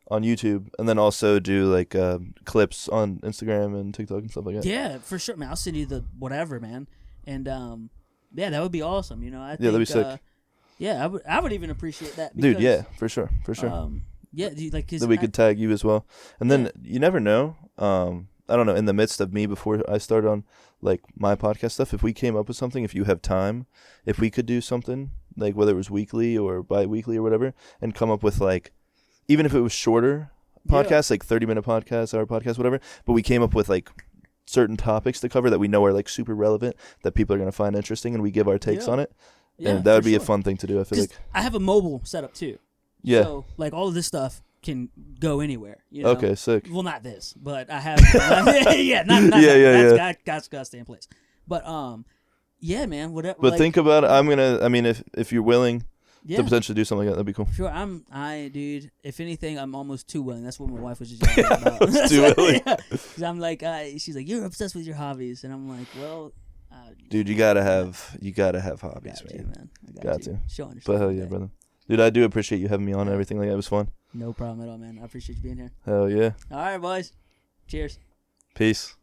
on YouTube and then also do like clips on Instagram and TikTok and stuff like that. Yeah, for sure, man. I'll send you the whatever, man. And yeah, that would be awesome. You know, I think, that'd be sick. Yeah, I would even appreciate that. Because, dude, yeah, for sure. Yeah, dude, like, that we could tag you as well, and then you never know. I don't know. In the midst of me, before I started on like my podcast stuff, if we came up with something, if you have time, if we could do something like whether it was weekly or bi-weekly or whatever, and come up with like, even if it was shorter podcasts, like 30-minute podcasts, hour podcasts, whatever. But we came up with like certain topics to cover that we know are like super relevant that people are gonna find interesting, and we give our takes on it. And that would be a fun thing to do. I feel like I have a mobile setup too. Yeah. So like all of this stuff can go anywhere. You know? Okay, sick. Well, not this, but I have. That's gotta stay in place. But yeah, man. Whatever. But like, think about it. I mean, if you're willing to potentially do something like that, that'd be cool. Sure. Dude. If anything, I'm almost too willing. That's what my wife was just yelling about. Too willing. Because I'm like, she's like, you're obsessed with your hobbies, and I'm like, well. Dude, you gotta have hobbies, man. Got to. Showing. But hell yeah, brother. Dude, I do appreciate you having me on and everything like that. It was fun. No problem at all, man. I appreciate you being here. Hell yeah. All right, boys. Cheers. Peace.